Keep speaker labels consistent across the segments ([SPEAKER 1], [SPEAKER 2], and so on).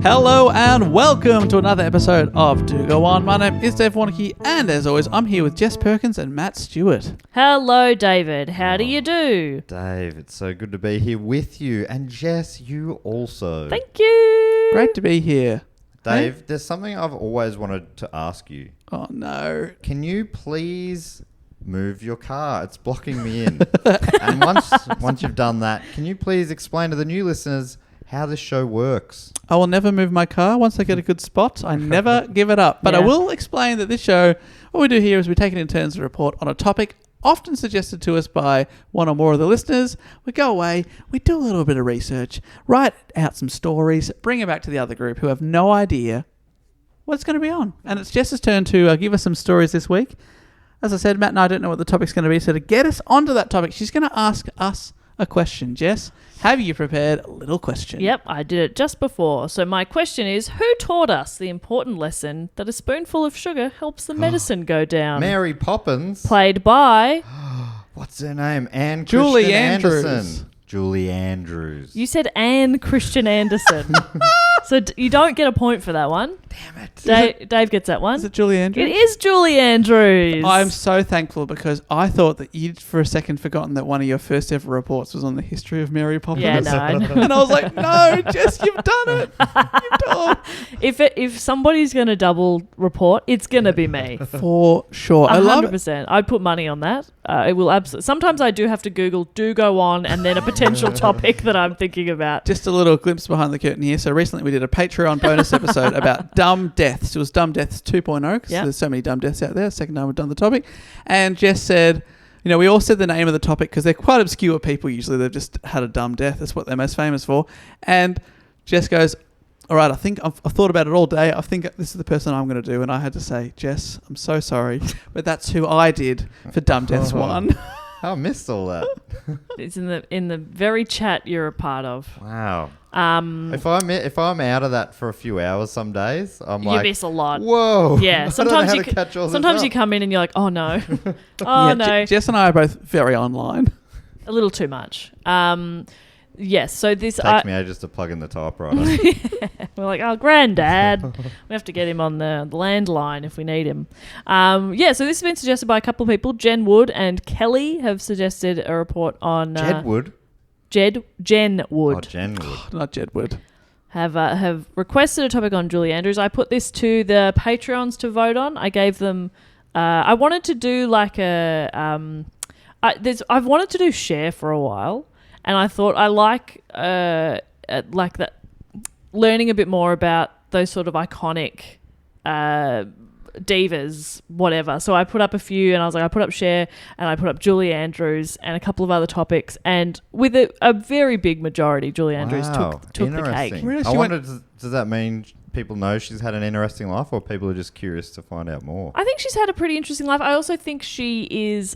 [SPEAKER 1] Hello and welcome to another episode of Do Go On. My name is Dave Warnocky, and as always, I'm here with Jess Perkins and Matt Stewart.
[SPEAKER 2] Hello, David. How do you do?
[SPEAKER 3] Dave, it's so good to be here with you. And Jess, you also.
[SPEAKER 2] Thank you.
[SPEAKER 1] Great to be here.
[SPEAKER 3] Dave, there's something I've always wanted to ask you.
[SPEAKER 1] Oh, no.
[SPEAKER 3] Can you please move your car? It's blocking me in. And once you've done that, can you please explain to the new listeners how this show works?
[SPEAKER 1] I will never move my car once I get a good spot. I never give it up. But I will explain that this show, what we do here is we take it in turns to report on a topic often suggested to us by one or more of the listeners. We go away, we do a little bit of research, write out some stories, bring it back to the other group who have no idea what's going to be on. And it's Jess's turn to give us some stories this week. As I said, Matt and I don't know what the topic's going to be, so to get us onto that topic, she's going to ask us a question. Jess, have you prepared a little question?
[SPEAKER 2] Yep, I did it just before. So my question is, who taught us the important lesson that a spoonful of sugar helps the medicine go down?
[SPEAKER 3] Mary Poppins.
[SPEAKER 2] Played by...
[SPEAKER 3] What's her name? Anne
[SPEAKER 1] Julie
[SPEAKER 3] Christian
[SPEAKER 1] Andrews.
[SPEAKER 3] Anderson. Julie Andrews.
[SPEAKER 2] You said Anne Christian Anderson. So you don't get a point for that one.
[SPEAKER 3] Damn it.
[SPEAKER 2] Dave gets that one.
[SPEAKER 1] Is it Julie Andrews?
[SPEAKER 2] It is Julie Andrews.
[SPEAKER 1] I'm so thankful because I thought that you'd for a second forgotten that one of your first ever reports was on the history of Mary Poppins.
[SPEAKER 2] Yeah, no. I know.
[SPEAKER 1] And I was like, no, Jess, you've done it. You've done it.
[SPEAKER 2] If somebody's going to double report, it's going to be me.
[SPEAKER 1] For sure. I love it.
[SPEAKER 2] 100%. I'd put money on that. It will absolutely. Sometimes I do have to Google "do go on" and then a potential topic that I'm thinking about.
[SPEAKER 1] Just a little glimpse behind the curtain here. So recently we did a Patreon bonus episode about dumb deaths. It was Dumb Deaths 2.0 because there's so many dumb deaths out there. Second time we've done the topic. And Jess said, you know, we all said the name of the topic because they're quite obscure people usually. They've just had a dumb death. That's what they're most famous for. And Jess goes, all right, I think I've thought about it all day. I think this is the person I'm going to do. And I had to say, Jess, I'm so sorry, but that's who I did for Dumb Deaths 1.
[SPEAKER 3] I missed all that.
[SPEAKER 2] It's in the very chat you're a part of.
[SPEAKER 3] Wow. If I'm out of that for a few hours some days, you
[SPEAKER 2] miss a lot.
[SPEAKER 3] Whoa.
[SPEAKER 2] Yeah.
[SPEAKER 3] Sometimes
[SPEAKER 2] you come in and you're like, oh no. No.
[SPEAKER 1] Jess and I are both very online.
[SPEAKER 2] A little too much. Yes, so this...
[SPEAKER 3] Takes me ages to plug in the typewriter.
[SPEAKER 2] We're like, oh, granddad. We have to get him on the landline if we need him. So this has been suggested by a couple of people. Jen Wood and Kelly have suggested a report on...
[SPEAKER 3] Jen Wood?
[SPEAKER 2] Jen Wood.
[SPEAKER 3] Oh, Jen Wood.
[SPEAKER 1] Not Jed Wood.
[SPEAKER 2] Have requested a topic on Julie Andrews. I put this to the Patreons to vote on. I gave them... I wanted to do like a... I've wanted to do share for a while. And I thought I like that, learning a bit more about those sort of iconic divas, whatever. So I put up a few, and I was like, I put up Cher, and I put up Julie Andrews, and a couple of other topics, and with a very big majority, Julie Andrews took the cake.
[SPEAKER 1] Really?
[SPEAKER 3] I wonder, does that mean people know she's had an interesting life, or people are just curious to find out more?
[SPEAKER 2] I think she's had a pretty interesting life. I also think she is,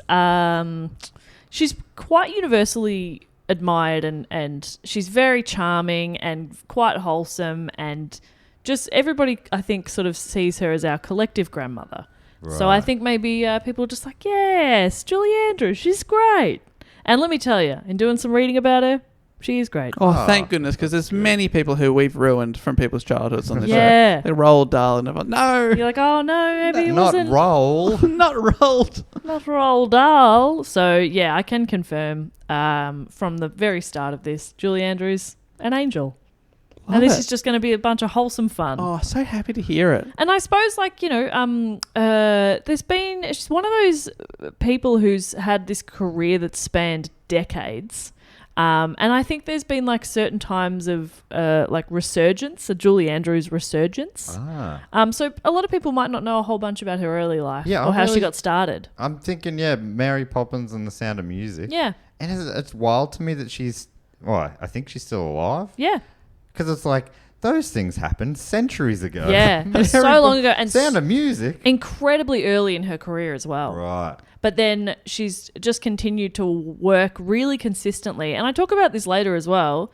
[SPEAKER 2] she's quite universally admired, and she's very charming and quite wholesome, and just everybody I think sort of sees her as our collective grandmother. Right. So I think maybe people are just like, yes, Julie Andrews, she's great. And let me tell you, in doing some reading about her, she is great.
[SPEAKER 1] Oh, thank goodness, because there's many people who we've ruined from people's childhoods on the show. They Roald Dahl and everyone. No.
[SPEAKER 2] You're like, oh no, maybe it wasn't.
[SPEAKER 3] Not Roll.
[SPEAKER 1] Not Roald.
[SPEAKER 2] Not Roald Dahl. So yeah, I can confirm from the very start of this, Julie Andrews, an angel. And this is just going to be a bunch of wholesome fun.
[SPEAKER 1] Oh, so happy to hear it.
[SPEAKER 2] And I suppose, like, you know, she's one of those people who's had this career that's spanned decades. And I think there's been like certain times of like resurgence, a Julie Andrews resurgence. So a lot of people might not know a whole bunch about her early life or how she got started.
[SPEAKER 3] I'm thinking, Mary Poppins and The Sound of Music.
[SPEAKER 2] Yeah.
[SPEAKER 3] And it's wild to me that I think she's still alive.
[SPEAKER 2] Yeah.
[SPEAKER 3] Because it's like, those things happened centuries ago.
[SPEAKER 2] Yeah, it was so long ago. And
[SPEAKER 3] Sound of Music.
[SPEAKER 2] Incredibly early in her career as well.
[SPEAKER 3] Right.
[SPEAKER 2] But then she's just continued to work really consistently. And I talk about this later as well.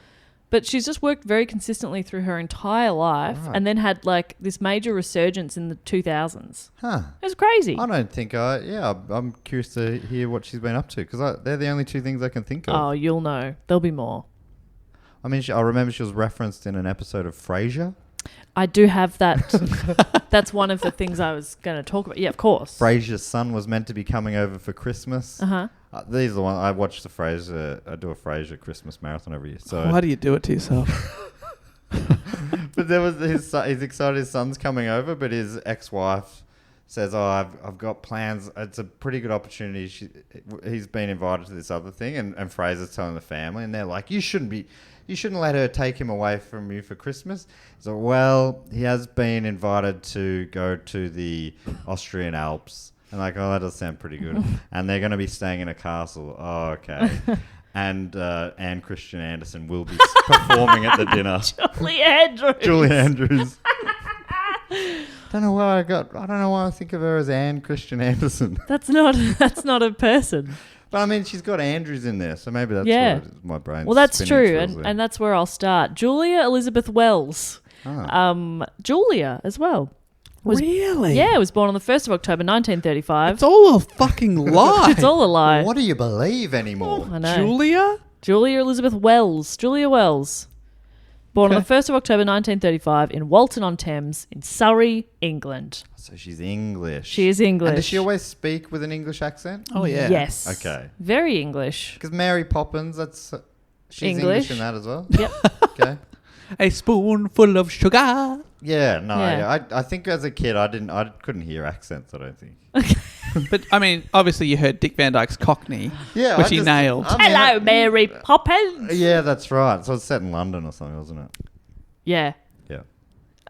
[SPEAKER 2] But she's just worked very consistently through her entire life and then had like this major resurgence in the 2000s.
[SPEAKER 3] Huh.
[SPEAKER 2] It was crazy.
[SPEAKER 3] I don't think I'm curious to hear what she's been up to because they're the only two things I can think of.
[SPEAKER 2] Oh, you'll know. There'll be more.
[SPEAKER 3] I mean, I remember she was referenced in an episode of Frasier.
[SPEAKER 2] I do have that. That's one of the things I was going to talk about. Yeah, of course.
[SPEAKER 3] Frasier's son was meant to be coming over for Christmas.
[SPEAKER 2] Uh-huh.
[SPEAKER 3] These are the ones I watch the Frasier. I do a Frasier Christmas marathon every year. So
[SPEAKER 1] Why do you do it to yourself?
[SPEAKER 3] but there was he's excited his son's coming over, but his ex-wife says, "Oh, I've got plans. It's a pretty good opportunity." He's been invited to this other thing, and Fraser's telling the family, and they're like, "You shouldn't let her take him away from you for Christmas." So, well, he has been invited to go to the Austrian Alps, and like, oh, that does sound pretty good. And they're going to be staying in a castle. Oh, okay. And Anne Christian Anderson will be performing at the dinner. Julie Andrews. I don't know why I think of her as Anne Christian Anderson.
[SPEAKER 2] That's not a person.
[SPEAKER 3] But I mean, she's got Andrews in there, so maybe that's what my brain's
[SPEAKER 2] Well, that's
[SPEAKER 3] spinning
[SPEAKER 2] true,
[SPEAKER 3] towards there.
[SPEAKER 2] and that's where I'll start. Julia Elizabeth Wells. Julia as well.
[SPEAKER 1] Really?
[SPEAKER 2] Yeah, was born on the 1st of October 1935.
[SPEAKER 1] It's all a fucking lie.
[SPEAKER 2] It's all a lie.
[SPEAKER 3] What do you believe anymore?
[SPEAKER 2] I know.
[SPEAKER 1] Julia
[SPEAKER 2] Elizabeth Wells. Julia Wells. Born on the 1st of October 1935 in Walton-on-Thames in Surrey, England.
[SPEAKER 3] So she's English.
[SPEAKER 2] She is English.
[SPEAKER 3] And does she always speak with an English accent?
[SPEAKER 1] Oh, yeah.
[SPEAKER 2] Yes.
[SPEAKER 3] Okay.
[SPEAKER 2] Very English.
[SPEAKER 3] Because Mary Poppins, she's English in that as well?
[SPEAKER 2] Yep.
[SPEAKER 3] Okay.
[SPEAKER 1] A spoonful of sugar.
[SPEAKER 3] Yeah, no,
[SPEAKER 2] Yeah.
[SPEAKER 3] I think as a kid I couldn't hear accents, I don't think.
[SPEAKER 1] But, I mean, obviously you heard Dick Van Dyke's Cockney,
[SPEAKER 3] Yeah,
[SPEAKER 1] which he nailed.
[SPEAKER 2] Hello, Mary Poppins.
[SPEAKER 3] Yeah, that's right. So it's set in London or something, wasn't it?
[SPEAKER 2] Yeah.
[SPEAKER 3] Yeah.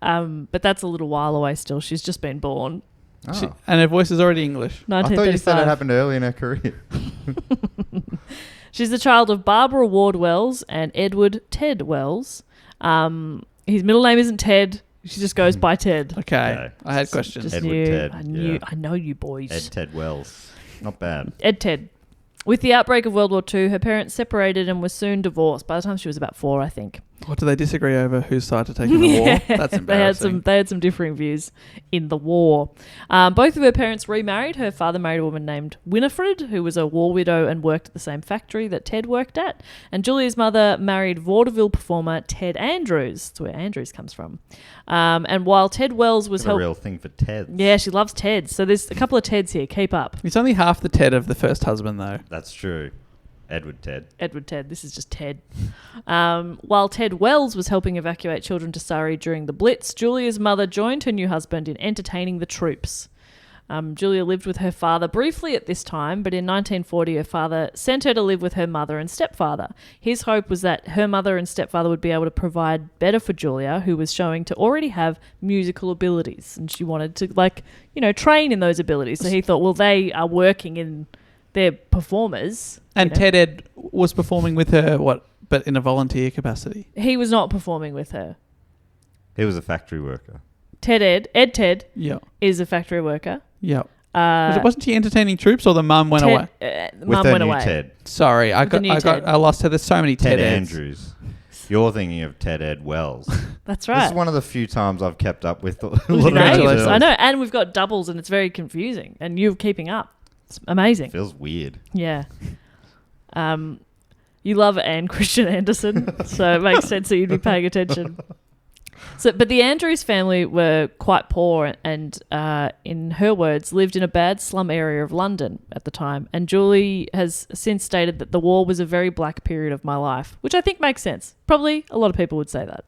[SPEAKER 2] But that's a little while away still. She's just been born.
[SPEAKER 3] Oh.
[SPEAKER 1] And her voice is already English.
[SPEAKER 3] I thought you said it happened early in her career.
[SPEAKER 2] She's the child of Barbara Ward Wells and Edward Ted Wells. His middle name isn't Ted. She just goes by Ted.
[SPEAKER 1] Okay. I had questions.
[SPEAKER 2] Just
[SPEAKER 3] Edward
[SPEAKER 2] knew.
[SPEAKER 3] Ted,
[SPEAKER 2] I know you boys.
[SPEAKER 3] Ed Ted Wells. Not bad.
[SPEAKER 2] Ed Ted. With the outbreak of World War II, her parents separated and were soon divorced. By the time she was about 4, I think.
[SPEAKER 1] What, do they disagree over whose side to take in the war? That's embarrassing.
[SPEAKER 2] They had some differing views in the war. Both of her parents remarried. Her father married a woman named Winifred, who was a war widow and worked at the same factory that Ted worked at. And Julia's mother married vaudeville performer Ted Andrews. That's where Andrews comes from. And while Ted Wells was
[SPEAKER 3] a real thing for Teds.
[SPEAKER 2] Yeah, she loves Teds. So there's a couple of Teds here. Keep up.
[SPEAKER 1] It's only half the Ted of the first husband, though.
[SPEAKER 3] That's true. Edward Ted. This is
[SPEAKER 2] just Ted. While Ted Wells was helping evacuate children to Surrey during the Blitz, Julia's mother joined her new husband in entertaining the troops. Julia lived with her father briefly at this time, but in 1940 her father sent her to live with her mother and stepfather. His hope was that her mother and stepfather would be able to provide better for Julia, who was showing to already have musical abilities, and she wanted to train in those abilities. So he thought, well, they are working in... They're performers.
[SPEAKER 1] And Ted Ed was performing with her, but in a volunteer capacity?
[SPEAKER 2] He was not performing with her.
[SPEAKER 3] He was a factory worker.
[SPEAKER 2] Ed Ted
[SPEAKER 1] Yeah.
[SPEAKER 2] is a factory worker.
[SPEAKER 1] Yeah. Wasn't she entertaining troops, or the mum went away?
[SPEAKER 2] Mum went away.
[SPEAKER 3] Ted.
[SPEAKER 1] Sorry, I lost her. There's so many
[SPEAKER 3] Ted
[SPEAKER 1] Eds.
[SPEAKER 3] Andrews. You're thinking of Ted Ed Wells.
[SPEAKER 2] That's right.
[SPEAKER 3] This is one of the few times I've kept up with
[SPEAKER 1] Congratulations.
[SPEAKER 2] I know, and we've got doubles, and it's very confusing, and you're keeping up. It's amazing.
[SPEAKER 3] Feels weird.
[SPEAKER 2] Yeah. You love Anne Christian Anderson, so it makes sense that you'd be paying attention. But the Andrews family were quite poor and, in her words, lived in a bad slum area of London at the time. And Julie has since stated that the war was a very black period of my life, which I think makes sense. Probably a lot of people would say that.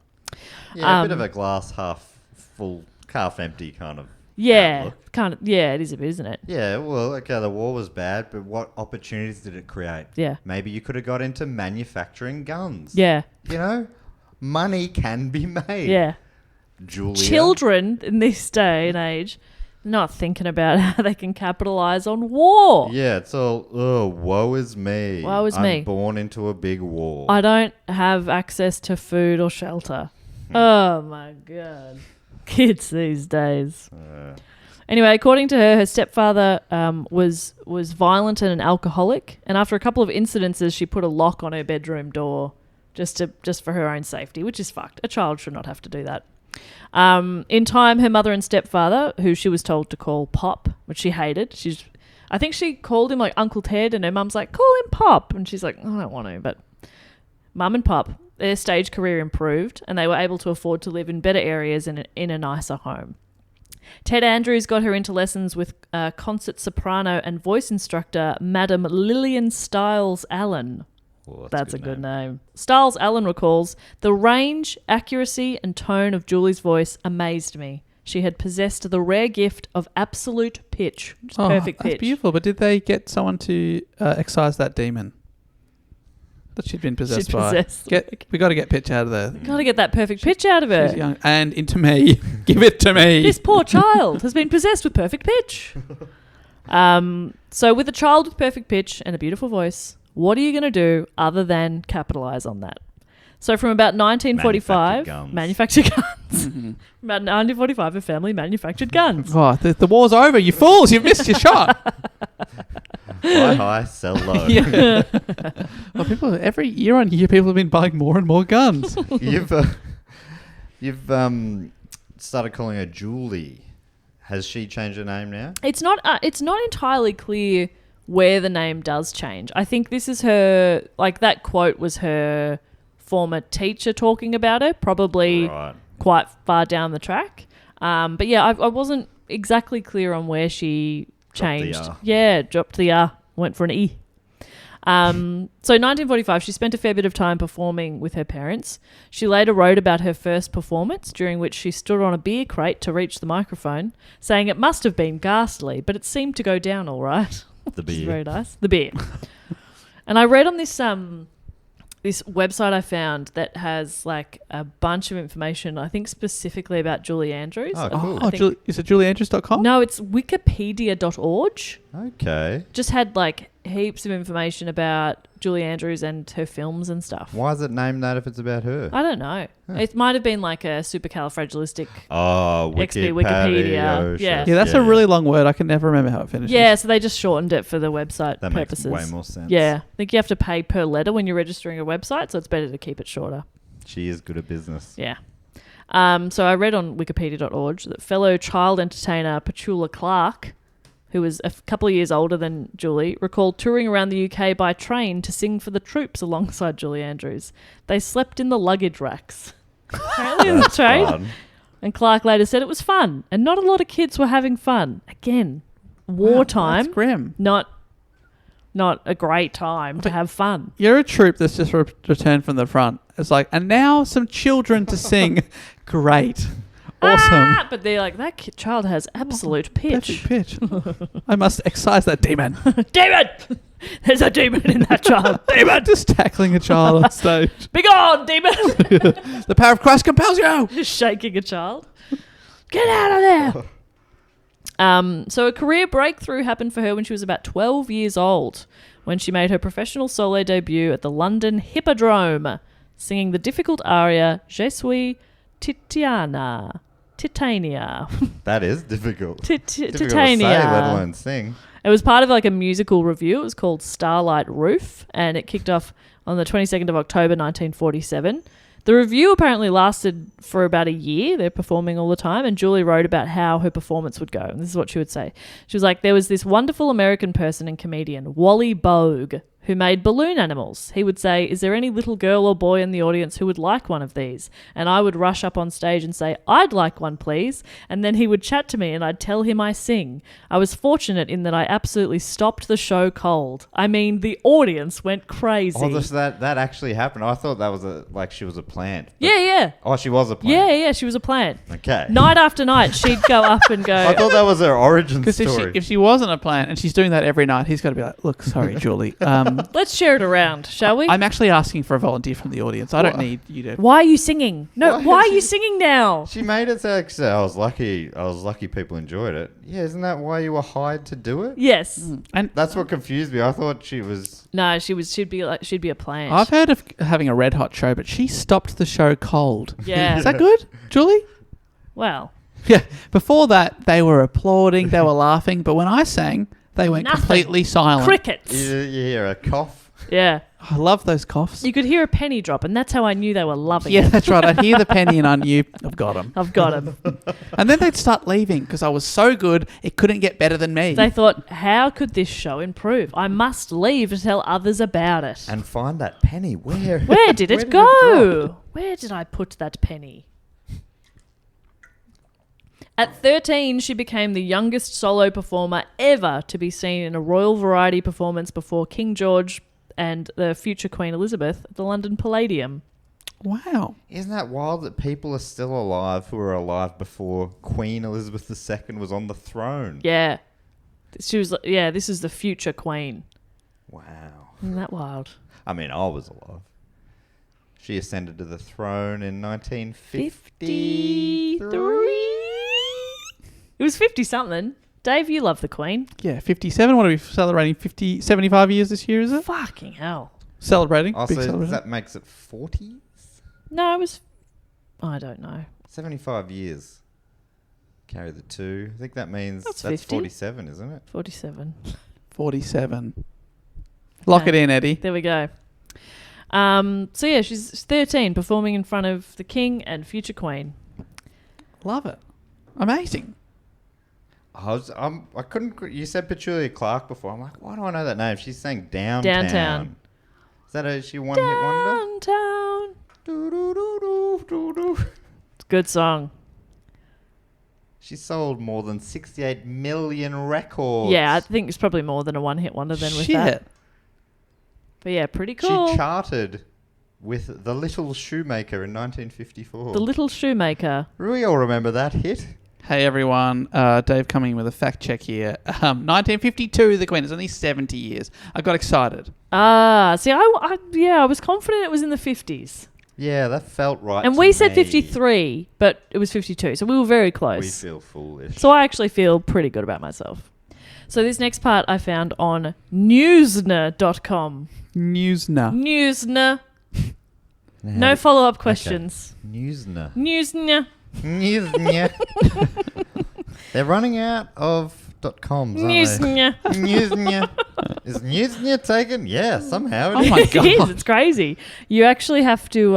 [SPEAKER 3] Yeah, a bit of a glass half full, half empty kind of
[SPEAKER 2] outlook. Yeah, it is a bit, isn't it?
[SPEAKER 3] Yeah, well, okay, the war was bad, but what opportunities did it create?
[SPEAKER 2] Yeah.
[SPEAKER 3] Maybe you could have got into manufacturing guns.
[SPEAKER 2] Yeah.
[SPEAKER 3] You know? Money can be made.
[SPEAKER 2] Yeah.
[SPEAKER 3] Julia.
[SPEAKER 2] Children in this day and age not thinking about how they can capitalise on war.
[SPEAKER 3] Yeah, it's all, woe is me.
[SPEAKER 2] Woe is me.
[SPEAKER 3] I'm born into a big war.
[SPEAKER 2] I don't have access to food or shelter. Oh, my God. Kids these days. Anyway, according to her stepfather was violent and an alcoholic, and after a couple of incidences, she put a lock on her bedroom door just for her own safety, which is fucked. A child should not have to do that. In time, her mother and stepfather, who she was told to call Pop, which she hated, I think she called him like Uncle Ted, and her mum's like, call him Pop, and she's like, I don't want to, but Mum and Pop their stage career improved and they were able to afford to live in better areas in a nicer home. Ted Andrews got her into lessons with concert soprano and voice instructor Madam Lillian Stiles Allen.
[SPEAKER 3] Oh,
[SPEAKER 2] That's a good name. Stiles Allen recalls, the range, accuracy and tone of Julie's voice amazed me. She had possessed the rare gift of absolute pitch. Just perfect pitch.
[SPEAKER 1] That's beautiful. But did they get someone to excise that demon that she'd been possessed by? We got to get pitch out of there.
[SPEAKER 2] Got to get that perfect pitch out of her.
[SPEAKER 1] She's young. And into me. Give it to me.
[SPEAKER 2] This poor child has been possessed with perfect pitch. So with a child with perfect pitch and a beautiful voice, what are you going to do other than capitalise on that? So from about 1945... Manufactured guns. From about 1945, her family manufactured guns.
[SPEAKER 1] Oh, the war's over, you fools. You've missed your shot.
[SPEAKER 3] Buy high, sell low.
[SPEAKER 1] Yeah. Well, every year on year, people have been buying more and more guns.
[SPEAKER 3] You've started calling her Julie. Has she changed her name now?
[SPEAKER 2] It's not entirely clear where the name does change. I think this is her, like that quote was her former teacher talking about her, probably quite far down the track. But yeah, I wasn't exactly clear on where she changed. Dropped the R, went for an E. So 1945, she spent a fair bit of time performing with her parents. She later wrote about her first performance, during which she stood on a beer crate to reach the microphone, saying it must have been ghastly, but it seemed to go down all right.
[SPEAKER 3] The beer.
[SPEAKER 2] Very nice. The beer. And I read on this this website I found that has like a bunch of information, I think specifically about Julie Andrews.
[SPEAKER 3] Oh, cool.
[SPEAKER 1] Is it julieandrews.com?
[SPEAKER 2] No, it's wikipedia.org.
[SPEAKER 3] Okay.
[SPEAKER 2] Just had like heaps of information about Julie Andrews and her films and stuff.
[SPEAKER 3] Why is it named that if it's about her?
[SPEAKER 2] I don't know. It might have been like a supercalifragilistic
[SPEAKER 3] XP
[SPEAKER 2] Wikipedia. Yeah,
[SPEAKER 1] that's a really long word. I can never remember how it finishes.
[SPEAKER 2] Yeah, so they just shortened it for the website purposes.
[SPEAKER 3] That makes way more sense.
[SPEAKER 2] Yeah. I think you have to pay per letter when you're registering a website, so it's better to keep it shorter.
[SPEAKER 3] She is good at business.
[SPEAKER 2] Yeah. So I read on wikipedia.org that fellow child entertainer Patchouli Clarke, who was a couple of years older than Julie, recalled touring around the UK by train to sing for the troops alongside Julie Andrews. They slept in the luggage racks. Apparently in the train.
[SPEAKER 3] Fun.
[SPEAKER 2] And Clarke later said it was fun, and not a lot of kids were having fun. Again, wartime.
[SPEAKER 1] That's grim.
[SPEAKER 2] Not a great time to have fun.
[SPEAKER 1] You're a troop that's just returned from the front. It's like, and now some children to sing. Great. Awesome.
[SPEAKER 2] But they're like, that child has absolute pitch.
[SPEAKER 1] Perfect pitch. I must excise that demon.
[SPEAKER 2] Demon! There's a demon in that child. Demon!
[SPEAKER 1] Just tackling a child on stage.
[SPEAKER 2] Be gone, demon!
[SPEAKER 1] The power of Christ compels you.
[SPEAKER 2] Just shaking a child. Get out of there. So a career breakthrough happened for her when she was about 12 years old, when she made her professional solo debut at the London Hippodrome, singing the difficult aria Je suis Titania.
[SPEAKER 3] That is difficult.
[SPEAKER 2] Titania.
[SPEAKER 3] Difficult to say, let alone sing.
[SPEAKER 2] It was part of like a musical review. It was called Starlight Roof, and it kicked off on the 22nd of October 1947. The review apparently lasted for about a year. They're performing all the time, and Julie wrote about how her performance would go. And this is what she would say. She was like, there was this wonderful American person and comedian, Wally Bogue, who made balloon animals. He would say, is there any little girl or boy in the audience who would like one of these? And I would rush up on stage and say, I'd like one, please. And then he would chat to me and I'd tell him I sing. I was fortunate in that I absolutely stopped the show cold. I mean, the audience went crazy.
[SPEAKER 3] Oh, that actually happened. I thought that was she was a plant.
[SPEAKER 2] Yeah.
[SPEAKER 3] Oh, she was a plant.
[SPEAKER 2] Yeah, she was a plant.
[SPEAKER 3] Okay.
[SPEAKER 2] Night after night, she'd go up and go.
[SPEAKER 3] I thought that was her origin story.
[SPEAKER 1] Because if she wasn't a plant and she's doing that every night, he's got to be like, look, sorry, Julie.
[SPEAKER 2] Let's share it around, shall we?
[SPEAKER 1] I'm actually asking for a volunteer from the audience. I don't need you to.
[SPEAKER 2] Why are you singing? No, why are you singing now?
[SPEAKER 3] She made it sound like I was lucky people enjoyed it. Yeah, isn't that why you were hired to do it?
[SPEAKER 2] Yes.
[SPEAKER 1] And
[SPEAKER 3] that's what confused me. I thought she was.
[SPEAKER 2] No, she'd be a plant.
[SPEAKER 1] I've heard of having a red hot show, but she stopped the show cold.
[SPEAKER 2] Yeah.
[SPEAKER 1] Is that good, Julie?
[SPEAKER 2] Well.
[SPEAKER 1] Yeah. Before that, they were applauding, they were laughing, but when I sang, they went completely silent.
[SPEAKER 2] Crickets.
[SPEAKER 3] You hear a cough.
[SPEAKER 2] Yeah.
[SPEAKER 1] I love those coughs.
[SPEAKER 2] You could hear a penny drop, and that's how I knew they were loving
[SPEAKER 1] Yeah,
[SPEAKER 2] it.
[SPEAKER 1] that's right. I'd hear the penny and I knew I've got him.
[SPEAKER 2] I've got him.
[SPEAKER 1] And then they'd start leaving because I was so good, it couldn't get better than me.
[SPEAKER 2] They thought, how could this show improve? I must leave to tell others about it.
[SPEAKER 3] And find that penny. Where
[SPEAKER 2] Did it
[SPEAKER 3] where
[SPEAKER 2] go?
[SPEAKER 3] drop?
[SPEAKER 2] Where did I put that penny? At 13, she became the youngest solo performer ever to be seen in a royal variety performance before King George and the future Queen Elizabeth at the London Palladium.
[SPEAKER 1] Wow.
[SPEAKER 3] Isn't that wild that people are still alive who were alive before Queen Elizabeth II was on the throne?
[SPEAKER 2] Yeah. She was. Yeah, this is the future Queen.
[SPEAKER 3] Wow.
[SPEAKER 2] Isn't that wild?
[SPEAKER 3] I mean, I was alive. She ascended to the throne in 1953.
[SPEAKER 2] 53? It was 50-something. Dave, you love the Queen.
[SPEAKER 1] Yeah, 57. What are we celebrating? 75 years this year, is it?
[SPEAKER 2] Fucking hell.
[SPEAKER 1] Celebrating.
[SPEAKER 3] Oh,
[SPEAKER 1] Big
[SPEAKER 3] so
[SPEAKER 1] celebration.
[SPEAKER 3] that makes it 40s?
[SPEAKER 2] No, it was... I don't know.
[SPEAKER 3] 75 years. Carry the 2. I think that means
[SPEAKER 2] That's
[SPEAKER 3] that's
[SPEAKER 2] 50.
[SPEAKER 3] 47, isn't it?
[SPEAKER 2] 47.
[SPEAKER 1] 47. Lock it in, Eddie.
[SPEAKER 2] There we go. So yeah, she's 13, performing in front of the King and future Queen.
[SPEAKER 1] Love it. Amazing.
[SPEAKER 3] I couldn't. You said Patchouli Clarke before. I'm like, why do I know that name? She's saying Downtown.
[SPEAKER 2] Downtown.
[SPEAKER 3] Is that a she one hit wonder?
[SPEAKER 2] Downtown.
[SPEAKER 3] Do-do-do-do-do-do.
[SPEAKER 2] It's a good song.
[SPEAKER 3] She sold more than 68 million records.
[SPEAKER 2] Yeah, I think it's probably more than a one-hit wonder then with
[SPEAKER 1] Shit.
[SPEAKER 2] that. But yeah, pretty cool.
[SPEAKER 3] She charted with The Little Shoemaker in 1954.
[SPEAKER 2] The Little Shoemaker.
[SPEAKER 3] We all remember that hit.
[SPEAKER 1] Hey everyone, Dave coming in with a fact check here. 1952, the Queen is only 70 years. I got excited.
[SPEAKER 2] See, I was confident it was in the 50s.
[SPEAKER 3] Yeah, that felt right.
[SPEAKER 2] And
[SPEAKER 3] to
[SPEAKER 2] we said
[SPEAKER 3] me.
[SPEAKER 2] 53, but it was 52, so we were very
[SPEAKER 3] We
[SPEAKER 2] close.
[SPEAKER 3] feel foolish.
[SPEAKER 2] So I actually feel pretty good about myself. So this next part I found on newsner.com.
[SPEAKER 1] Newsner.
[SPEAKER 2] Newsner. No follow-up questions.
[SPEAKER 3] Newsner.
[SPEAKER 2] Newsner.
[SPEAKER 3] Newsner. They're running out of .coms, aren't they?
[SPEAKER 2] Newsner.
[SPEAKER 3] Newsner. Is Newsner taken? Yeah, somehow it
[SPEAKER 1] Oh
[SPEAKER 3] is.
[SPEAKER 1] my
[SPEAKER 2] It is.
[SPEAKER 1] God.
[SPEAKER 2] It's crazy. You actually have to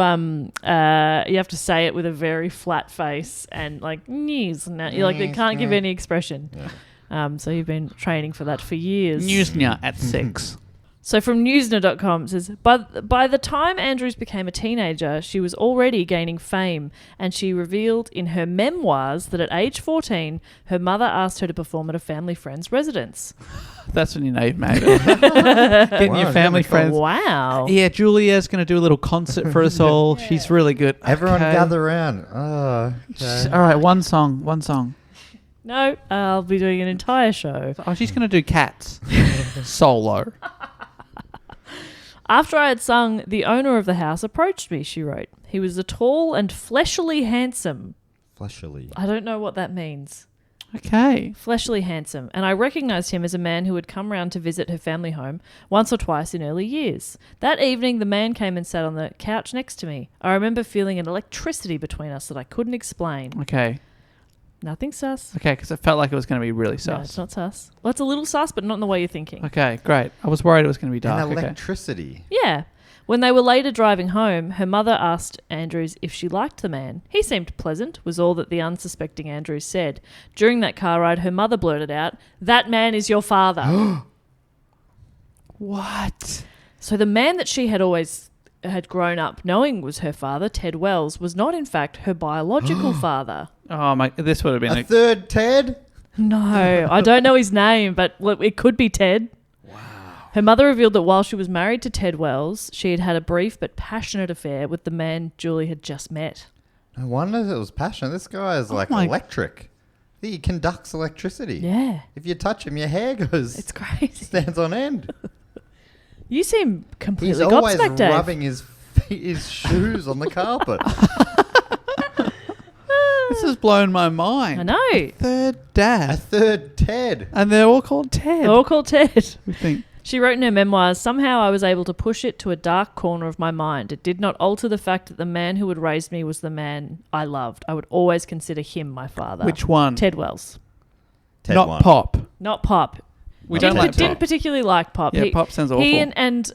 [SPEAKER 2] say it with a very flat face and like newsner. You like they can't give any expression.
[SPEAKER 3] Yeah.
[SPEAKER 2] So you've been training for that for years.
[SPEAKER 1] Newsner at 6.
[SPEAKER 2] So from newsner.com it says, by the time Andrews became a teenager, she was already gaining fame, and she revealed in her memoirs that at age 14, her mother asked her to perform at a family friend's residence.
[SPEAKER 1] That's when you know you've made it. Getting
[SPEAKER 3] Wow,
[SPEAKER 1] your family
[SPEAKER 3] getting
[SPEAKER 1] friends.
[SPEAKER 2] Wow.
[SPEAKER 1] Yeah, Julia's going to do a little concert for us all. She's really good.
[SPEAKER 3] Everyone
[SPEAKER 1] Okay.
[SPEAKER 3] gather around. Oh, okay.
[SPEAKER 1] All right, one song.
[SPEAKER 2] No, I'll be doing an entire show.
[SPEAKER 1] Oh, she's going to do Cats. Solo.
[SPEAKER 2] After I had sung, the owner of the house approached me, she wrote. He was a tall and fleshily handsome.
[SPEAKER 3] Fleshly.
[SPEAKER 2] I don't know what that means.
[SPEAKER 1] Okay.
[SPEAKER 2] Fleshly handsome. And I recognised him as a man who had come round to visit her family home once or twice in early years. That evening, the man came and sat on the couch next to me. I remember feeling an electricity between us that I couldn't explain.
[SPEAKER 1] Okay.
[SPEAKER 2] Nothing sus.
[SPEAKER 1] Okay, because it felt like it was going to be really
[SPEAKER 2] No,
[SPEAKER 1] sus.
[SPEAKER 2] it's not sus. Well, it's a little sus, but not in the way you're thinking.
[SPEAKER 1] Okay, great. I was worried it was going to be dark.
[SPEAKER 3] And
[SPEAKER 1] Okay.
[SPEAKER 3] electricity.
[SPEAKER 2] Yeah. When they were later driving home, her mother asked Andrews if she liked the man. He seemed pleasant, was all that the unsuspecting Andrews said. During that car ride, her mother blurted out, "That man is your father."
[SPEAKER 1] What?
[SPEAKER 2] So the man that she had grown up knowing was her father, Ted Wells, was not in fact her biological father.
[SPEAKER 1] Oh my! This would have been
[SPEAKER 3] A third Ted?
[SPEAKER 2] No, I don't know his name, but it could be Ted. Her mother revealed that while she was married to Ted Wells, she had had a brief but passionate affair with the man Julie had just met.
[SPEAKER 3] No wonder it was passionate. This guy is like
[SPEAKER 1] my-
[SPEAKER 3] electric. He conducts electricity.
[SPEAKER 2] Yeah,
[SPEAKER 3] If you touch him, your hair goes.
[SPEAKER 2] it's crazy.
[SPEAKER 3] Stands on end.
[SPEAKER 2] You seem
[SPEAKER 3] He's
[SPEAKER 2] completely
[SPEAKER 3] always
[SPEAKER 2] gobsmacked, Dave.
[SPEAKER 3] rubbing his shoes on the carpet.
[SPEAKER 1] This has blown my mind.
[SPEAKER 2] I know.
[SPEAKER 1] Third
[SPEAKER 3] A
[SPEAKER 1] dad.
[SPEAKER 3] third Ted.
[SPEAKER 1] And they're all called Ted.
[SPEAKER 2] They're all called Ted.
[SPEAKER 1] We think.
[SPEAKER 2] She wrote in her memoirs, somehow I was able to push it to a dark corner of my mind. It did not alter the fact that the man who had raised me was the man I loved. I would always consider him my father.
[SPEAKER 1] Which one?
[SPEAKER 2] Ted Wells.
[SPEAKER 3] Ted
[SPEAKER 1] Not
[SPEAKER 3] one.
[SPEAKER 2] Not Pop.
[SPEAKER 1] We don't like
[SPEAKER 2] Didn't
[SPEAKER 1] Pop.
[SPEAKER 2] particularly like Pop.
[SPEAKER 1] Yeah, Pop sounds awful.
[SPEAKER 2] He and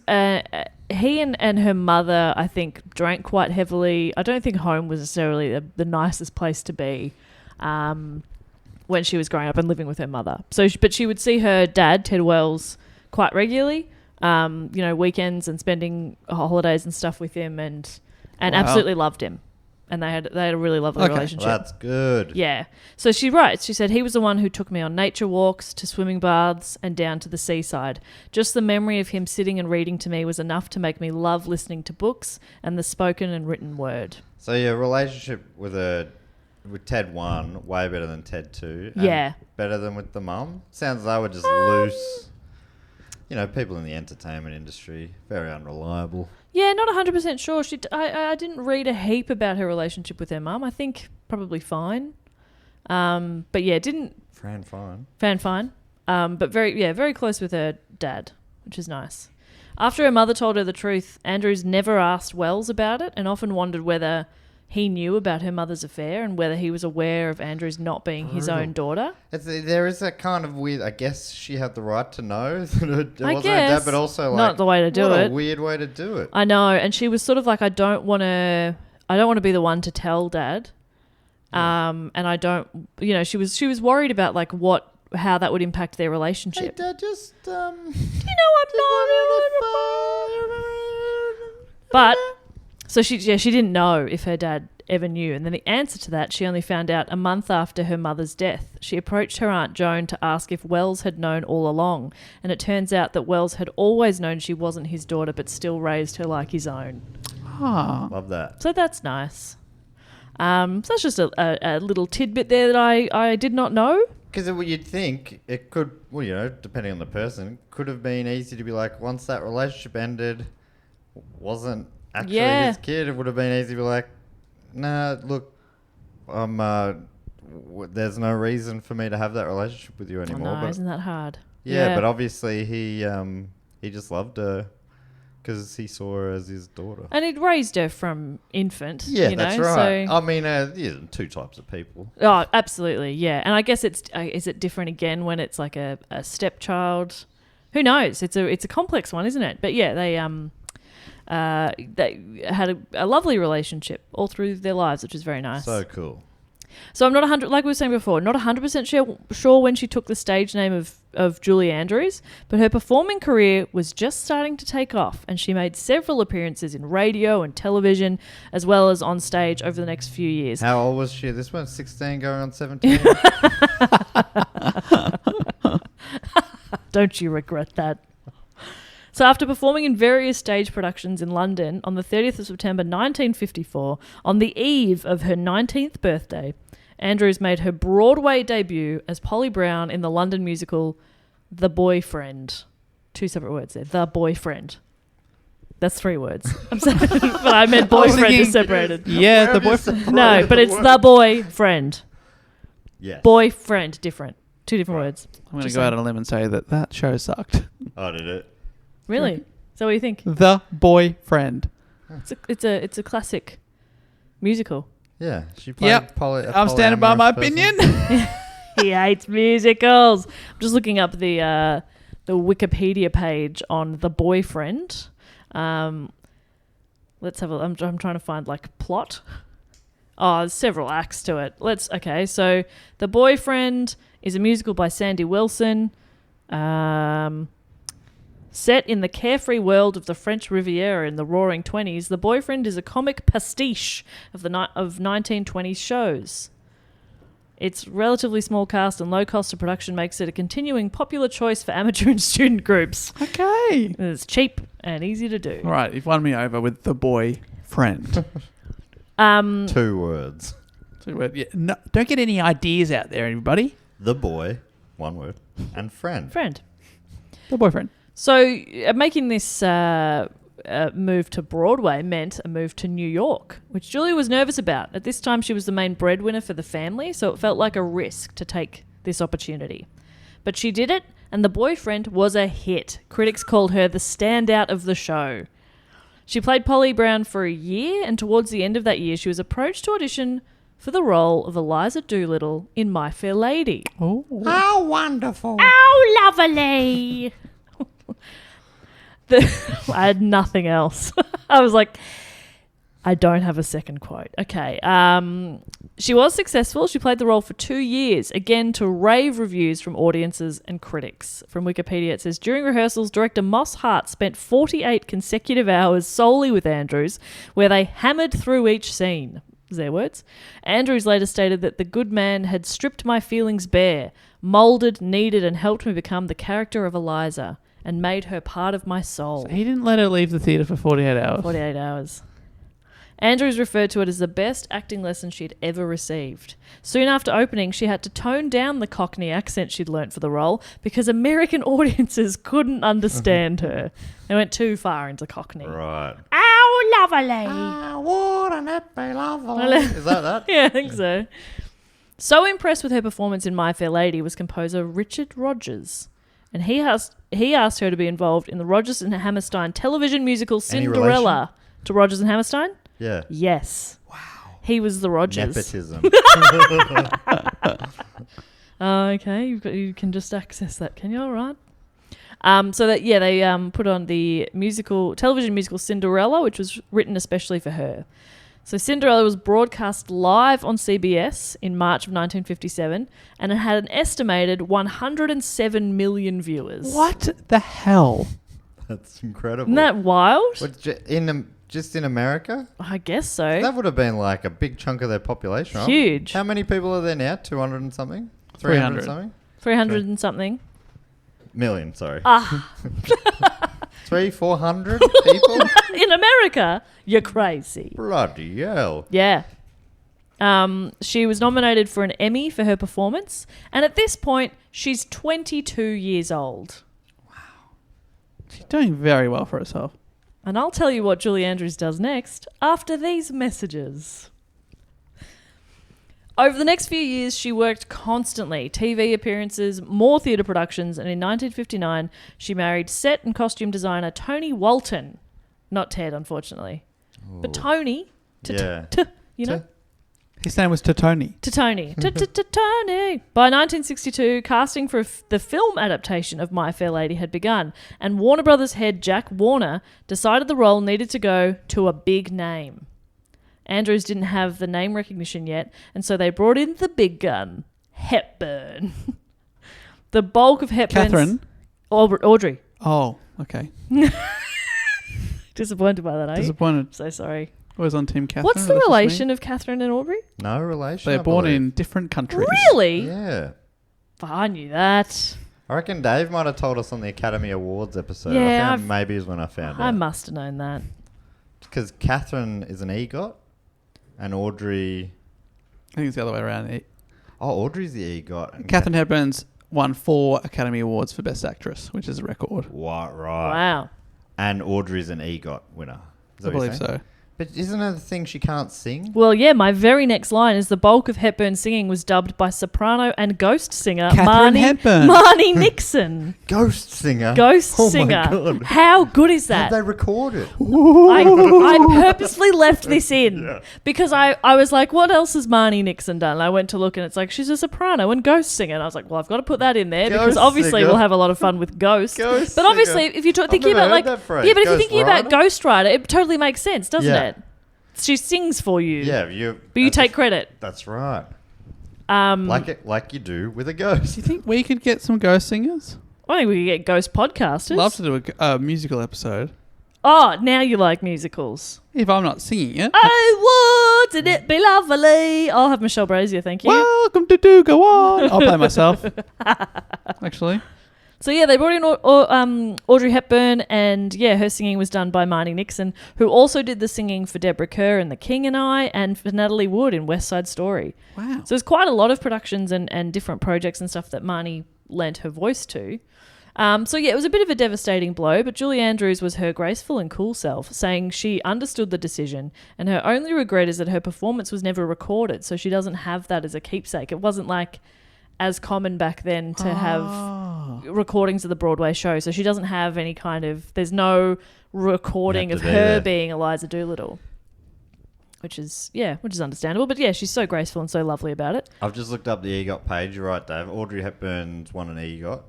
[SPEAKER 2] he and her mother, I think, drank quite heavily. I don't think home was necessarily the nicest place to be when she was growing up and living with her mother. But she would see her dad, Ted Wells, quite regularly, weekends and spending holidays and stuff with him, and absolutely loved him. And they had a really lovely relationship.
[SPEAKER 3] Well, that's good.
[SPEAKER 2] Yeah. So she writes, she said, he was the one who took me on nature walks, to swimming baths and down to the seaside. Just the memory of him sitting and reading to me was enough to make me love listening to books and the spoken and written word.
[SPEAKER 3] So your relationship with Ted 1, way better than Ted 2.
[SPEAKER 2] Yeah.
[SPEAKER 3] Better than with the mum? Sounds like they were just loose. People in the entertainment industry, very unreliable.
[SPEAKER 2] Yeah, not 100% sure. I didn't read a heap about her relationship with her mum. I think probably fine. But yeah, didn't...
[SPEAKER 3] Fran
[SPEAKER 2] fine. But very close with her dad, which is nice. After her mother told her the truth, Andrews never asked Wells about it and often wondered whether he knew about her mother's affair and whether he was aware of Andrews not being his own daughter.
[SPEAKER 3] There is that kind of weird... I guess she had the right to know that it wasn't her
[SPEAKER 2] guess.
[SPEAKER 3] dad, but also like...
[SPEAKER 2] Not the way to do it.
[SPEAKER 3] What a weird way to do it.
[SPEAKER 2] I know, and she was sort of like, I don't want to be the one to tell Dad. And I don't... she was worried about like how that would impact their relationship.
[SPEAKER 3] Hey, Dad, just...
[SPEAKER 2] I'm not... But... So she didn't know if her dad ever knew. And then the answer to that, she only found out a month after her mother's death. She approached her Aunt Joan to ask if Wells had known all along. And it turns out that Wells had always known she wasn't his daughter, but still raised her like his own.
[SPEAKER 1] Ah.
[SPEAKER 3] Love that.
[SPEAKER 2] So that's nice. So that's just a little tidbit there that I did not know.
[SPEAKER 3] Because you'd think it could, depending on the person, could have been easy to be like, once that relationship ended, wasn't... Actually, his kid, it would have been easy to be like, nah, look, there's no reason for me to have that relationship with you anymore.
[SPEAKER 2] Oh, no, isn't that hard?
[SPEAKER 3] Yeah, but obviously he just loved her because he saw her as his daughter.
[SPEAKER 2] And he'd raised her from infant.
[SPEAKER 3] Yeah, that's right.
[SPEAKER 2] So
[SPEAKER 3] I mean, two types of people.
[SPEAKER 2] Oh, absolutely, yeah. And I guess is it different again when it's like a stepchild? Who knows? It's a complex one, isn't it? But yeah, they had a lovely relationship all through their lives, which is very nice.
[SPEAKER 3] So cool.
[SPEAKER 2] So I'm not 100, like we were saying before, not 100% sure when she took the stage name of Julie Andrews, but her performing career was just starting to take off, and she made several appearances in radio and television, as well as on stage over the next few years.
[SPEAKER 3] How old was she? This one, 16, going on 17.
[SPEAKER 2] Don't you regret that? So after performing in various stage productions in London on the 30th of September 1954, on the eve of her 19th birthday, Andrews made her Broadway debut as Polly Brown in the London musical The Boyfriend. 2 separate words there. The Boyfriend. That's 3 words. I'm sorry, but I meant boyfriend is separated.
[SPEAKER 1] Yeah, the boyfriend.
[SPEAKER 2] No, but it's The Boyfriend.
[SPEAKER 3] Yes.
[SPEAKER 2] Boyfriend, different. 2 different words.
[SPEAKER 1] I'm going to go out on a limb and say that show sucked.
[SPEAKER 3] Oh, did it?
[SPEAKER 2] Really? Is that what you think?
[SPEAKER 1] The Boyfriend.
[SPEAKER 2] It's a classic musical.
[SPEAKER 3] Yeah, she played
[SPEAKER 1] I'm standing by my opinion.
[SPEAKER 2] He hates musicals. I'm just looking up the Wikipedia page on The Boyfriend. Let's have I'm trying to find like plot. Oh, there's several acts to it. Okay, so The Boyfriend is a musical by Sandy Wilson. Set in the carefree world of the French Riviera in the Roaring '20s, The Boyfriend is a comic pastiche of 1920s shows. Its relatively small cast and low cost of production makes it a continuing popular choice for amateur and student groups.
[SPEAKER 1] Okay.
[SPEAKER 2] It's cheap and easy to do.
[SPEAKER 1] All right, you've won me over with The Boyfriend.
[SPEAKER 3] 2 words.
[SPEAKER 1] 2 words. Yeah, no, don't get any ideas out there, everybody.
[SPEAKER 3] The boy, 1 word, and friend.
[SPEAKER 2] Friend.
[SPEAKER 1] The Boyfriend.
[SPEAKER 2] So making this move to Broadway meant a move to New York, which Julie was nervous about. At this time, she was the main breadwinner for the family, so it felt like a risk to take this opportunity. But she did it, and The Boyfriend was a hit. Critics called her the standout of the show. She played Polly Brown for a year, and towards the end of that year, she was approached to audition for the role of Eliza Doolittle in My Fair Lady.
[SPEAKER 1] Oh,
[SPEAKER 3] how wonderful.
[SPEAKER 2] How lovely! I had nothing else. I was like, I don't have a second quote. Okay. She was successful. She played the role for 2 years, again to rave reviews from audiences and critics. From Wikipedia, it says, during rehearsals, director Moss Hart spent 48 consecutive hours solely with Andrews, where they hammered through each scene. Their words. Andrews later stated that the good man had stripped my feelings bare, moulded, kneaded, and helped me become the character of Eliza, and made her part of my soul.
[SPEAKER 1] So he didn't let her leave the theatre for 48 hours.
[SPEAKER 2] 48 hours. Andrews referred to it as the best acting lesson she'd ever received. Soon after opening, she had to tone down the Cockney accent she'd learnt for the role because American audiences couldn't understand her. They went too far into Cockney.
[SPEAKER 3] Right.
[SPEAKER 2] Oh, lovely.
[SPEAKER 3] Wouldn't it be lovely? Is that?
[SPEAKER 2] Yeah, I think so. So impressed with her performance in My Fair Lady was composer Richard Rodgers. And he asked her to be involved in the Rodgers and Hammerstein television musical Cinderella. To Rodgers and Hammerstein?
[SPEAKER 3] Yeah.
[SPEAKER 2] Yes.
[SPEAKER 3] Wow.
[SPEAKER 2] He was the Rodgers.
[SPEAKER 3] Nepotism.
[SPEAKER 2] Okay. You can just access that, can you? All right. So that they put on the television musical Cinderella, which was written especially for her. So Cinderella was broadcast live on CBS in March of 1957, and it had an estimated 107 million viewers.
[SPEAKER 1] What the hell?
[SPEAKER 3] That's incredible.
[SPEAKER 2] Isn't that wild?
[SPEAKER 3] What, just in America?
[SPEAKER 2] I guess so.
[SPEAKER 3] That would have been like a big chunk of their population, right?
[SPEAKER 2] Huge.
[SPEAKER 3] How many people are there now? 200 and something?
[SPEAKER 1] 300
[SPEAKER 3] something?
[SPEAKER 2] 300 and something.
[SPEAKER 3] Million, sorry. 400 people?
[SPEAKER 2] In America? You're crazy.
[SPEAKER 3] Bloody hell.
[SPEAKER 2] Yeah. She was nominated for an Emmy for her performance, and at this point, she's 22 years old.
[SPEAKER 1] She's doing very well for herself.
[SPEAKER 2] And I'll tell you what Julie Andrews does next after these messages. Over the next few years, she worked constantly. TV appearances, more theatre productions, and in 1959, she married set and costume designer Tony Walton. Not Ted, unfortunately.
[SPEAKER 3] Ooh.
[SPEAKER 2] But Tony. You know?
[SPEAKER 1] His name was Tony.
[SPEAKER 2] Tony. Tony. By 1962, casting for the film adaptation of My Fair Lady had begun, and Warner Brothers head Jack Warner decided the role needed to go to a big name. Andrews didn't have the name recognition yet, and so they brought in the big gun, Hepburn. The bulk of Hepburn's...
[SPEAKER 1] Catherine?
[SPEAKER 2] Audrey.
[SPEAKER 1] Oh, okay.
[SPEAKER 2] Disappointed by that, eh?
[SPEAKER 1] Disappointed.
[SPEAKER 2] So sorry.
[SPEAKER 1] I was on Team Catherine.
[SPEAKER 2] What's the relation of Catherine and Audrey?
[SPEAKER 3] No relation.
[SPEAKER 1] They're born in different countries.
[SPEAKER 2] Really?
[SPEAKER 3] Yeah.
[SPEAKER 2] I knew that.
[SPEAKER 3] I reckon Dave might have told us on the Academy Awards episode.
[SPEAKER 2] Yeah,
[SPEAKER 3] I think maybe is when I found out.
[SPEAKER 2] I must have known that.
[SPEAKER 3] Because Catherine is an EGOT and Audrey...
[SPEAKER 1] I think it's the other way around.
[SPEAKER 3] Oh, Audrey's the EGOT. And
[SPEAKER 1] Catherine Hepburn's won 4 Academy Awards for Best Actress, which is a record.
[SPEAKER 3] Right.
[SPEAKER 2] Wow.
[SPEAKER 3] And Audrey's an EGOT winner. Is that
[SPEAKER 1] I
[SPEAKER 3] what you're
[SPEAKER 1] believe
[SPEAKER 3] saying?
[SPEAKER 1] so.
[SPEAKER 3] But isn't it the thing she can't sing?
[SPEAKER 2] Well, yeah, my very next line is the bulk of Hepburn's singing was dubbed by soprano and ghost singer
[SPEAKER 1] Catherine Hepburn.
[SPEAKER 2] Marnie Nixon.
[SPEAKER 3] Ghost singer?
[SPEAKER 2] Ghost
[SPEAKER 3] Oh
[SPEAKER 2] singer.
[SPEAKER 3] my God.
[SPEAKER 2] How good is that?
[SPEAKER 3] How'd they record it?
[SPEAKER 2] I purposely left this in because I was like, what else has Marnie Nixon done? And I went to look and it's like, she's a soprano and ghost singer. And I was like, well, I've got to put that in there because
[SPEAKER 3] Ghost
[SPEAKER 2] obviously
[SPEAKER 3] singer.
[SPEAKER 2] we'll have a lot of fun with ghosts.
[SPEAKER 3] Ghost
[SPEAKER 2] But obviously,
[SPEAKER 3] singer.
[SPEAKER 2] if you're thinking
[SPEAKER 3] never
[SPEAKER 2] about
[SPEAKER 3] heard
[SPEAKER 2] like,
[SPEAKER 3] that phrase.
[SPEAKER 2] yeah, but if you're
[SPEAKER 3] Ghost
[SPEAKER 2] thinking about
[SPEAKER 3] writer?
[SPEAKER 2] Ghost Rider, it totally makes sense, doesn't
[SPEAKER 3] Yeah.
[SPEAKER 2] it? She sings for you.
[SPEAKER 3] Yeah,
[SPEAKER 2] But you take credit.
[SPEAKER 3] That's right.
[SPEAKER 2] Like
[SPEAKER 3] you do with a ghost.
[SPEAKER 1] Do you think we could get some ghost singers?
[SPEAKER 2] I think we could get ghost podcasters.
[SPEAKER 1] Love to do a musical episode.
[SPEAKER 2] Oh, now you like musicals.
[SPEAKER 1] If I'm not singing it.
[SPEAKER 2] Oh, wouldn't it be lovely? I'll have Michelle Brazier, thank you.
[SPEAKER 1] Welcome to Do Go On. I'll play myself. Actually.
[SPEAKER 2] So yeah, they brought in Audrey Hepburn, and yeah, her singing was done by Marnie Nixon, who also did the singing for Deborah Kerr in The King and I, and for Natalie Wood in West Side Story.
[SPEAKER 1] Wow.
[SPEAKER 2] So there's quite a lot of productions and different projects and stuff that Marnie lent her voice to. So yeah, it was a bit of a devastating blow, but Julie Andrews was her graceful and cool self, saying she understood the decision, and her only regret is that her performance was never recorded, so she doesn't have that as a keepsake. It wasn't like as common back then to have recordings of the Broadway show, so she doesn't have any kind of... There's no recording of her being Eliza Doolittle, which is understandable. But yeah, she's so graceful and so lovely about it.
[SPEAKER 3] I've just looked up the EGOT page. You're right, Dave. Audrey Hepburn's won an EGOT.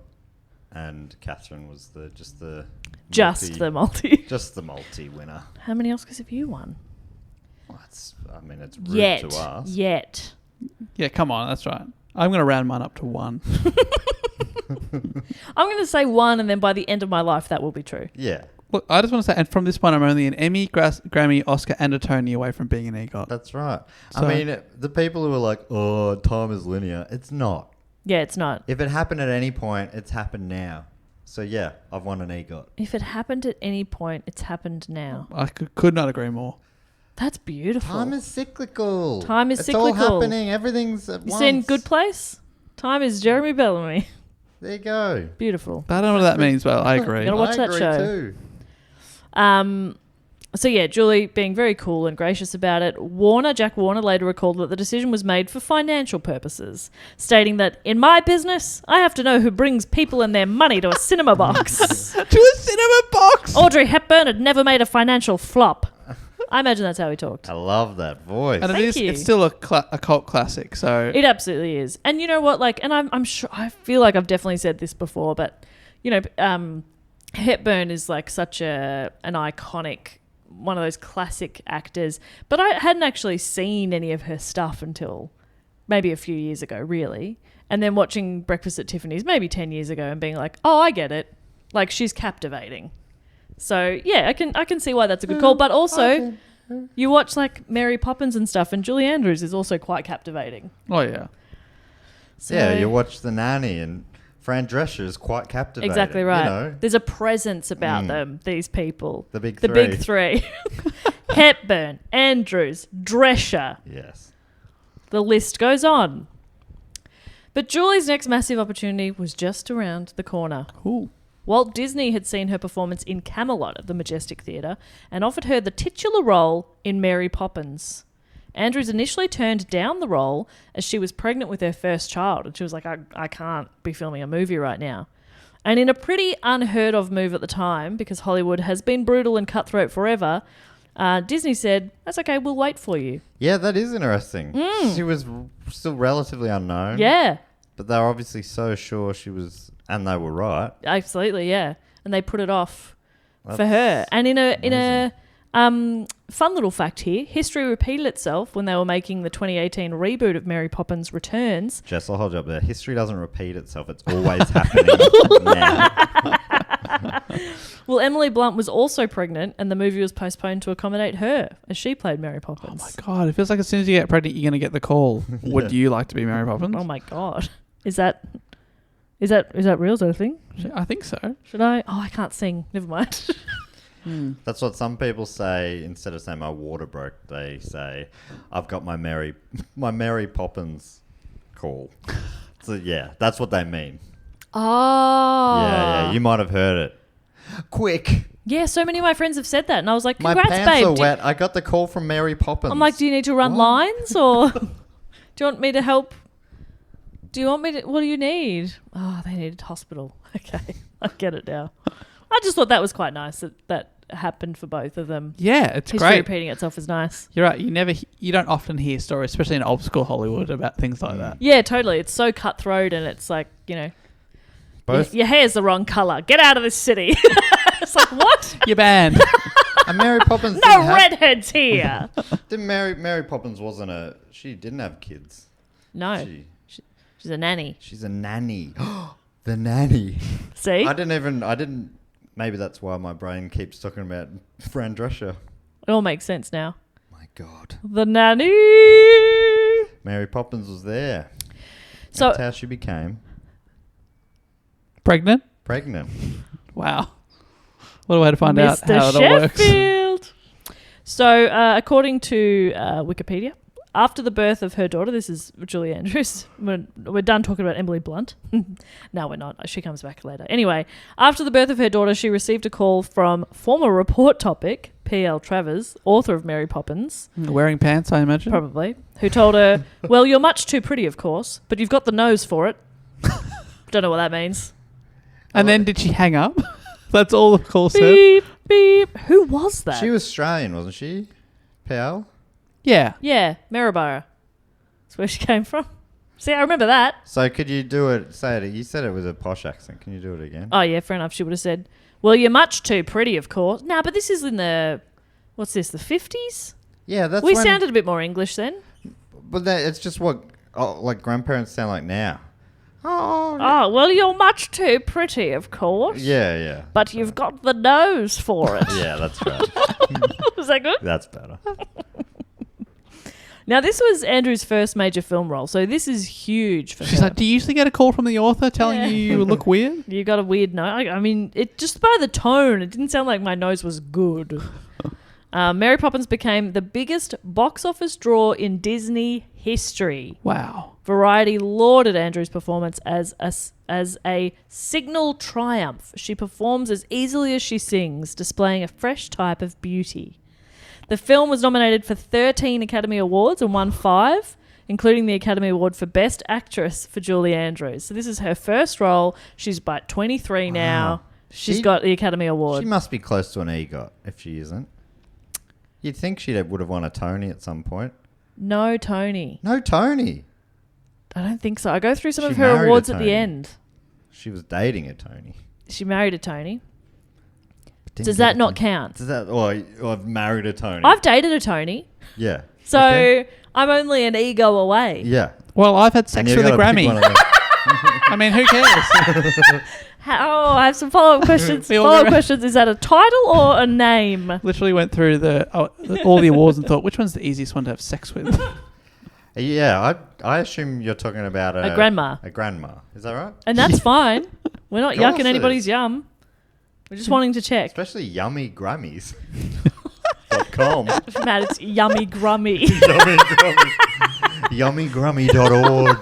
[SPEAKER 3] and Catherine was just the multi winner.
[SPEAKER 2] How many Oscars have you won?
[SPEAKER 3] Well, it's rude to ask.
[SPEAKER 2] Yet.
[SPEAKER 1] Yeah, come on, that's right. I'm going to round mine up to 1.
[SPEAKER 2] I'm going to say 1, and then by the end of my life, that will be true.
[SPEAKER 3] Yeah.
[SPEAKER 1] Look, I just want to say, and from this point, I'm only an Emmy, Grammy, Oscar, and a Tony away from being an EGOT.
[SPEAKER 3] That's right.
[SPEAKER 1] So,
[SPEAKER 3] I mean, the people who are like, oh, time is linear. It's not.
[SPEAKER 2] Yeah, it's not.
[SPEAKER 3] If it happened at any point, it's happened now. So, yeah, I've won an EGOT.
[SPEAKER 2] If it happened at any point, it's happened now.
[SPEAKER 1] I could not agree more.
[SPEAKER 2] That's beautiful.
[SPEAKER 3] Time is cyclical.
[SPEAKER 2] It's
[SPEAKER 3] all happening. Everything's at once.
[SPEAKER 2] You seen Good Place? Time is Jeremy Bellamy.
[SPEAKER 3] There you go.
[SPEAKER 2] Beautiful.
[SPEAKER 1] I don't know what that means, but I agree.
[SPEAKER 2] You gotta watch that show.
[SPEAKER 3] Too.
[SPEAKER 2] So yeah, Julie being very cool and gracious about it. Jack Warner later recalled that the decision was made for financial purposes, stating that, in my business, I have to know who brings people and their money to a cinema box.
[SPEAKER 1] To a cinema box!
[SPEAKER 2] Audrey Hepburn had never made a financial flop. I imagine that's how he talked.
[SPEAKER 3] I love that voice.
[SPEAKER 1] And
[SPEAKER 2] Thank you.
[SPEAKER 1] It's still a cult classic, so...
[SPEAKER 2] It absolutely is. And you know what, and I'm sure, I feel like I've definitely said this before, but, Hepburn is such an iconic, one of those classic actors, but I hadn't actually seen any of her stuff until maybe a few years ago, really. And then watching Breakfast at Tiffany's maybe 10 years ago and being like, oh, I get it. She's captivating. So yeah, I can see why that's a good call. But also, you watch Mary Poppins and stuff, and Julie Andrews is also quite captivating.
[SPEAKER 1] Oh yeah.
[SPEAKER 2] So,
[SPEAKER 3] yeah, you watch The Nanny, and Fran Drescher is quite captivating.
[SPEAKER 2] Exactly right. There's a presence about them. These people,
[SPEAKER 3] the big
[SPEAKER 2] three, Hepburn, Andrews, Drescher.
[SPEAKER 3] Yes.
[SPEAKER 2] The list goes on. But Julie's next massive opportunity was just around the corner.
[SPEAKER 1] Ooh.
[SPEAKER 2] Walt Disney had seen her performance in Camelot at the Majestic Theatre and offered her the titular role in Mary Poppins. Andrews initially turned down the role as she was pregnant with her first child, and she was like, I can't be filming a movie right now. And in a pretty unheard of move at the time, because Hollywood has been brutal and cutthroat forever, Disney said, that's okay, we'll wait for you.
[SPEAKER 3] Yeah, that is interesting. She was still relatively unknown.
[SPEAKER 2] Yeah.
[SPEAKER 3] But they were obviously so sure she was... And they were right.
[SPEAKER 2] Absolutely, yeah. And they put it off for her. And in a fun little fact here, history repeated itself when they were making the 2018 reboot of Mary Poppins Returns.
[SPEAKER 3] Jess, I'll hold you up there. History doesn't repeat itself. It's always happening now.
[SPEAKER 2] Well, Emily Blunt was also pregnant, and the movie was postponed to accommodate her as she played Mary Poppins.
[SPEAKER 1] Oh my God, it feels like as soon as you get pregnant, you're going to get the call. Would you like to be Mary Poppins?
[SPEAKER 2] Oh my God. Is that real? Is that a thing?
[SPEAKER 1] I think so.
[SPEAKER 2] Should I? Oh, I can't sing. Never mind.
[SPEAKER 3] That's what some people say. Instead of saying my water broke, they say, I've got my Mary Poppins call. So yeah, that's what they mean.
[SPEAKER 2] Oh.
[SPEAKER 3] Yeah. You might have heard it. Quick.
[SPEAKER 2] Yeah, so many of my friends have said that, and I was like,
[SPEAKER 3] My
[SPEAKER 2] congrats,
[SPEAKER 3] pants
[SPEAKER 2] babe.
[SPEAKER 3] are wet. I got the call from Mary Poppins.
[SPEAKER 2] I'm like, do you need to run lines, or do you want me to help? What do you need? Oh, they needed hospital. Okay, I get it now. I just thought that was quite nice that happened for both of them.
[SPEAKER 1] Yeah, it's
[SPEAKER 2] History
[SPEAKER 1] great.
[SPEAKER 2] repeating itself is nice.
[SPEAKER 1] You're right. You don't often hear stories, especially in old school Hollywood, about things like that.
[SPEAKER 2] Yeah, totally. It's so cutthroat, and it's like,
[SPEAKER 3] Both
[SPEAKER 2] your hair's the wrong colour. Get out of this city. It's like, what?
[SPEAKER 1] You're banned.
[SPEAKER 3] and Mary Poppins.
[SPEAKER 2] No redheads here.
[SPEAKER 3] Didn't Mary Poppins she didn't have kids.
[SPEAKER 2] No. She's a nanny.
[SPEAKER 3] She's a nanny. The nanny.
[SPEAKER 2] See?
[SPEAKER 3] I didn't. Maybe that's why my brain keeps talking about Fran Drescher.
[SPEAKER 2] It all makes sense now.
[SPEAKER 3] My God.
[SPEAKER 2] The nanny.
[SPEAKER 3] Mary Poppins was there.
[SPEAKER 2] So
[SPEAKER 3] that's how she became
[SPEAKER 1] Pregnant?
[SPEAKER 2] Wow.
[SPEAKER 1] What a way to find out how it all works.
[SPEAKER 2] Sheffield. So, according to Wikipedia, after the birth of her daughter, this is Julie Andrews. We're done talking about Emily Blunt. No, we're not. She comes back later. Anyway, after the birth of her daughter, she received a call from former report topic, P.L. Travers, author of Mary Poppins.
[SPEAKER 1] Wearing pants, I imagine?
[SPEAKER 2] Probably. Who told her, well, you're much too pretty, of course, but you've got the nose for it. Don't know what that means.
[SPEAKER 1] And then did she hang up? That's all the call said.
[SPEAKER 2] Beep, beep. Who was that?
[SPEAKER 3] She was Australian, wasn't she? P.L.?
[SPEAKER 1] Yeah.
[SPEAKER 2] Yeah, Maryborough. That's where she came from. See, I remember that.
[SPEAKER 3] So could you do it? Say it. You said it was a posh accent. Can you do it again?
[SPEAKER 2] Oh, yeah, fair enough. She would have said, well, you're much too pretty, of course. Nah, but this is in the, what's this, the 50s?
[SPEAKER 3] Yeah, that's
[SPEAKER 2] We sounded a bit more English then.
[SPEAKER 3] But it's just what like grandparents sound like now.
[SPEAKER 2] Oh, well, you're much too pretty, of course.
[SPEAKER 3] Yeah.
[SPEAKER 2] But you've got the nose for it.
[SPEAKER 3] Yeah, that's right.
[SPEAKER 2] Was that good?
[SPEAKER 3] That's better.
[SPEAKER 2] Now, this was Andrew's first major film role, so this is huge for her.
[SPEAKER 1] She's like, do you usually get a call from the author telling you look weird?
[SPEAKER 2] You got a weird nose. I mean, it just by the tone, it didn't sound like my nose was good. Mary Poppins became the biggest box office draw in Disney history.
[SPEAKER 1] Wow.
[SPEAKER 2] Variety lauded Andrew's performance as a signal triumph. She performs as easily as she sings, displaying a fresh type of beauty. The film was nominated for 13 Academy Awards and won 5, including the Academy Award for Best Actress for Julie Andrews. So this is her first role. She's about 23 now. She's got the Academy Award.
[SPEAKER 3] She must be close to an EGOT if she isn't. You'd think she would have won a Tony at some point.
[SPEAKER 2] No Tony.
[SPEAKER 3] No Tony.
[SPEAKER 2] I don't think so. I go through some
[SPEAKER 3] She
[SPEAKER 2] of her
[SPEAKER 3] married a
[SPEAKER 2] awards at the
[SPEAKER 3] Tony.
[SPEAKER 2] end.
[SPEAKER 3] She was dating a Tony.
[SPEAKER 2] She married a Tony.
[SPEAKER 3] Didn't
[SPEAKER 2] Does
[SPEAKER 3] get
[SPEAKER 2] that
[SPEAKER 3] a
[SPEAKER 2] not
[SPEAKER 3] Tony.
[SPEAKER 2] count?
[SPEAKER 3] Does that? Or I've married a Tony.
[SPEAKER 2] I've dated a Tony.
[SPEAKER 3] Yeah.
[SPEAKER 2] So
[SPEAKER 3] Okay.
[SPEAKER 2] I'm only an ego away.
[SPEAKER 3] Yeah.
[SPEAKER 1] Well, I've had sex
[SPEAKER 3] And
[SPEAKER 1] with
[SPEAKER 3] you
[SPEAKER 1] a
[SPEAKER 3] gotta pick
[SPEAKER 1] Grammy.
[SPEAKER 3] one of them.
[SPEAKER 1] I mean, who cares?
[SPEAKER 2] I have some follow-up questions.
[SPEAKER 1] We all
[SPEAKER 2] Follow-up
[SPEAKER 1] go-
[SPEAKER 2] questions. Is that a title or a name?
[SPEAKER 1] Literally went through all the awards and thought, which one's the easiest one to have sex with?
[SPEAKER 3] Yeah. I assume you're talking about
[SPEAKER 2] A grandma.
[SPEAKER 3] A grandma. Is that right?
[SPEAKER 2] And that's fine. We're not
[SPEAKER 3] Of course
[SPEAKER 2] yucking
[SPEAKER 3] it
[SPEAKER 2] anybody's
[SPEAKER 3] is.
[SPEAKER 2] yum. We're just wanting to check.
[SPEAKER 3] Especially yummy Grammys. .com.
[SPEAKER 2] Matt, it's yummy grummy.
[SPEAKER 3] Yummy Grummy. Yummygrummy.org.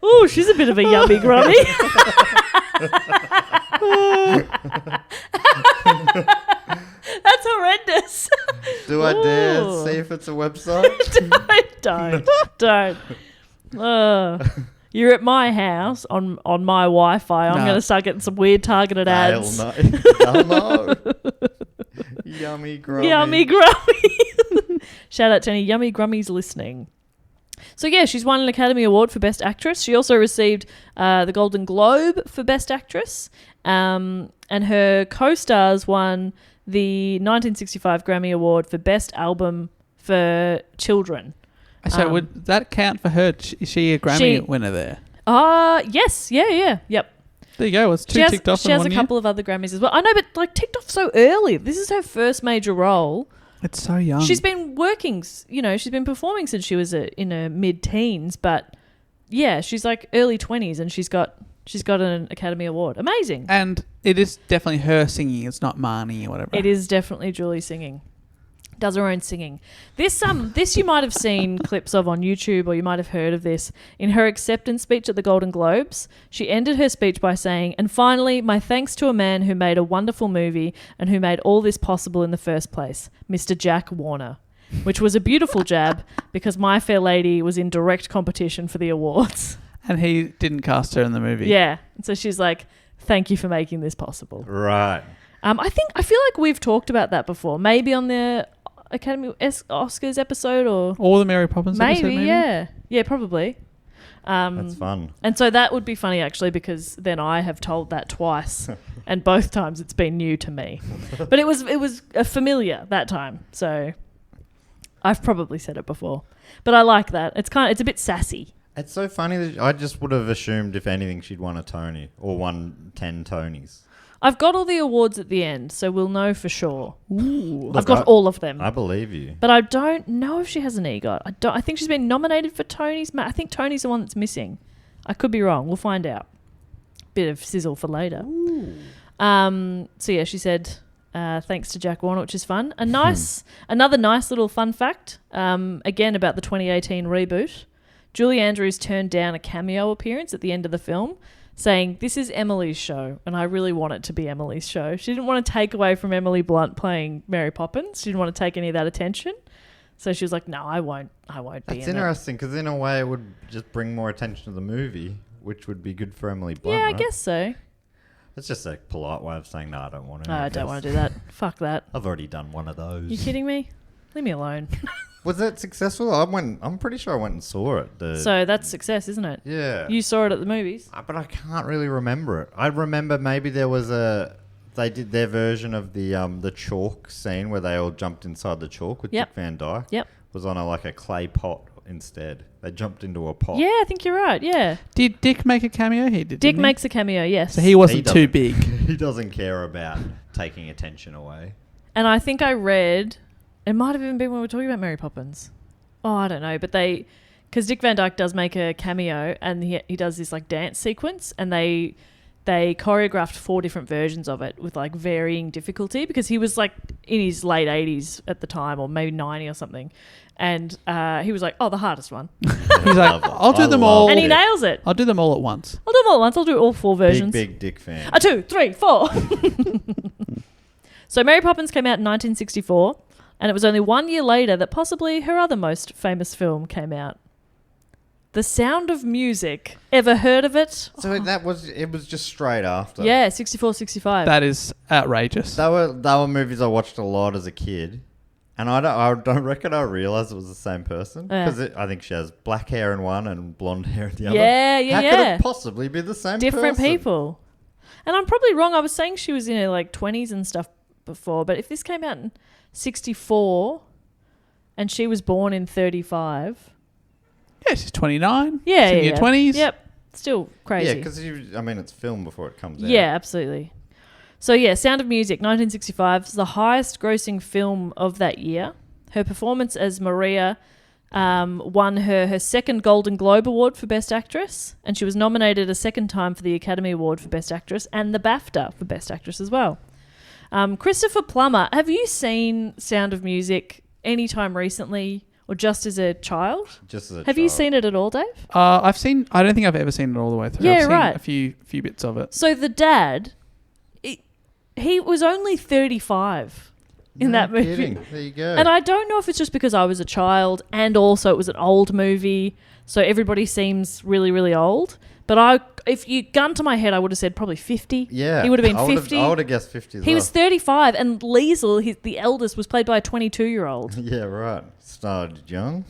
[SPEAKER 2] Ooh, she's a bit of a yummy grummy. That's horrendous.
[SPEAKER 3] Do I dare
[SPEAKER 2] Ooh.
[SPEAKER 3] see if it's a website?
[SPEAKER 2] Don't. You're at my house on my Wi-Fi. I'm
[SPEAKER 1] No.
[SPEAKER 2] going to start getting some weird targeted ads.
[SPEAKER 3] Hell no. Yummy Grummy.
[SPEAKER 2] Yummy Grummy. Shout out to any Yummy Grummies listening. So yeah, she's won an Academy Award for Best Actress. She also received the Golden Globe for Best Actress. And her co-stars won the 1965 Grammy Award for Best Album for Children.
[SPEAKER 1] So would that count for her? Is she a Grammy winner there?
[SPEAKER 2] Yes. Yeah. Yep.
[SPEAKER 1] There you go. It's two ticked off
[SPEAKER 2] She
[SPEAKER 1] in
[SPEAKER 2] has
[SPEAKER 1] one
[SPEAKER 2] a
[SPEAKER 1] year.
[SPEAKER 2] couple of other Grammys as well. I know, but like ticked off so early. This is her first major role.
[SPEAKER 1] It's so young.
[SPEAKER 2] She's been working, she's been performing since she was in her mid-teens, but yeah, she's like early 20s and she's got an Academy Award. Amazing.
[SPEAKER 1] And it is definitely her singing. It's not Marnie or whatever.
[SPEAKER 2] It is definitely Julie singing. Does her own singing. This you might have seen clips of on YouTube, or you might have heard of this. In her acceptance speech at the Golden Globes, she ended her speech by saying, "And finally, my thanks to a man who made a wonderful movie and who made all this possible in the first place, Mr. Jack Warner." Which was a beautiful jab because My Fair Lady was in direct competition for the awards.
[SPEAKER 1] And he didn't cast her in the movie.
[SPEAKER 2] Yeah. And so she's like, "Thank you for making this possible."
[SPEAKER 3] Right.
[SPEAKER 2] I feel like we've talked about that before. Maybe on the Academy Oscars episode or
[SPEAKER 1] the Mary Poppins episode, maybe?
[SPEAKER 2] Yeah, probably.
[SPEAKER 3] That's fun.
[SPEAKER 2] And so that would be funny actually, because then I have told that twice, and both times it's been new to me. But it was a familiar that time, so I've probably said it before. But I like that. It's a bit sassy.
[SPEAKER 3] It's so funny that I just would have assumed, if anything, she'd won a Tony or won 10 Tonys.
[SPEAKER 2] I've got all the awards at the end, so we'll know for sure.
[SPEAKER 1] Ooh.
[SPEAKER 2] I've got all of them.
[SPEAKER 3] I believe you.
[SPEAKER 2] But I don't know if she has an EGOT. I think she's been nominated for Tony's. I think Tony's the one that's missing. I could be wrong. We'll find out. Bit of sizzle for later. So yeah, she said thanks to Jack Warner, which is fun. Another nice little fun fact, again about the 2018 reboot. Julie Andrews turned down a cameo appearance at the end of the film, saying, "This is Emily's show, and I really want it to be Emily's show." She didn't want to take away from Emily Blunt playing Mary Poppins. She didn't want to take any of that attention. So she was like, "No, I won't be
[SPEAKER 3] That's
[SPEAKER 2] in it."
[SPEAKER 3] interesting, because in a way it would just bring more attention to the movie, which would be good for Emily Blunt.
[SPEAKER 2] Yeah, I
[SPEAKER 3] right?
[SPEAKER 2] guess so.
[SPEAKER 3] It's just a polite way of saying, no, I don't want to.
[SPEAKER 2] No, I don't want to do that. Fuck that.
[SPEAKER 3] I've already done one of those.
[SPEAKER 2] You kidding me? Leave me alone.
[SPEAKER 3] Was that successful? I'm pretty sure I went and saw it.
[SPEAKER 2] So that's success, isn't it?
[SPEAKER 3] Yeah.
[SPEAKER 2] You saw it at the movies.
[SPEAKER 3] But I can't really remember it. I remember maybe there was they did their version of the chalk scene where they all jumped inside the chalk with Dick Van Dyke.
[SPEAKER 2] Yep.
[SPEAKER 3] Was on a clay pot instead. They jumped into a pot.
[SPEAKER 2] Yeah, I think you're right. Yeah.
[SPEAKER 1] Did Dick make a cameo? He did.
[SPEAKER 2] Dick makes a cameo, yes.
[SPEAKER 1] So he wasn't too big.
[SPEAKER 3] He doesn't care about taking attention away.
[SPEAKER 2] And I think I read, it might have even been when we were talking about Mary Poppins. Oh, I don't know. But because Dick Van Dyke does make a cameo and he does this like dance sequence and they choreographed 4 different versions of it with like varying difficulty because he was like in his late 80s at the time or maybe 90 or something. And he was like, the hardest one.
[SPEAKER 1] He's like, I'll do them all.
[SPEAKER 2] And he nails it.
[SPEAKER 1] I'll do them all at once.
[SPEAKER 2] I'll do them all at once. I'll do all 4 versions.
[SPEAKER 3] Big Dick fan.
[SPEAKER 2] 2, 3, 4. So Mary Poppins came out in 1964 and it was only 1 year later that possibly her other most famous film came out. The Sound of Music. Ever heard of it?
[SPEAKER 3] So it was just straight after.
[SPEAKER 2] Yeah, 64, 65.
[SPEAKER 1] That is outrageous.
[SPEAKER 3] They were movies I watched a lot as a kid. And I don't reckon I realised it was the same person. Because I think she has black hair in one and blonde hair in the other.
[SPEAKER 2] Yeah.
[SPEAKER 3] How could it possibly be the same
[SPEAKER 2] Different
[SPEAKER 3] person?
[SPEAKER 2] people. And I'm probably wrong. I was saying she was in her like 20s and stuff before. But if this came out in 64 and she was born in 35...
[SPEAKER 1] Yeah, she's 29.
[SPEAKER 2] Yeah,
[SPEAKER 1] she's in your 20s.
[SPEAKER 2] Yep. Still crazy.
[SPEAKER 3] Yeah, because it's filmed before it comes out.
[SPEAKER 2] Yeah, absolutely. So yeah, Sound of Music, 1965, is the highest grossing film of that year. Her performance as Maria won her second Golden Globe Award for Best Actress, and she was nominated a second time for the Academy Award for Best Actress and the BAFTA for Best Actress as well. Christopher Plummer, have you seen Sound of Music anytime recently? Or just as a child?
[SPEAKER 3] Just as a child.
[SPEAKER 2] Have you seen it at all, Dave?
[SPEAKER 1] I don't think I've ever seen it all the way through.
[SPEAKER 2] Yeah,
[SPEAKER 1] I've seen
[SPEAKER 2] right.
[SPEAKER 1] a few bits of it.
[SPEAKER 2] So the dad, he was only 35 in that movie.
[SPEAKER 3] Kidding. There you go.
[SPEAKER 2] And I don't know if it's just because I was a child and also it was an old movie, so everybody seems really, really old. But if you gun to my head, I would have said probably 50.
[SPEAKER 3] Yeah.
[SPEAKER 2] He would have been 50.
[SPEAKER 3] I would have guessed 50 as
[SPEAKER 2] He
[SPEAKER 3] well.
[SPEAKER 2] was 35 and Liesl, the eldest, was played by a 22-year-old.
[SPEAKER 3] Yeah, right. Started young.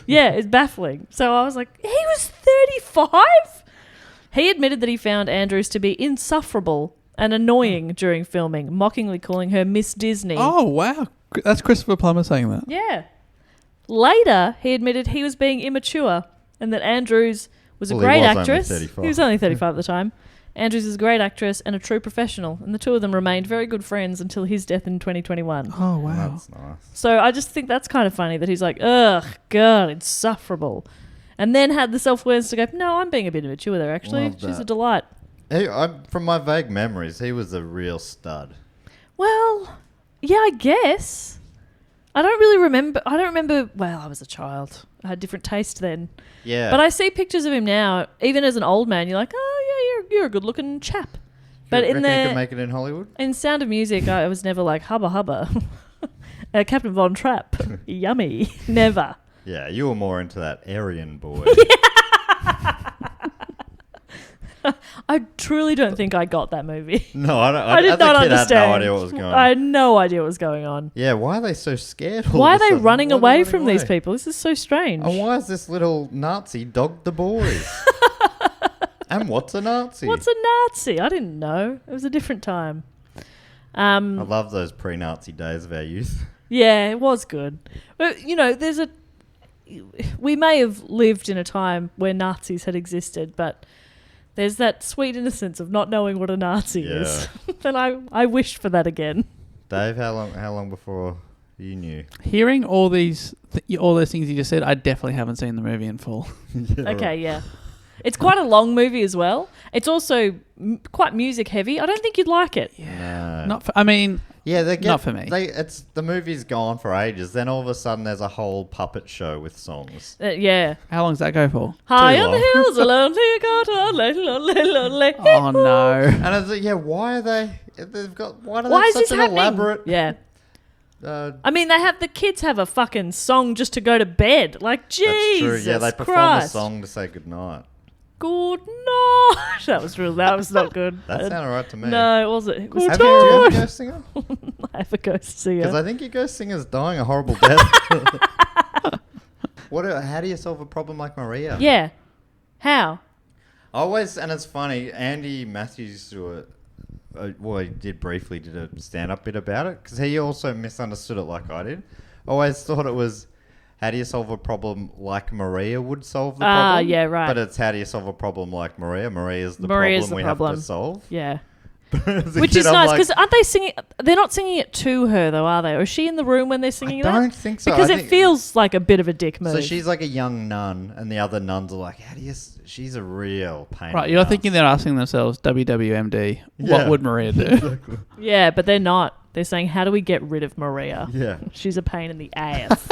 [SPEAKER 2] Yeah, it's baffling. So I was like, he was 35? He admitted that he found Andrews to be insufferable and annoying during filming, mockingly calling her Miss Disney.
[SPEAKER 1] Oh, wow. That's Christopher Plummer saying that.
[SPEAKER 2] Yeah. Later, he admitted he was being immature and that Andrews was a great actress. He was only 35 at the time. Andrews is a great actress and a true professional, and the two of them remained very good friends until his death in 2021.
[SPEAKER 1] Oh, wow.
[SPEAKER 3] That's nice.
[SPEAKER 2] So I just think that's kind of funny that he's like, ugh, God, insufferable. And then had the self-awareness to go, no, I'm being a bit immature there, actually.
[SPEAKER 3] Love
[SPEAKER 2] She's
[SPEAKER 3] that.
[SPEAKER 2] a delight.
[SPEAKER 3] From my vague memories, he was a real stud.
[SPEAKER 2] Well, yeah, I guess. I don't really remember. Well, I was a child. I had different taste then.
[SPEAKER 3] Yeah.
[SPEAKER 2] But I see pictures of him now, even as an old man, you're like, oh, yeah, you're a good-looking chap. But
[SPEAKER 3] you can make it in Hollywood?
[SPEAKER 2] In Sound of Music, I was never like, hubba hubba. Captain Von Trapp. Yummy. Never.
[SPEAKER 3] Yeah, you were more into that Aryan boy.
[SPEAKER 2] I truly don't think I got that movie.
[SPEAKER 3] No, I don't.
[SPEAKER 2] I did not understand.
[SPEAKER 3] I had no idea what was going on.
[SPEAKER 2] I had no idea what was going on.
[SPEAKER 3] Yeah, why are they so scared?
[SPEAKER 2] Why are they running away from these people? This is so strange.
[SPEAKER 3] And why is this little Nazi dogged the boys? And what's a Nazi?
[SPEAKER 2] What's a Nazi? I didn't know. It was a different time.
[SPEAKER 3] I love those pre-Nazi days of our youth.
[SPEAKER 2] Yeah, it was good. But, we may have lived in a time where Nazis had existed, but there's that sweet innocence of not knowing what a Nazi is. And I wish for that again.
[SPEAKER 3] Dave, how long before you knew?
[SPEAKER 1] Hearing all those things you just said, I definitely haven't seen the movie in full.
[SPEAKER 2] Yeah. It's quite a long movie as well. It's also quite music heavy. I don't think you'd like it.
[SPEAKER 1] Yeah.
[SPEAKER 3] No.
[SPEAKER 1] Not for me.
[SPEAKER 3] The movie's gone for ages. Then all of a sudden there's a whole puppet show with songs.
[SPEAKER 2] Yeah.
[SPEAKER 1] How long does that go for?
[SPEAKER 2] High on the hills, a lonely lonely.
[SPEAKER 1] Oh, no.
[SPEAKER 3] And I was like, why are they? Why do they
[SPEAKER 2] Why
[SPEAKER 3] have
[SPEAKER 2] is
[SPEAKER 3] such
[SPEAKER 2] this
[SPEAKER 3] an
[SPEAKER 2] happening?
[SPEAKER 3] elaborate?
[SPEAKER 2] Yeah. I mean, the kids have a fucking song just to go to bed. Like, Jesus
[SPEAKER 3] That's true. Yeah, they perform
[SPEAKER 2] Christ.
[SPEAKER 3] a song to say goodnight.
[SPEAKER 2] Good night. That was not good.
[SPEAKER 3] That sounded right to me.
[SPEAKER 2] No, it wasn't. It was
[SPEAKER 3] Have you a ghost singer?
[SPEAKER 2] I have a ghost singer.
[SPEAKER 3] Because I think your ghost singer's dying a horrible death. How do you solve a problem like Maria?
[SPEAKER 2] Yeah. How?
[SPEAKER 3] And it's funny, Andy Matthews he did a stand-up bit about it, because he also misunderstood it like I did. I always thought it was, how do you solve a problem like Maria would solve the problem?
[SPEAKER 2] Yeah, right.
[SPEAKER 3] But it's, how do you solve a problem like Maria? Maria's the problem we have to solve.
[SPEAKER 2] Yeah.
[SPEAKER 3] Which
[SPEAKER 2] is nice, because aren't they singing? They're not singing it to her, though, are they? Or is she in the room when they're singing that?
[SPEAKER 3] I don't think so.
[SPEAKER 2] Because it feels like a bit of a dick move.
[SPEAKER 3] So she's like a young nun, and the other nuns are like, she's a real pain.
[SPEAKER 1] Right, you're thinking they're asking themselves, WWMD, what would Maria do?
[SPEAKER 3] Exactly.
[SPEAKER 2] Yeah, but they're not. They're saying, how do we get rid of Maria?
[SPEAKER 3] Yeah.
[SPEAKER 2] She's a pain in the ass.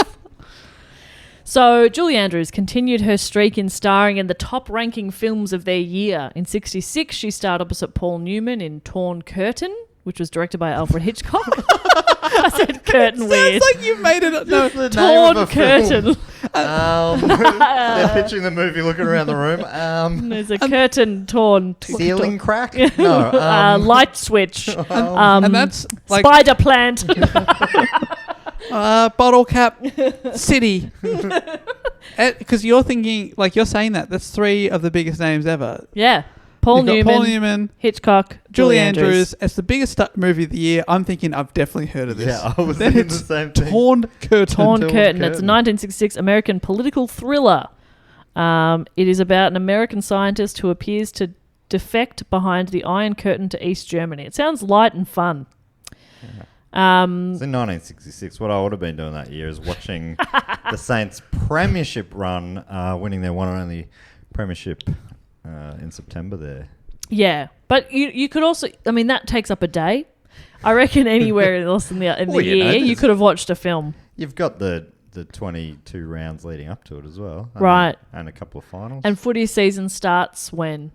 [SPEAKER 2] So Julie Andrews continued her streak in starring in the top-ranking films of their year. In 1966, she starred opposite Paul Newman in Torn Curtain, which was directed by Alfred Hitchcock. I said curtain weird.
[SPEAKER 1] Sounds like you made it. No,
[SPEAKER 2] Torn Curtain.
[SPEAKER 3] They're pitching the movie, looking around the room.
[SPEAKER 2] There's a curtain torn.
[SPEAKER 3] Ceiling crack? No.
[SPEAKER 2] Light switch.
[SPEAKER 1] and that's like
[SPEAKER 2] spider plant.
[SPEAKER 1] bottle cap city. Because you're thinking, like you're saying that's three of the biggest names ever.
[SPEAKER 2] Yeah. Paul Newman, Hitchcock,
[SPEAKER 1] Julie Andrews. It's the biggest movie of the year. I'm thinking I've definitely heard of this.
[SPEAKER 3] Yeah, I was thinking the same thing.
[SPEAKER 1] Torn Curtain.
[SPEAKER 2] It's a 1966 American political thriller. It is about an American scientist who appears to defect behind the Iron Curtain to East Germany. It sounds light and fun.
[SPEAKER 3] Yeah. So in 1966, what I would have been doing that year is watching the Saints premiership run, winning their one and only premiership in September there.
[SPEAKER 2] Yeah, but you could also, I mean, that takes up a day. I reckon anywhere else in the year, you could have watched a film.
[SPEAKER 3] You've got the 22 rounds leading up to it as well.
[SPEAKER 2] Right.
[SPEAKER 3] And a couple of finals.
[SPEAKER 2] And footy season starts when?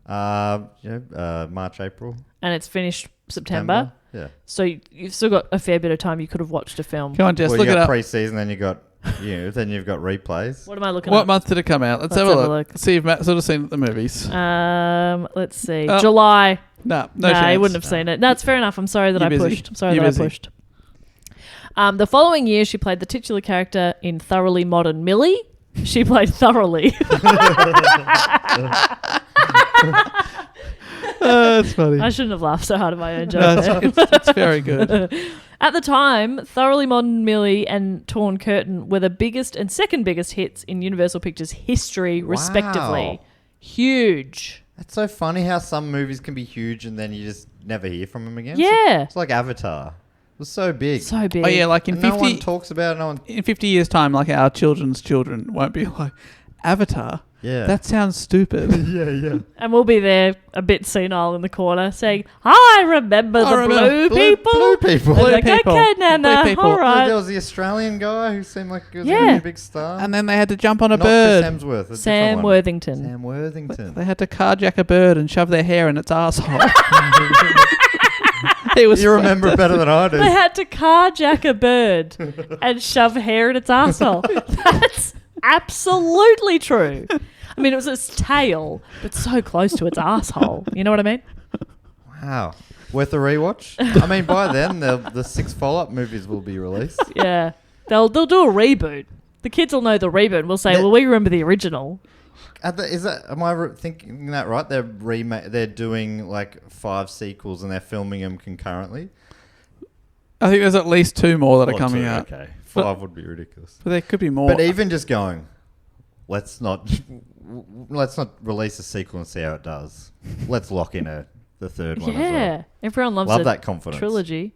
[SPEAKER 3] March, April.
[SPEAKER 2] And it's finished September.
[SPEAKER 3] Yeah.
[SPEAKER 2] So you've still got a fair bit of time. You could have watched a film.
[SPEAKER 1] Come on, Jess, look it up.
[SPEAKER 3] Pre-season, then you got then you've got replays.
[SPEAKER 2] What am I looking at?
[SPEAKER 1] What month did it come out? Let's have a look. See if Matt's sort of seen the movies.
[SPEAKER 2] Let's see. July.
[SPEAKER 1] No
[SPEAKER 2] he wouldn't have seen it. No, it's fair enough. I'm sorry that I pushed. The following year, she played the titular character in Thoroughly Modern Millie. She played Thoroughly.
[SPEAKER 1] That's funny.
[SPEAKER 2] I shouldn't have laughed so hard at my own joke.
[SPEAKER 1] No, it's very good.
[SPEAKER 2] At the time, Thoroughly Modern Millie and Torn Curtain were the biggest and second biggest hits in Universal Pictures history, respectively. Huge.
[SPEAKER 3] It's so funny how some movies can be huge and then you just never hear from them again.
[SPEAKER 2] Yeah.
[SPEAKER 3] It's like Avatar. It was so big.
[SPEAKER 2] So big.
[SPEAKER 1] Oh, yeah, like in 50...
[SPEAKER 3] No one talks about it.
[SPEAKER 1] In 50 years' time, like our children's children won't be like, Avatar?
[SPEAKER 3] Yeah.
[SPEAKER 1] That sounds stupid.
[SPEAKER 3] Yeah.
[SPEAKER 2] And we'll be there a bit senile in the corner saying, I remember the blue people.
[SPEAKER 3] Blue people.
[SPEAKER 1] Blue
[SPEAKER 2] like,
[SPEAKER 1] people.
[SPEAKER 2] Okay, Nana,
[SPEAKER 1] Blue people.
[SPEAKER 2] all right.
[SPEAKER 3] There was the Australian guy who seemed like he was a really big star.
[SPEAKER 1] And then they had to jump on a
[SPEAKER 3] Not
[SPEAKER 1] bird.
[SPEAKER 3] Chris Hemsworth.
[SPEAKER 2] Sam Worthington.
[SPEAKER 3] Sam Worthington.
[SPEAKER 1] They had to carjack a bird and shove their hair in its asshole. You
[SPEAKER 3] remember it better than I do.
[SPEAKER 2] They had to carjack a bird and shove hair in its asshole. That's absolutely true. I mean, it was its tail, but so close to its asshole. You know what I mean?
[SPEAKER 3] Wow. Worth a rewatch? I mean, by then, the 6 follow-up movies will be released.
[SPEAKER 2] Yeah. They'll do a reboot. The kids will know the reboot and will say, well, we remember the original.
[SPEAKER 3] Am I thinking that right? They're doing like 5 sequels and they're filming them concurrently?
[SPEAKER 1] I think there's at least 2 more that are coming out.
[SPEAKER 3] Okay. 5 would be ridiculous.
[SPEAKER 1] But there could be more.
[SPEAKER 3] But even just going, let's not release a sequel and see how it does. Let's lock in the third one as well.
[SPEAKER 2] Yeah. Everyone loves
[SPEAKER 3] that confidence.
[SPEAKER 2] Trilogy.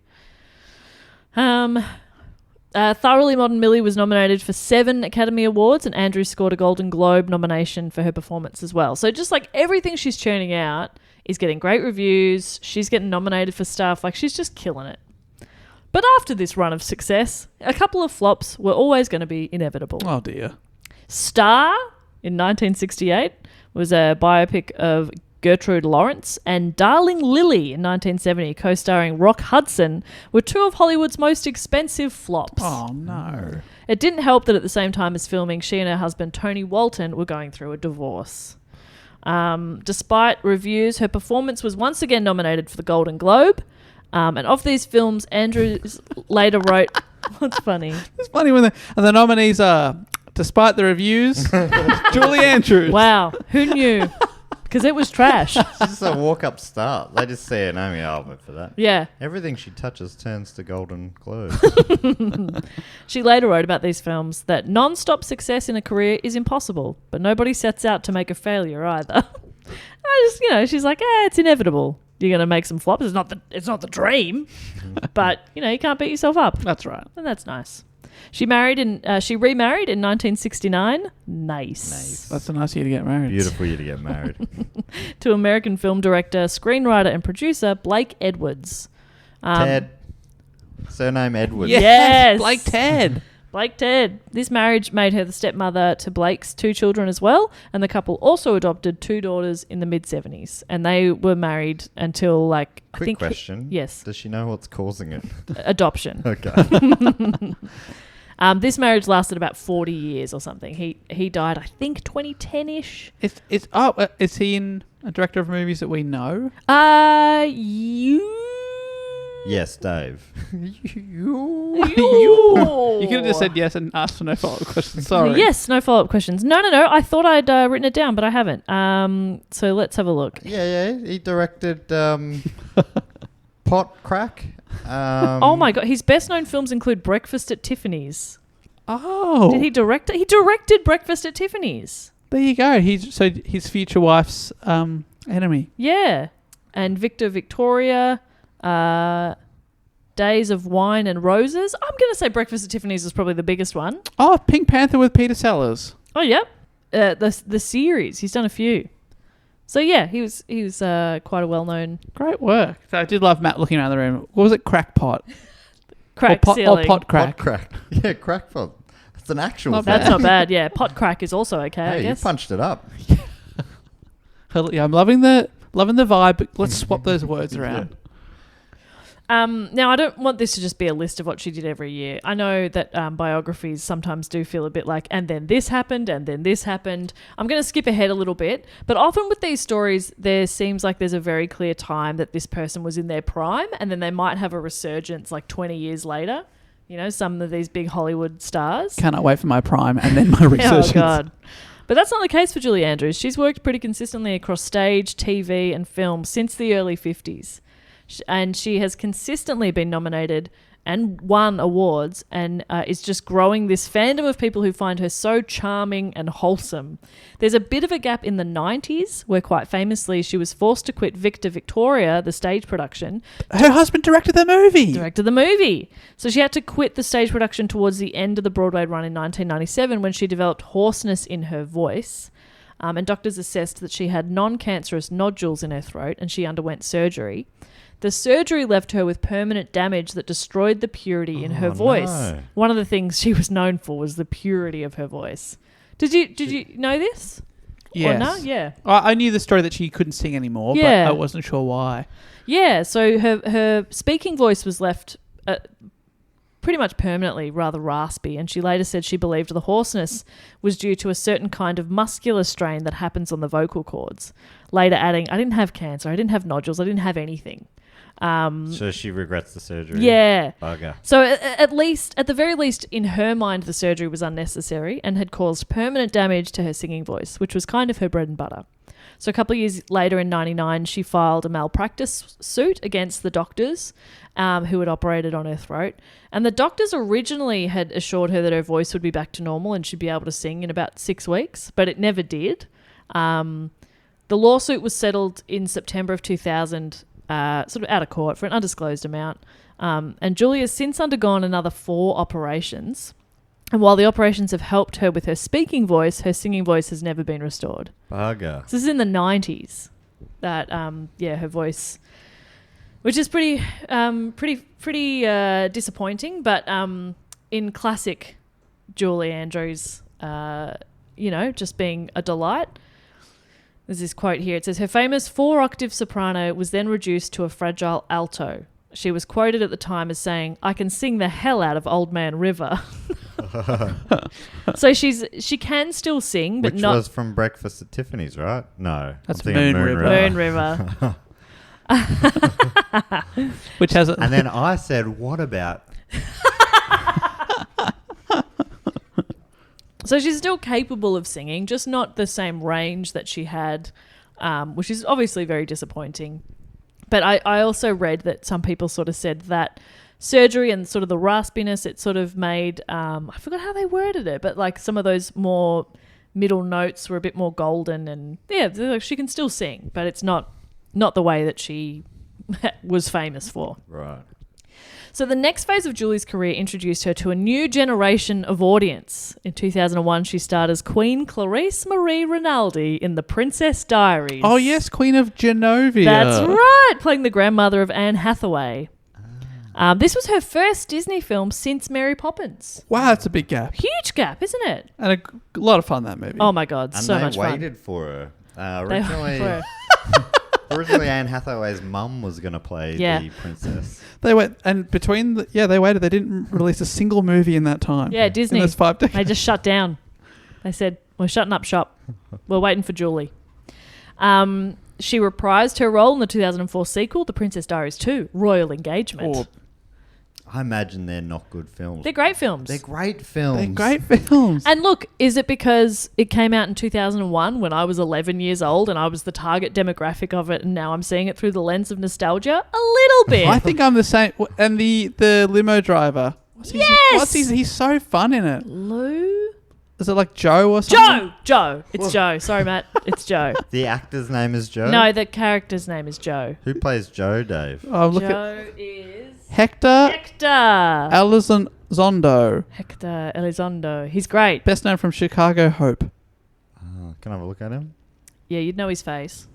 [SPEAKER 2] Thoroughly Modern Millie was nominated for 7 Academy Awards, and Andrews scored a Golden Globe nomination for her performance as well. So just like everything she's churning out is getting great reviews. She's getting nominated for stuff. Like, she's just killing it. But after this run of success, a couple of flops were always going to be inevitable.
[SPEAKER 1] Oh, dear.
[SPEAKER 2] Star in 1968 was a biopic of Gertrude Lawrence, and Darling Lily in 1970, co-starring Rock Hudson, were 2 of Hollywood's most expensive flops.
[SPEAKER 1] Oh, no.
[SPEAKER 2] It didn't help that at the same time as filming, she and her husband Tony Walton were going through a divorce. Despite reviews, her performance was once again nominated for the Golden Globe. And of these films, Andrews later wrote... What's funny?
[SPEAKER 1] It's funny when the nominees are, despite the reviews, Julie Andrews.
[SPEAKER 2] Wow. Who knew? Because it was trash.
[SPEAKER 3] It's just a walk-up start. They just say Naomi Alvin for that.
[SPEAKER 2] Yeah.
[SPEAKER 3] Everything she touches turns to Golden Globe.
[SPEAKER 2] She later wrote about these films that non-stop success in a career is impossible, but nobody sets out to make a failure either. She's like, it's inevitable. You're going to make some flops. It's not the dream, but you can't beat yourself up.
[SPEAKER 1] That's right.
[SPEAKER 2] And that's nice. She remarried in 1969. Nice.
[SPEAKER 1] That's a nice year to get married.
[SPEAKER 3] Beautiful year to get married.
[SPEAKER 2] To American film director, screenwriter, and producer Blake Edwards.
[SPEAKER 3] Ted. Surname Edwards.
[SPEAKER 2] Yes.
[SPEAKER 1] Blake Ted.
[SPEAKER 2] Blake Ted. This marriage made her the stepmother to Blake's 2 children as well, and the couple also adopted 2 daughters in the mid-70s, and they were married until
[SPEAKER 3] Quick question.
[SPEAKER 2] Yes.
[SPEAKER 3] Does she know what's causing it?
[SPEAKER 2] Adoption.
[SPEAKER 3] Okay.
[SPEAKER 2] This marriage lasted about 40 years or something. He died, I think, 2010-ish.
[SPEAKER 1] Is he in a director of movies that we know?
[SPEAKER 3] Yes, Dave.
[SPEAKER 1] You could have just said yes and asked for no follow-up questions. Sorry.
[SPEAKER 2] Yes, no follow-up questions. No. I thought I'd written it down, but I haven't. So let's have a look.
[SPEAKER 3] Yeah. He directed Pot Crack.
[SPEAKER 2] Oh my God. His best-known films include Breakfast at Tiffany's.
[SPEAKER 1] Oh.
[SPEAKER 2] Did he direct it? He directed Breakfast at Tiffany's.
[SPEAKER 1] There you go. His future wife's enemy.
[SPEAKER 2] Yeah. And Victoria... Days of Wine and Roses. I'm going to say Breakfast at Tiffany's was probably the biggest one.
[SPEAKER 1] Oh, Pink Panther with Peter Sellers.
[SPEAKER 2] Oh, yep. The series. He's done a few. So, yeah, he was quite a well-known...
[SPEAKER 1] Great work. So I did love Matt looking around the room. What was it? Crackpot?
[SPEAKER 2] Crack ceiling.
[SPEAKER 1] Or pot crack.
[SPEAKER 3] Pot Crack. Yeah, Crackpot. That's an actual thing.
[SPEAKER 2] That's not bad, yeah. Pot crack is also okay, I
[SPEAKER 3] Hey, you
[SPEAKER 2] guess.
[SPEAKER 3] punched it up.
[SPEAKER 1] Yeah, I'm loving the vibe, but let's swap those words around.
[SPEAKER 2] Now, I don't want this to just be a list of what she did every year. I know that biographies sometimes do feel a bit like, and then this happened, and then this happened. I'm going to skip ahead a little bit. But often with these stories, there seems like there's a very clear time that this person was in their prime, and then they might have a resurgence 20 years later. Some of these big Hollywood stars.
[SPEAKER 1] Cannot wait for my prime and then my resurgence.
[SPEAKER 2] Oh, God. But that's not the case for Julie Andrews. She's worked pretty consistently across stage, TV, and film since the early 50s. And she has consistently been nominated and won awards and is just growing this fandom of people who find her so charming and wholesome. There's a bit of a gap in the 90s where quite famously she was forced to quit Victoria, the stage production.
[SPEAKER 1] Her husband directed the movie. So she had to quit the stage production towards the end of the Broadway run in 1997 when she developed hoarseness in her voice. And doctors assessed that she had non-cancerous nodules in her throat and she underwent surgery. The surgery left her with permanent damage that destroyed the purity in her voice. No. One of the things she was known for was the purity of her voice. Did you know this? Yes.
[SPEAKER 2] Or no? Yeah.
[SPEAKER 1] I knew the story that she couldn't sing anymore, but I wasn't sure why.
[SPEAKER 2] Yeah, so her speaking voice was left pretty much permanently rather raspy, and she later said she believed the hoarseness was due to a certain kind of muscular strain that happens on the vocal cords. Later adding, I didn't have cancer, I didn't have nodules, I didn't have anything.
[SPEAKER 3] So she regrets the surgery.
[SPEAKER 2] Yeah.
[SPEAKER 3] Bugger.
[SPEAKER 2] So at the very least, in her mind, the surgery was unnecessary and had caused permanent damage to her singing voice, which was kind of her bread and butter. So a couple of years later in 1999, she filed a malpractice suit against the doctors who had operated on her throat. And the doctors originally had assured her that her voice would be back to normal and she'd be able to sing in about 6 weeks, but it never did. The lawsuit was settled in September of 2000, sort of out of court for an undisclosed amount. And Julie has since undergone another 4 operations. And while the operations have helped her with her speaking voice, her singing voice has never been restored.
[SPEAKER 3] Bugger.
[SPEAKER 2] So this is in the 90s that, her voice, which is pretty disappointing. But in classic Julie Andrews, just being a delight. There's this quote here. It says, her famous 4-octave soprano was then reduced to a fragile alto. she was quoted at the time as saying, "I can sing the hell out of Old Man River." So she can still sing, but
[SPEAKER 3] Which
[SPEAKER 2] not...
[SPEAKER 3] was from Breakfast at Tiffany's, right? No.
[SPEAKER 1] That's
[SPEAKER 3] I'm thinking
[SPEAKER 1] Moon River.
[SPEAKER 2] Moon River.
[SPEAKER 1] Which has
[SPEAKER 3] And then I said, what about...
[SPEAKER 2] So she's still capable of singing, just not the same range that she had, which is obviously very disappointing. But I also read that some people sort of said that surgery and sort of the raspiness, it sort of made, I forgot how they worded it, but like some of those more middle notes were a bit more golden, and yeah, she can still sing, but it's not the way that she was famous for.
[SPEAKER 3] Right.
[SPEAKER 2] So the next phase of Julie's career introduced her to a new generation of audience. In 2001, she starred as Queen Clarice Marie Rinaldi in The Princess Diaries.
[SPEAKER 1] Oh, yes, Queen of Genovia.
[SPEAKER 2] That's right, playing the grandmother of Anne Hathaway. This was her first Disney film since Mary Poppins.
[SPEAKER 1] Wow, that's a big gap.
[SPEAKER 2] Huge gap, isn't it?
[SPEAKER 1] And a lot of fun, that movie.
[SPEAKER 2] Oh, my God,
[SPEAKER 3] And
[SPEAKER 2] so
[SPEAKER 3] they
[SPEAKER 2] much fun.
[SPEAKER 3] waited for her.
[SPEAKER 2] They-
[SPEAKER 3] Originally, Anne Hathaway's mum was going to play the princess.
[SPEAKER 1] They went, and between they waited. They didn't release a single movie in that time.
[SPEAKER 2] Yeah, Disney.
[SPEAKER 1] In those 5 decades.
[SPEAKER 2] They just shut down. They said, we're shutting up shop. We're waiting for Julie. She reprised her role in the 2004 sequel, The Princess Diaries 2, Royal Engagement.
[SPEAKER 1] Or-
[SPEAKER 3] I imagine they're not good films.
[SPEAKER 2] They're great films.
[SPEAKER 3] They're great films.
[SPEAKER 1] They're great films.
[SPEAKER 2] And look, is it because it came out in 2001 when I was 11 years old and I was the target demographic of it, and now I'm seeing it through the lens of nostalgia? A little bit.
[SPEAKER 1] I think I'm the same. And the limo driver. He's so fun in it.
[SPEAKER 2] Lou?
[SPEAKER 1] Is it like Joe or something?
[SPEAKER 2] Joe. It's Joe. Sorry, Matt. It's Joe.
[SPEAKER 3] The actor's name is Joe?
[SPEAKER 2] No, the character's name is Joe.
[SPEAKER 3] Who plays Joe, Dave?
[SPEAKER 1] Oh, look
[SPEAKER 2] Joe
[SPEAKER 1] at
[SPEAKER 2] is...
[SPEAKER 1] Hector
[SPEAKER 2] Hector
[SPEAKER 1] Elizondo.
[SPEAKER 2] Hector Elizondo. He's great.
[SPEAKER 1] Best known from Chicago Hope.
[SPEAKER 3] Can I have a look at him?
[SPEAKER 2] Yeah, you'd know his face.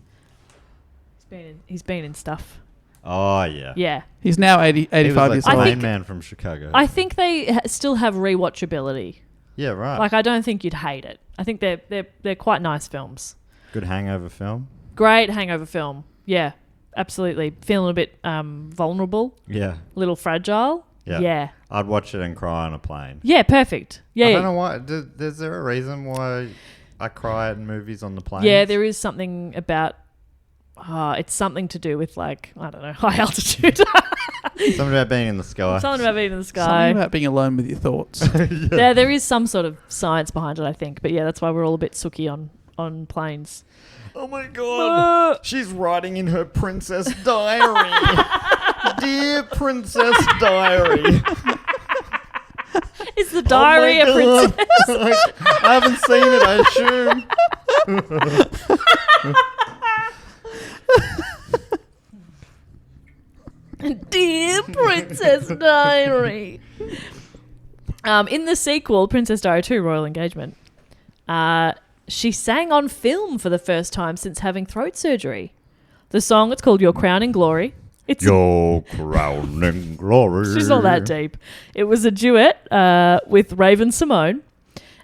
[SPEAKER 2] He's been in stuff.
[SPEAKER 3] Oh, yeah.
[SPEAKER 2] Yeah.
[SPEAKER 1] He's now 85
[SPEAKER 3] He was like
[SPEAKER 1] years
[SPEAKER 3] the
[SPEAKER 1] old.
[SPEAKER 3] main man from Chicago.
[SPEAKER 2] I think they still have rewatchability.
[SPEAKER 3] Yeah, right.
[SPEAKER 2] Like, I don't think you'd hate it. I think they're quite nice films.
[SPEAKER 3] Good hangover film.
[SPEAKER 2] Great hangover film. Yeah, absolutely. Feeling a bit vulnerable,
[SPEAKER 3] Yeah.
[SPEAKER 2] a little fragile.
[SPEAKER 3] Yeah.
[SPEAKER 2] Yeah.
[SPEAKER 3] I'd watch it and cry on a plane.
[SPEAKER 2] Yeah, perfect. Yeah.
[SPEAKER 3] I don't know why. Is there a reason why I cry at movies on the plane?
[SPEAKER 2] Yeah, there is something about... it's something to do with, like, I don't know, high altitude.
[SPEAKER 3] Something about being in the sky.
[SPEAKER 2] Something about being in the
[SPEAKER 1] Something
[SPEAKER 2] sky.
[SPEAKER 1] about being alone with your thoughts.
[SPEAKER 2] There is some sort of science behind it, I think. But yeah, that's why we're all a bit sooky on planes.
[SPEAKER 3] Oh my god. She's writing in her Princess Diary. Dear Princess Diary.
[SPEAKER 2] Is the diary a princess?
[SPEAKER 3] I haven't seen it, I assume.
[SPEAKER 2] Dear Princess Diary. In the sequel, Princess Diary 2, Royal Engagement, she sang on film for the first time since having throat surgery. The song, it's called Your Crowning Glory. It's
[SPEAKER 3] Your crowning glory.
[SPEAKER 2] She's not that deep. It was a duet with Raven Simone,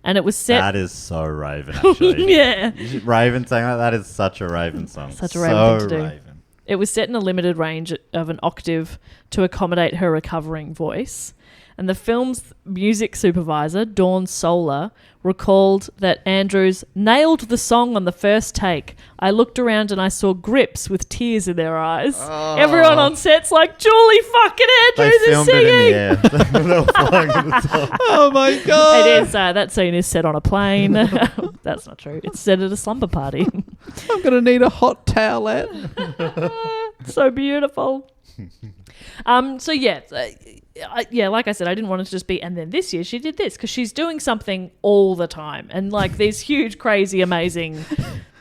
[SPEAKER 2] and it was set...
[SPEAKER 3] That is so Raven, actually.
[SPEAKER 2] Yeah.
[SPEAKER 3] Raven saying that is such a Raven song.
[SPEAKER 2] Such a Raven thing to do.
[SPEAKER 3] Raven.
[SPEAKER 2] It was set in a limited range of an octave to accommodate her recovering voice. And the film's music supervisor, Dawn Solar, recalled that Andrews nailed the song on the first take. I looked around and I saw grips with tears in their eyes.
[SPEAKER 3] Oh.
[SPEAKER 2] Everyone on set's like, Julie fucking Andrews
[SPEAKER 3] They
[SPEAKER 2] is
[SPEAKER 3] filmed
[SPEAKER 2] singing!
[SPEAKER 3] it in the air. They were flying at the top.
[SPEAKER 1] Oh my god!
[SPEAKER 2] It is. That scene is set on a plane. That's not true. It's set at a slumber party.
[SPEAKER 1] I'm gonna need a hot towelette.
[SPEAKER 2] So beautiful. So yeah, like I said, I didn't want it to just be, and then this year she did this, because she's doing something all the time, and like these huge, crazy, amazing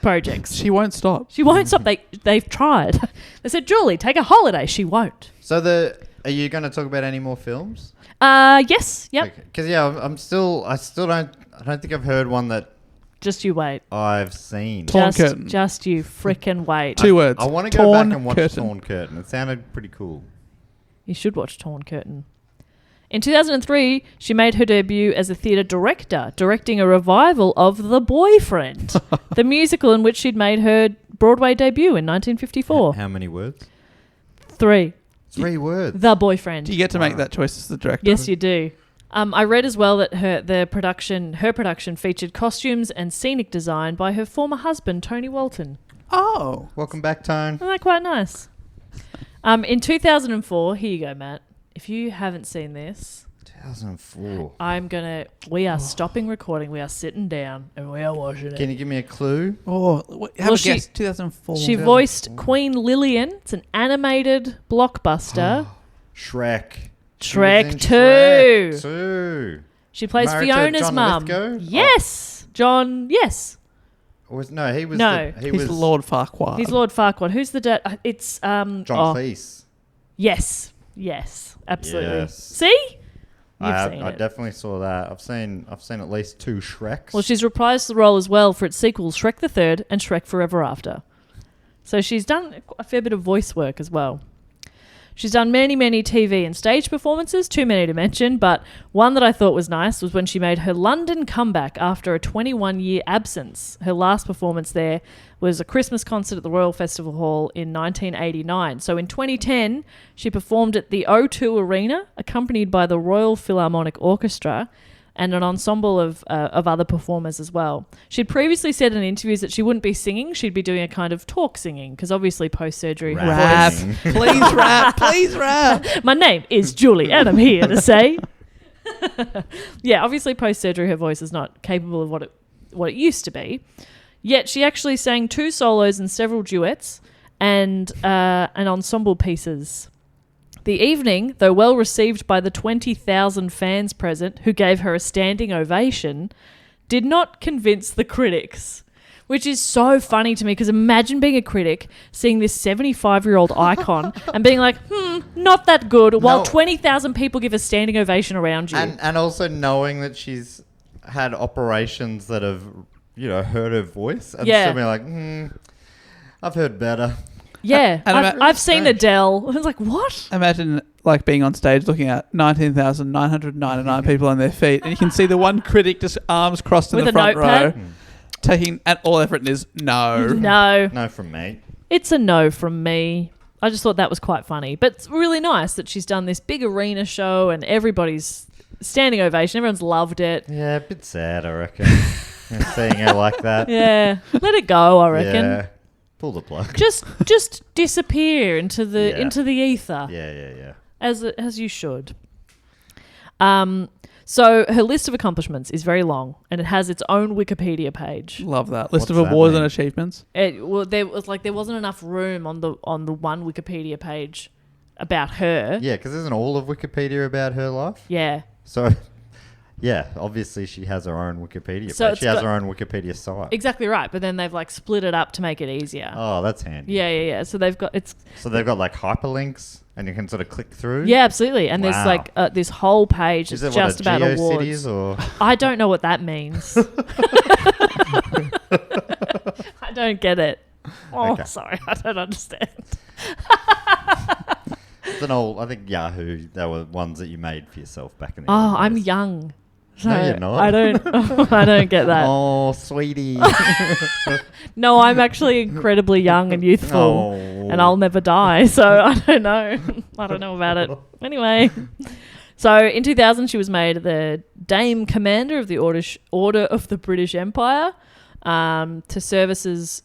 [SPEAKER 2] projects.
[SPEAKER 1] She won't stop.
[SPEAKER 2] She won't stop. They've tried. They said, Julie, take a holiday. She won't.
[SPEAKER 3] So are you going to talk about any more films?
[SPEAKER 2] Yes. Yep.
[SPEAKER 3] Because I don't think I've heard one that
[SPEAKER 2] Just you wait.
[SPEAKER 3] I've seen.
[SPEAKER 1] Torn Curtain.
[SPEAKER 2] Just you frickin' wait.
[SPEAKER 1] 2 words.
[SPEAKER 3] I want to go back and watch
[SPEAKER 1] Curtain.
[SPEAKER 3] Torn Curtain. It sounded pretty cool.
[SPEAKER 2] You should watch Torn Curtain. In 2003, she made her debut as a theatre director, directing a revival of The Boyfriend, the musical in which she'd made her Broadway debut in 1954.
[SPEAKER 3] How many words?
[SPEAKER 2] 3.
[SPEAKER 3] 3 words.
[SPEAKER 2] The boyfriend.
[SPEAKER 1] Do you get to make that choice as the director?
[SPEAKER 2] Yes, you do. I read as well that her production featured costumes and scenic design by her former husband, Tony Walton.
[SPEAKER 1] Oh.
[SPEAKER 3] Welcome back, Tone.
[SPEAKER 2] Isn't that quite nice? In 2004, here you go, Matt. If you haven't seen this,
[SPEAKER 3] 2004.
[SPEAKER 2] we are stopping recording. We are sitting down and we are watching it.
[SPEAKER 3] Can you give me a clue?
[SPEAKER 1] Oh, have a guess. 2004.
[SPEAKER 2] She voiced Queen Lillian. It's an animated blockbuster.
[SPEAKER 3] Shrek.
[SPEAKER 2] Shrek 2.
[SPEAKER 3] Shrek 2.
[SPEAKER 2] She plays
[SPEAKER 3] Married to
[SPEAKER 2] Fiona's
[SPEAKER 3] John
[SPEAKER 2] mum.
[SPEAKER 3] Lithgow?
[SPEAKER 2] Yes. John, yes.
[SPEAKER 3] He was
[SPEAKER 1] He's Lord Farquaad.
[SPEAKER 2] He's Lord Farquaad. Who's the dad? It's
[SPEAKER 3] John Cleese.
[SPEAKER 2] Yes. Yes. Absolutely.
[SPEAKER 3] Yes.
[SPEAKER 2] See?
[SPEAKER 3] I
[SPEAKER 2] seen it.
[SPEAKER 3] definitely saw that. I've seen at least 2 Shreks.
[SPEAKER 2] Well, she's reprised the role as well for its sequels, Shrek the Third and Shrek Forever After. So she's done a fair bit of voice work as well. She's done many, many TV and stage performances, too many to mention, but one that I thought was nice was when she made her London comeback after a 21-year absence. Her last performance there was a Christmas concert at the Royal Festival Hall in 1989. So in 2010, she performed at the O2 Arena, accompanied by the Royal Philharmonic Orchestra and an ensemble of other performers as well. She'd previously said in interviews that she wouldn't be singing, she'd be doing a kind of talk singing, because obviously post-surgery her
[SPEAKER 1] Rap.
[SPEAKER 2] voice...
[SPEAKER 1] Please rap. Please rap.
[SPEAKER 2] My name is Julie, and I'm here to say... Yeah, obviously post-surgery her voice is not capable of what it used to be. Yet she actually sang 2 solos and several duets and an ensemble pieces. The evening, though well received by the 20,000 fans present who gave her a standing ovation, did not convince the critics. Which is so funny to me, because imagine being a critic, seeing this 75-year-old icon and being like, not that good, while 20,000 people give a standing ovation around you.
[SPEAKER 3] And also knowing that she's had operations that have, heard her voice and still being like, I've heard better.
[SPEAKER 2] Yeah, I've seen
[SPEAKER 3] strange.
[SPEAKER 2] Adele. I was like, what?
[SPEAKER 1] Imagine being on stage looking at 19,999 people on their feet, and you can see the one critic just arms crossed in
[SPEAKER 2] With
[SPEAKER 1] the
[SPEAKER 2] a
[SPEAKER 1] front
[SPEAKER 2] notepad?
[SPEAKER 1] row, taking and all effort is no.
[SPEAKER 2] No.
[SPEAKER 3] No from me.
[SPEAKER 2] It's a no from me. I just thought that was quite funny. But it's really nice that she's done this big arena show and everybody's standing ovation. Everyone's loved it.
[SPEAKER 3] Yeah, a bit sad, I reckon. Seeing her like that.
[SPEAKER 2] Yeah. Let it go, I reckon.
[SPEAKER 3] Yeah. Pull the plug.
[SPEAKER 2] Just disappear into the ether.
[SPEAKER 3] Yeah.
[SPEAKER 2] As you should. So her list of accomplishments is very long, and it has its own Wikipedia page.
[SPEAKER 1] Love that list of
[SPEAKER 3] What's that
[SPEAKER 1] awards
[SPEAKER 3] mean?
[SPEAKER 1] and achievements.
[SPEAKER 2] There wasn't enough room on the one Wikipedia page about her.
[SPEAKER 3] Yeah, because isn't all of Wikipedia about her life?
[SPEAKER 2] Yeah.
[SPEAKER 3] So, yeah, obviously she has her own Wikipedia
[SPEAKER 2] So
[SPEAKER 3] page. She has her own Wikipedia site.
[SPEAKER 2] Exactly right, but then they've split it up to make it easier.
[SPEAKER 3] Oh, that's handy.
[SPEAKER 2] Yeah. So they've got
[SPEAKER 3] hyperlinks, and you can sort of click through.
[SPEAKER 2] Yeah, absolutely. And
[SPEAKER 3] Wow.
[SPEAKER 2] there's this whole page
[SPEAKER 3] Is
[SPEAKER 2] that's
[SPEAKER 3] it
[SPEAKER 2] just about awards.
[SPEAKER 3] GeoCities or?
[SPEAKER 2] I don't know what that means. I don't get it. Oh,
[SPEAKER 3] Okay.
[SPEAKER 2] sorry, I don't understand.
[SPEAKER 3] It's an old. I think Yahoo. They were ones that you made for yourself back in the.
[SPEAKER 2] Oh,
[SPEAKER 3] old
[SPEAKER 2] I'm
[SPEAKER 3] days.
[SPEAKER 2] young. So
[SPEAKER 3] No, you're not.
[SPEAKER 2] I don't get that.
[SPEAKER 3] Oh, sweetie.
[SPEAKER 2] No, I'm actually incredibly young and youthful,
[SPEAKER 3] Oh.
[SPEAKER 2] and I'll never die. So I don't know. I don't know about it. Anyway, so in 2000, she was made the Dame Commander of the Order of the British Empire for services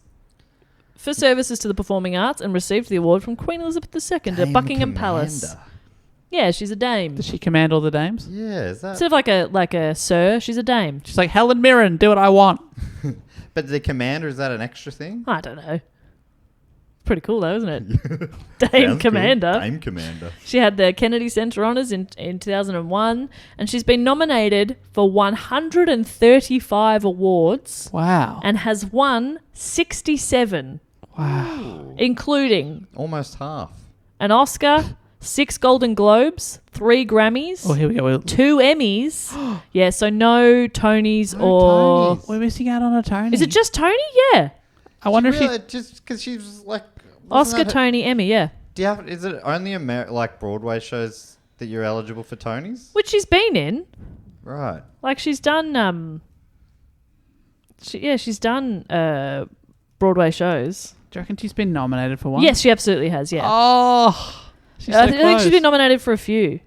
[SPEAKER 2] to the performing arts, and received the award from Queen Elizabeth II at Buckingham Palace.
[SPEAKER 3] Commander.
[SPEAKER 2] Yeah, she's a dame.
[SPEAKER 1] Does she command all the dames?
[SPEAKER 3] Yeah, is that?
[SPEAKER 2] Instead of like a sir, she's a dame.
[SPEAKER 1] She's like Helen Mirren, do what I want.
[SPEAKER 3] But the commander, is that an extra thing?
[SPEAKER 2] I don't know. Pretty cool though, isn't it? Dame
[SPEAKER 3] Sounds
[SPEAKER 2] Commander.
[SPEAKER 3] Cool. Dame Commander.
[SPEAKER 2] She had the Kennedy Center Honors in 2001, and she's been nominated for 135 awards
[SPEAKER 1] Wow.
[SPEAKER 2] and has won 67,
[SPEAKER 1] Wow.
[SPEAKER 2] including
[SPEAKER 3] Almost half.
[SPEAKER 2] an Oscar, 6 Golden Globes, 3 Grammys,
[SPEAKER 1] Oh, here we go.
[SPEAKER 2] 2 Emmys. Yeah, so no Tonys
[SPEAKER 3] No
[SPEAKER 2] or...
[SPEAKER 3] Tonys.
[SPEAKER 1] We're missing out on a Tony.
[SPEAKER 2] Is it just Tony? Yeah.
[SPEAKER 1] I wonder if she...
[SPEAKER 3] just because she was like
[SPEAKER 2] Oscar, Tony, Emmy, yeah.
[SPEAKER 3] Is it only Broadway shows that you're eligible for Tonys?
[SPEAKER 2] Which she's been in.
[SPEAKER 3] Right.
[SPEAKER 2] Like she's done she's done Broadway shows.
[SPEAKER 1] Do you reckon she's been nominated for one?
[SPEAKER 2] Yes, she absolutely has, yeah.
[SPEAKER 1] Oh. She's
[SPEAKER 2] I
[SPEAKER 1] so
[SPEAKER 2] think
[SPEAKER 1] close.
[SPEAKER 2] she's been nominated for a few.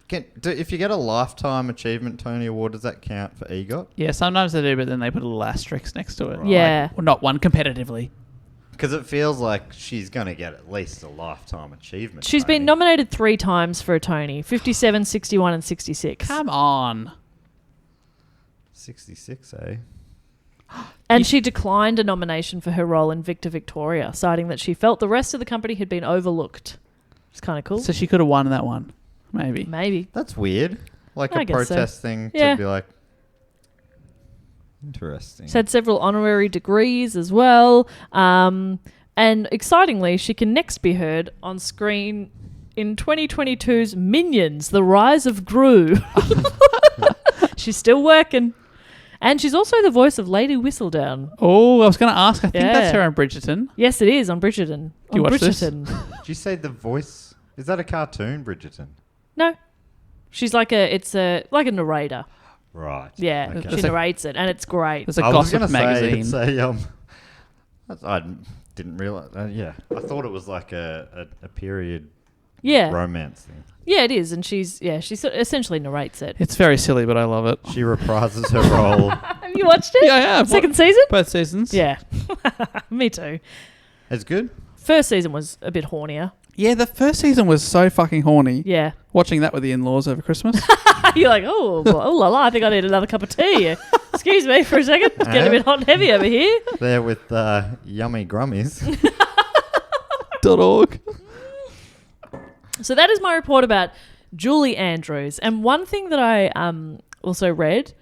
[SPEAKER 3] If you get a Lifetime Achievement Tony Award, does that count for EGOT?
[SPEAKER 1] Yeah, sometimes they do, but then they put a little asterisk next to it.
[SPEAKER 3] Right.
[SPEAKER 2] Yeah.
[SPEAKER 1] Well, not one competitively.
[SPEAKER 3] Because it feels like she's going to get at least a Lifetime Achievement
[SPEAKER 2] She's
[SPEAKER 3] Tony.
[SPEAKER 2] been nominated 3 times for a Tony. 57, 61 and 66.
[SPEAKER 1] Come on.
[SPEAKER 3] 66, eh?
[SPEAKER 2] And she declined a nomination for her role in Victor Victoria, citing that she felt the rest of the company had been overlooked. It's kind of cool.
[SPEAKER 1] So she could have won that one. Maybe.
[SPEAKER 2] Maybe.
[SPEAKER 3] That's weird. Like
[SPEAKER 2] I
[SPEAKER 3] a
[SPEAKER 2] guess so.
[SPEAKER 3] protest thing
[SPEAKER 2] Yeah.
[SPEAKER 3] to be like... Interesting.
[SPEAKER 2] She's had several honorary degrees as well. And excitingly, she can next be heard on screen in 2022's Minions, The Rise of Gru. She's still working. And she's also the voice of Lady Whistledown.
[SPEAKER 1] Oh, I was going to ask. I think
[SPEAKER 2] Yeah.
[SPEAKER 1] that's her on Bridgerton.
[SPEAKER 2] Yes, it is on Bridgerton.
[SPEAKER 1] Do you
[SPEAKER 2] on
[SPEAKER 1] watch this?
[SPEAKER 2] Bridgerton.
[SPEAKER 3] Did you say the voice? Is that a cartoon, Bridgerton?
[SPEAKER 2] No. She's like a narrator.
[SPEAKER 3] Right.
[SPEAKER 2] Yeah,
[SPEAKER 3] Okay.
[SPEAKER 2] she narrates it, and it's great.
[SPEAKER 1] There's a
[SPEAKER 3] I was
[SPEAKER 1] gossip
[SPEAKER 3] gonna
[SPEAKER 1] magazine.
[SPEAKER 3] say it's I didn't realize. Yeah, I thought it was like a period
[SPEAKER 2] Yeah,
[SPEAKER 3] romance thing.
[SPEAKER 2] yeah, it is, and she's essentially narrates it.
[SPEAKER 1] It's very silly, but I love it.
[SPEAKER 3] She reprises her role.
[SPEAKER 2] Have you watched it?
[SPEAKER 1] Yeah, I have.
[SPEAKER 2] Second season?
[SPEAKER 1] Both seasons.
[SPEAKER 2] Yeah, me too.
[SPEAKER 3] It's good.
[SPEAKER 2] First season was a bit hornier.
[SPEAKER 1] Yeah, the first season was so fucking horny.
[SPEAKER 2] Yeah,
[SPEAKER 1] Watching that with the in-laws over Christmas.
[SPEAKER 2] you're like, oh la la, I think I need another cup of tea. Excuse me for a second. It's getting a bit hot and heavy over here.
[SPEAKER 3] There with yummy grummies.
[SPEAKER 1] .org.
[SPEAKER 2] So that is my report about Julie Andrews. And one thing that I also read,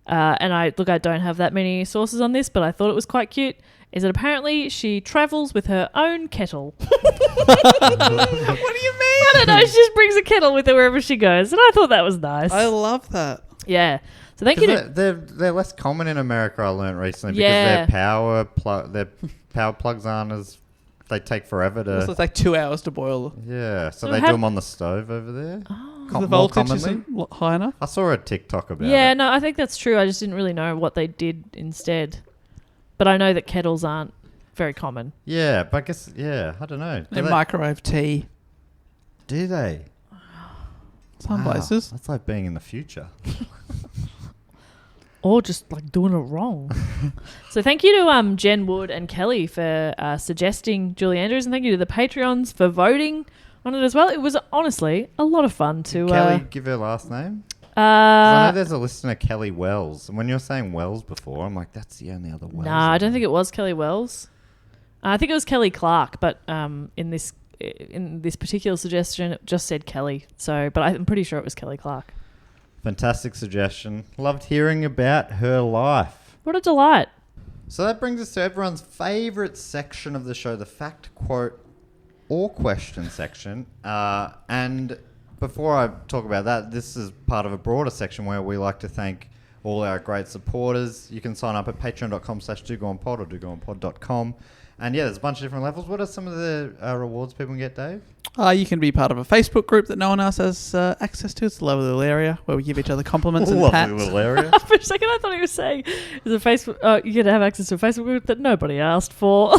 [SPEAKER 2] and I don't have that many sources on this, but I thought it was quite cute, is that apparently she travels with her own kettle.
[SPEAKER 1] What do you mean?
[SPEAKER 2] I don't know, she just brings a kettle with her wherever she goes. And I thought that was nice.
[SPEAKER 1] I love that.
[SPEAKER 2] Yeah. So thank you to...
[SPEAKER 3] They're less common in America, I learned recently,
[SPEAKER 2] Yeah.
[SPEAKER 3] because their power plugs aren't as... They take forever to...
[SPEAKER 1] So it's like 2 hours to boil.
[SPEAKER 3] Yeah, so
[SPEAKER 2] So
[SPEAKER 3] they
[SPEAKER 2] how-
[SPEAKER 3] do them on the stove over there.
[SPEAKER 2] Oh.
[SPEAKER 1] The
[SPEAKER 3] More
[SPEAKER 1] voltage
[SPEAKER 3] commonly.
[SPEAKER 1] isn't high enough.
[SPEAKER 3] I saw a TikTok about
[SPEAKER 2] Yeah,
[SPEAKER 3] it.
[SPEAKER 2] no, I think that's true. I just didn't really know what they did instead. But I know that kettles aren't very common.
[SPEAKER 3] Yeah, but I guess, I don't know.
[SPEAKER 1] They microwave tea.
[SPEAKER 3] Do they?
[SPEAKER 1] Some
[SPEAKER 3] Wow,
[SPEAKER 1] places.
[SPEAKER 3] That's like being in the future.
[SPEAKER 2] Or just like doing it wrong. So thank you to Jen Wood and Kelly for suggesting Julie Andrews, and thank you to the Patreons for voting on it as well. It was honestly a lot of fun to...
[SPEAKER 3] Kelly, give her last name? 'Cause I know
[SPEAKER 2] uh,
[SPEAKER 3] there's a listener, Kelly Wells. And when you were saying Wells before, I'm like, that's the only other Wells.
[SPEAKER 2] nah, I don't think it was Kelly Wells. I think it was Kelly Clarke, but in this particular suggestion, it just said Kelly. So, but I'm pretty sure it was Kelly Clarke.
[SPEAKER 3] Fantastic suggestion. Loved hearing about her life.
[SPEAKER 2] What a delight.
[SPEAKER 3] So that brings us to everyone's favourite section of the show, the fact, quote, or question section. And before I talk about that, this is part of a broader section where we like to thank all our great supporters. You can sign up at patreon.com/dogoonpod or dogoonpod.com. And yeah, there's a bunch of different levels. What are some of the rewards people can get, Dave?
[SPEAKER 1] You can be part of a Facebook group that no one else has access to. It's a lovely little area where we give each other compliments and pats.
[SPEAKER 3] Lovely little area.
[SPEAKER 2] For a second, I thought he was saying there's a Facebook. You get to have access to a Facebook group that nobody asked for.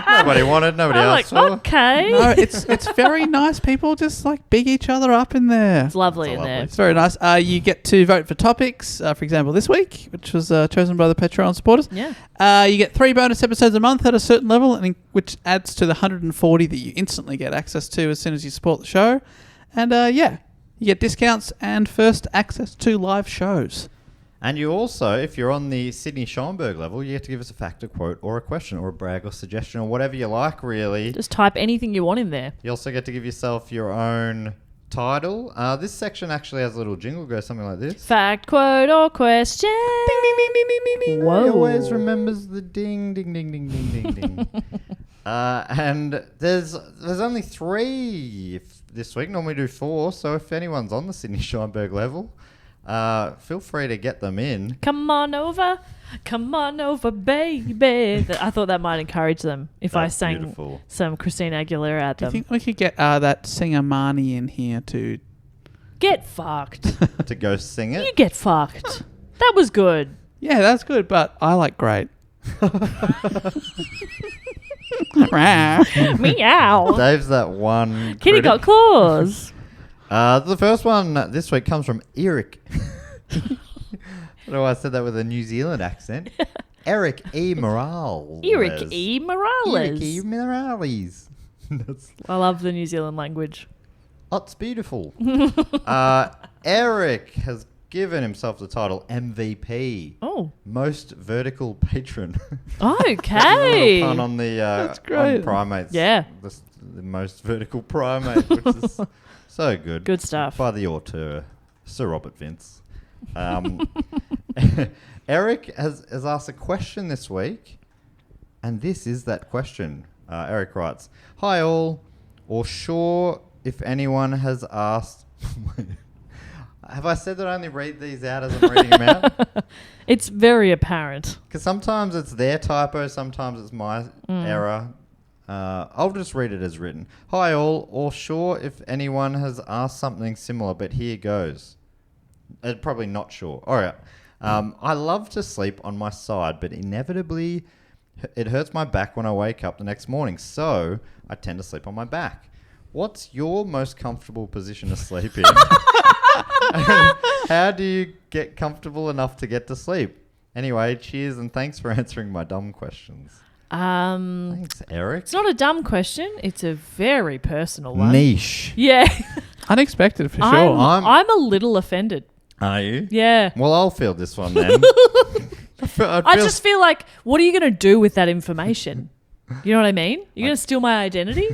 [SPEAKER 3] Nobody wanted, nobody
[SPEAKER 2] I'm
[SPEAKER 3] asked
[SPEAKER 2] like,
[SPEAKER 3] for.
[SPEAKER 2] okay.
[SPEAKER 1] No, it's very nice. People just like big each other up in there.
[SPEAKER 2] It's lovely
[SPEAKER 3] It's
[SPEAKER 2] in there.
[SPEAKER 1] It's very nice. You get to vote for topics, for example, this week, which was chosen by the Patreon supporters.
[SPEAKER 2] Yeah.
[SPEAKER 1] You get 3 bonus episodes a month at a certain level, which adds to the 140 that you instantly get access to as soon as you support the show. And you get discounts and first access to live shows.
[SPEAKER 3] And you also, if you're on the Sydney Schomburg level, you get to give us a fact, a quote, or a question, or a brag, or suggestion, or whatever you like, really.
[SPEAKER 2] Just type anything you want in there.
[SPEAKER 3] You also get to give yourself your own title. This section actually has a little jingle, goes something like this.
[SPEAKER 2] Fact, quote, or question.
[SPEAKER 1] Ding, ding, ding, ding, ding, ding, ding.
[SPEAKER 2] Whoa.
[SPEAKER 3] He always remembers the ding, ding, ding, ding, ding, ding, ding. And there's only 3 this week. Normally do 4. So if anyone's on the Sydney Schomburg level, feel free to get them in.
[SPEAKER 2] Come on over, baby. I thought that might encourage them if I
[SPEAKER 3] That's
[SPEAKER 2] sang
[SPEAKER 3] beautiful.
[SPEAKER 2] some Christina Aguilera at
[SPEAKER 1] Do you
[SPEAKER 2] them.
[SPEAKER 1] think we could get that singer Marnie in here to...
[SPEAKER 2] Get fucked.
[SPEAKER 3] To go sing
[SPEAKER 2] You
[SPEAKER 3] it.
[SPEAKER 2] get fucked. That was good.
[SPEAKER 1] Yeah, that's good, but I like great.
[SPEAKER 2] Meow.
[SPEAKER 3] Dave's that one.
[SPEAKER 2] Kitty
[SPEAKER 3] critic.
[SPEAKER 2] got claws.
[SPEAKER 3] The first one this week comes from Eric. I don't know why I said that with a New Zealand accent. Eric E. Morales.
[SPEAKER 2] Eric E. Morales.
[SPEAKER 3] Eric E. Morales.
[SPEAKER 2] I love the New Zealand language.
[SPEAKER 3] It's beautiful. Eric has given himself the title MVP.
[SPEAKER 2] Oh.
[SPEAKER 3] Most vertical patron.
[SPEAKER 2] Okay.
[SPEAKER 3] Pun on the
[SPEAKER 1] That's great.
[SPEAKER 3] on primates.
[SPEAKER 2] Yeah.
[SPEAKER 3] The most vertical primate, which is so good.
[SPEAKER 2] Good stuff.
[SPEAKER 3] By the auteur, Sir Robert Vince. Eric has asked a question this week, and this is that question. Eric writes, "Hi all, or sure if anyone has asked..." Have I said that I only read these out as I'm reading them out?
[SPEAKER 2] It's very apparent.
[SPEAKER 3] Because sometimes it's their typo, sometimes it's my error. I'll just read it as written. Hi all, or sure if anyone has asked something similar, but here goes. Probably not sure. All right. I love to sleep on my side, but inevitably it hurts my back when I wake up the next morning, so I tend to sleep on my back. What's your most comfortable position to sleep in? How do you get comfortable enough to get to sleep? Anyway, cheers and thanks for answering my dumb questions. Thanks, Eric.
[SPEAKER 2] It's not a dumb question. It's a very personal one.
[SPEAKER 3] Niche.
[SPEAKER 2] Yeah.
[SPEAKER 1] Unexpected for sure.
[SPEAKER 2] I'm a little offended.
[SPEAKER 3] Are you?
[SPEAKER 2] Yeah.
[SPEAKER 3] Well, I'll field this one then.
[SPEAKER 2] I just feel like, what are you going to do with that information? You know what I mean? You're going to steal my identity?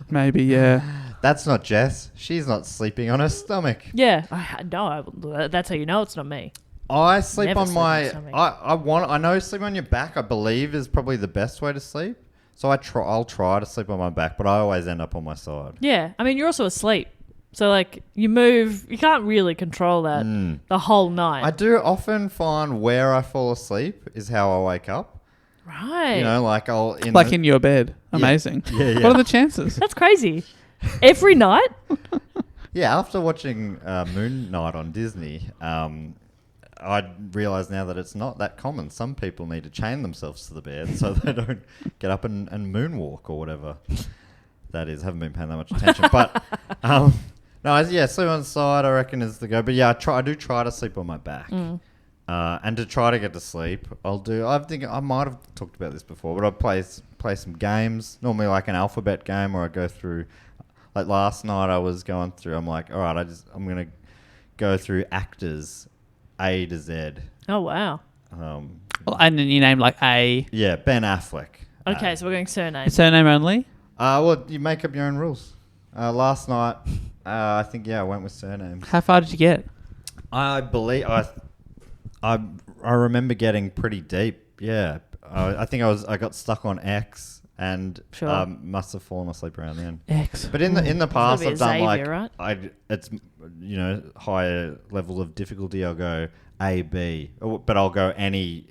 [SPEAKER 1] Maybe, yeah.
[SPEAKER 3] That's not Jess. She's not sleeping on her stomach.
[SPEAKER 2] Yeah. That's how you know it's not me.
[SPEAKER 3] I sleep
[SPEAKER 2] Never
[SPEAKER 3] on
[SPEAKER 2] sleep
[SPEAKER 3] my.
[SPEAKER 2] on stomach.
[SPEAKER 3] I know sleeping on your back, I believe, is probably the best way to sleep. So I'll try to sleep on my back, but I always end up on my side.
[SPEAKER 2] Yeah. I mean, you're also asleep. So, like, you move. You can't really control that the whole night.
[SPEAKER 3] I do often find where I fall asleep is how I wake up.
[SPEAKER 2] Right.
[SPEAKER 3] You know, like
[SPEAKER 1] In your bed. Amazing.
[SPEAKER 3] Yeah.
[SPEAKER 1] What are the chances?
[SPEAKER 2] That's crazy. Every night?
[SPEAKER 3] Yeah, after watching Moon Knight on Disney, I realise now that it's not that common. Some people need to chain themselves to the bed so they don't get up and moonwalk or whatever. That is, haven't been paying that much attention. But, sleep on the side, I reckon, is the go. But yeah, I do try to sleep on my back. And to try to get to sleep, I think I might have talked about this before, but I play some games, normally like an alphabet game where I go through, like last night I was going through, I'm like, all right, I'm going to go through actors A to Z.
[SPEAKER 2] Oh, wow.
[SPEAKER 1] And then you name like A.
[SPEAKER 3] Yeah, Ben Affleck.
[SPEAKER 2] Okay, so we're going surname.
[SPEAKER 1] Surname only?
[SPEAKER 3] Well, you make up your own rules. Last night, I think, I went with surnames.
[SPEAKER 1] How far did you get?
[SPEAKER 3] I believe I remember getting pretty deep. Yeah, I think I got stuck on X and must have fallen asleep around then.
[SPEAKER 1] X.
[SPEAKER 3] But in the past, I've done
[SPEAKER 2] Xavier,
[SPEAKER 3] right? It's higher level of difficulty. I'll go A B, but I'll go any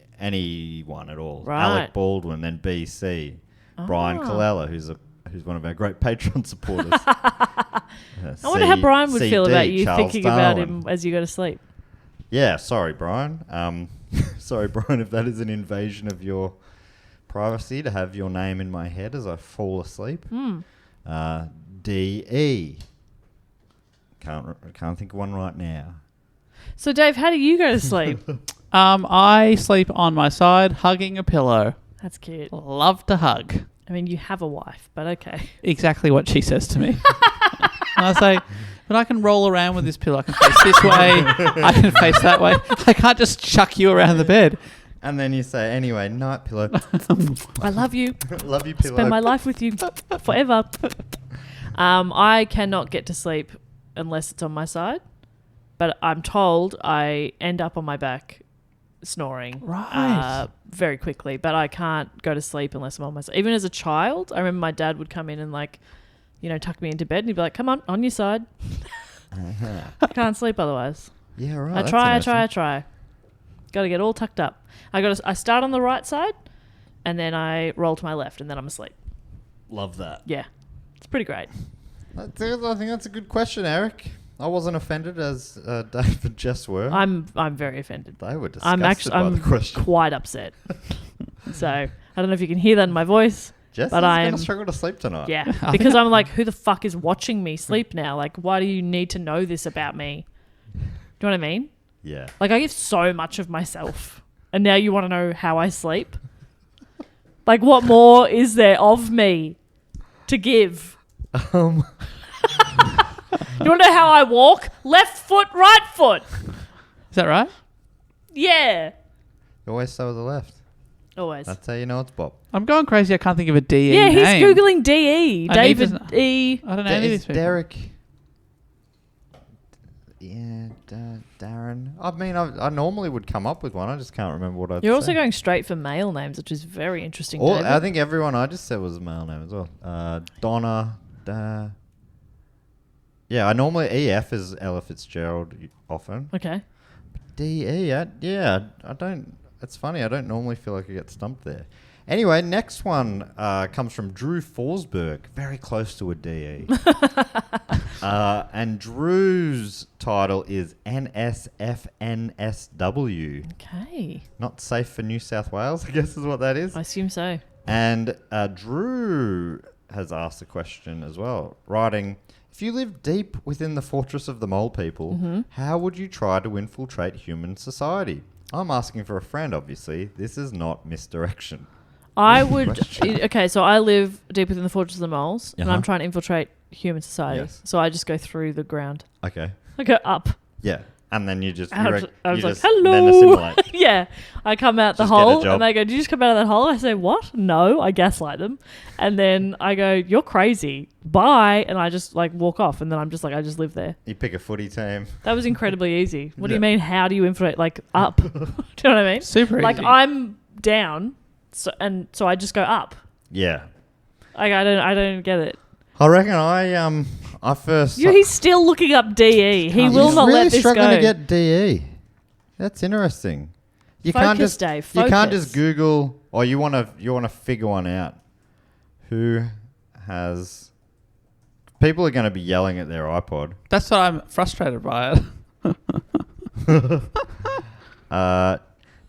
[SPEAKER 3] one at all.
[SPEAKER 2] Right.
[SPEAKER 3] Alec Baldwin, then B C. Brian Colella, who's one of our great Patreon supporters.
[SPEAKER 2] I wonder how Brian would feel about you
[SPEAKER 3] Charles
[SPEAKER 2] thinking
[SPEAKER 3] Darwin.
[SPEAKER 2] about him as you go to sleep.
[SPEAKER 3] Yeah, sorry, Brian. Sorry, Brian, if that is an invasion of your privacy to have your name in my head as I fall asleep. D E. Can't think of one right now.
[SPEAKER 2] So, Dave, how do you go to sleep?
[SPEAKER 1] I sleep on my side, hugging a pillow.
[SPEAKER 2] That's cute.
[SPEAKER 1] Love to hug.
[SPEAKER 2] I mean, you have a wife, but okay.
[SPEAKER 1] Exactly what she says to me. And I say, but I can roll around with this pillow. I can face this way. I can face that way. I can't just chuck you around the bed.
[SPEAKER 3] And then you say, anyway, night pillow.
[SPEAKER 2] I love you.
[SPEAKER 3] Love you, pillow.
[SPEAKER 2] Spend my life with you forever. I cannot get to sleep unless it's on my side, but I'm told I end up on my back snoring very quickly, but I can't go to sleep unless I'm on my side. Even as a child, I remember my dad would come in and tuck me into bed and he'd be like, come on your side. I can't sleep otherwise.
[SPEAKER 3] Yeah, right.
[SPEAKER 2] I try. Got to get all tucked up. I start on the right side and then I roll to my left and then I'm asleep.
[SPEAKER 3] Love that.
[SPEAKER 2] Yeah. It's pretty great.
[SPEAKER 3] I think that's a good question, Eric. I wasn't offended as Dave and Jess were.
[SPEAKER 2] I'm very offended.
[SPEAKER 3] They were disgusted by the question.
[SPEAKER 2] Quite upset. So I don't know if you can hear that in my voice.
[SPEAKER 3] Jess
[SPEAKER 2] But
[SPEAKER 3] is
[SPEAKER 2] I'm
[SPEAKER 3] going to struggle to sleep tonight.
[SPEAKER 2] Yeah, because I'm like, who the fuck is watching me sleep now? Like, why do you need to know this about me? Do you know what I mean?
[SPEAKER 3] Yeah.
[SPEAKER 2] Like, I give so much of myself, and now you want to know how I sleep? Like, what more is there of me to give? You want to know how I walk? Left foot, right foot.
[SPEAKER 1] Is that right?
[SPEAKER 2] Yeah.
[SPEAKER 3] You always start with the left.
[SPEAKER 2] Always.
[SPEAKER 3] That's how you know it's Bob.
[SPEAKER 1] I'm going crazy. I can't think of a DE
[SPEAKER 2] Yeah, he's
[SPEAKER 1] name.
[SPEAKER 2] Googling DE.
[SPEAKER 1] I need
[SPEAKER 2] David
[SPEAKER 1] to-
[SPEAKER 2] E.
[SPEAKER 1] I don't know any of these
[SPEAKER 3] It's
[SPEAKER 1] people.
[SPEAKER 3] Derek. Yeah, Darren. I mean, I normally would come up with one. I just can't remember what I'd
[SPEAKER 2] You're also
[SPEAKER 3] say.
[SPEAKER 2] going straight for male names, which is very interesting,
[SPEAKER 3] All,
[SPEAKER 2] David.
[SPEAKER 3] I think everyone I just said was a male name as well. Donna. Yeah, I normally... EF is Ella Fitzgerald often.
[SPEAKER 2] Okay.
[SPEAKER 3] DE, I don't... It's funny, I don't normally feel like I get stumped there. Anyway, next one comes from Drew Forsberg, very close to a DE. And Drew's title is NSFNSW.
[SPEAKER 2] Okay.
[SPEAKER 3] Not safe for New South Wales, I guess is what that is.
[SPEAKER 2] I assume so.
[SPEAKER 3] And Drew has asked a question as well, writing, if you live deep within the fortress of the mole people, how would you try to infiltrate human society? I'm asking for a friend, obviously. This is not misdirection.
[SPEAKER 2] I would... Okay, so I live deep within the Fortress of the Moles, and I'm
[SPEAKER 3] Uh-huh.
[SPEAKER 2] trying to infiltrate human society.
[SPEAKER 3] Yes.
[SPEAKER 2] So I just go through the ground.
[SPEAKER 3] Okay.
[SPEAKER 2] I go up.
[SPEAKER 3] Yeah. And then you just...
[SPEAKER 2] I was like,
[SPEAKER 3] then
[SPEAKER 2] hello.
[SPEAKER 3] assimilate.
[SPEAKER 2] Yeah. I come out the
[SPEAKER 3] Just get a
[SPEAKER 2] hole,
[SPEAKER 3] job.
[SPEAKER 2] and they go, did you just come out of that hole? I say, what? No. I gaslight them. And then I go, you're crazy. Bye. And I just, like, walk off. And then I'm just like, I just live there.
[SPEAKER 3] You pick a footy team.
[SPEAKER 2] That was incredibly easy. What do you
[SPEAKER 3] Yeah.
[SPEAKER 2] mean, how do you infiltrate? Like, up. Do you know what I mean?
[SPEAKER 1] Super
[SPEAKER 2] Like,
[SPEAKER 1] easy.
[SPEAKER 2] I'm down, so I just go up.
[SPEAKER 3] Yeah.
[SPEAKER 2] Like, I don't get it.
[SPEAKER 3] I reckon I first...
[SPEAKER 2] He's still looking up DE. He
[SPEAKER 3] He's
[SPEAKER 2] will not
[SPEAKER 3] really
[SPEAKER 2] let this
[SPEAKER 3] struggling
[SPEAKER 2] go.
[SPEAKER 3] to get DE. That's interesting. You
[SPEAKER 2] Focus,
[SPEAKER 3] can't just
[SPEAKER 2] Dave,
[SPEAKER 3] you can't
[SPEAKER 2] focus.
[SPEAKER 3] just Google, or you want to figure one out. Who has? People are going to be yelling at their iPod.
[SPEAKER 1] That's what I'm frustrated by it.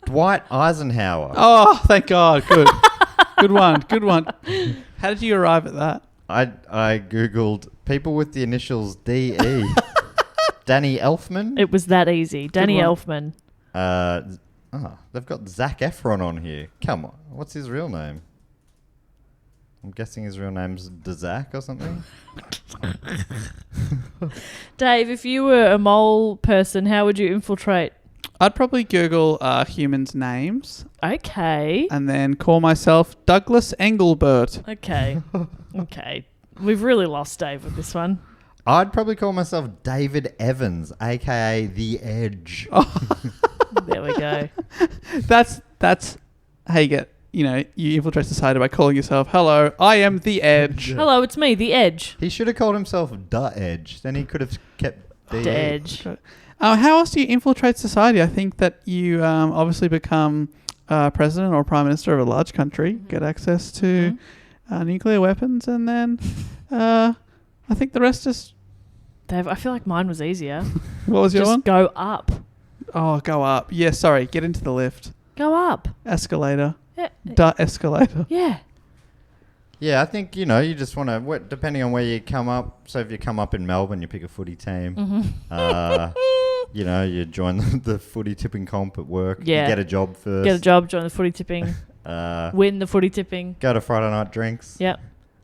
[SPEAKER 3] Dwight Eisenhower.
[SPEAKER 1] Oh, thank God. Good. Good one. Good one. How did you arrive at that?
[SPEAKER 3] I googled people with the initials DE. Danny Elfman.
[SPEAKER 2] It was that easy. Danny
[SPEAKER 1] one.
[SPEAKER 2] Elfman.
[SPEAKER 3] They've got Zac Efron on here. Come on, what's his real name? I'm guessing his real name's Dzac or something.
[SPEAKER 2] Dave, if you were a mole person, how would you infiltrate?
[SPEAKER 1] I'd probably Google humans' names
[SPEAKER 2] Okay.
[SPEAKER 1] and then call myself Douglas Engelbert.
[SPEAKER 2] Okay. Okay. We've really lost Dave with this one.
[SPEAKER 3] I'd probably call myself David Evans, aka The Edge.
[SPEAKER 2] There we go.
[SPEAKER 1] That's how you get, you infiltrate society by calling yourself, hello, I am the Edge.
[SPEAKER 2] Hello, it's me, The Edge.
[SPEAKER 3] He should have called himself Da Edge. Then he could have kept the
[SPEAKER 2] The Edge.
[SPEAKER 1] How else do you infiltrate society? I think that you obviously become president or prime minister of a large country, get access to nuclear weapons, and then I think the rest is...
[SPEAKER 2] Dave, I feel like mine was easier.
[SPEAKER 1] What was your
[SPEAKER 2] Just
[SPEAKER 1] one?
[SPEAKER 2] go up.
[SPEAKER 1] Oh, go up. Yeah, sorry. Get into the lift.
[SPEAKER 2] Go up.
[SPEAKER 1] Escalator.
[SPEAKER 2] Yeah.
[SPEAKER 1] Escalator.
[SPEAKER 2] Yeah.
[SPEAKER 3] Yeah, I think, you just want to, depending on where you come up. So if you come up in Melbourne, you pick a footy team. You join the footy tipping comp at work.
[SPEAKER 2] Yeah.
[SPEAKER 3] You get a job first.
[SPEAKER 2] Get a job, join the footy tipping, win the footy tipping.
[SPEAKER 3] Go to Friday night drinks.
[SPEAKER 2] Yep.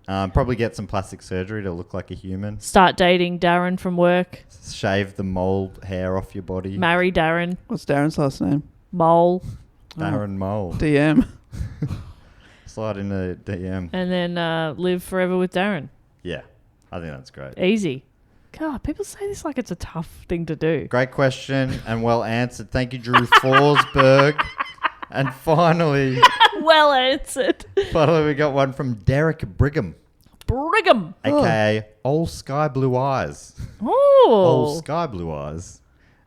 [SPEAKER 3] Probably get some plastic surgery to look like a human.
[SPEAKER 2] Start dating Darren from work.
[SPEAKER 3] Shave the mole hair off your body.
[SPEAKER 2] Marry Darren.
[SPEAKER 1] What's Darren's last name?
[SPEAKER 2] Mole.
[SPEAKER 3] Darren Mole.
[SPEAKER 1] DM.
[SPEAKER 3] Slide in a DM.
[SPEAKER 2] And then live forever with Darren.
[SPEAKER 3] Yeah, I think that's great.
[SPEAKER 2] Easy. God, people say this like it's a tough thing to do.
[SPEAKER 3] Great question and well answered. Thank you, Drew Forsberg. And finally,
[SPEAKER 2] Well answered.
[SPEAKER 3] we got one from Derek Brigham,
[SPEAKER 2] Brigham.
[SPEAKER 3] aka Old Sky Blue Eyes.
[SPEAKER 2] Oh.
[SPEAKER 3] Old Sky Blue Eyes.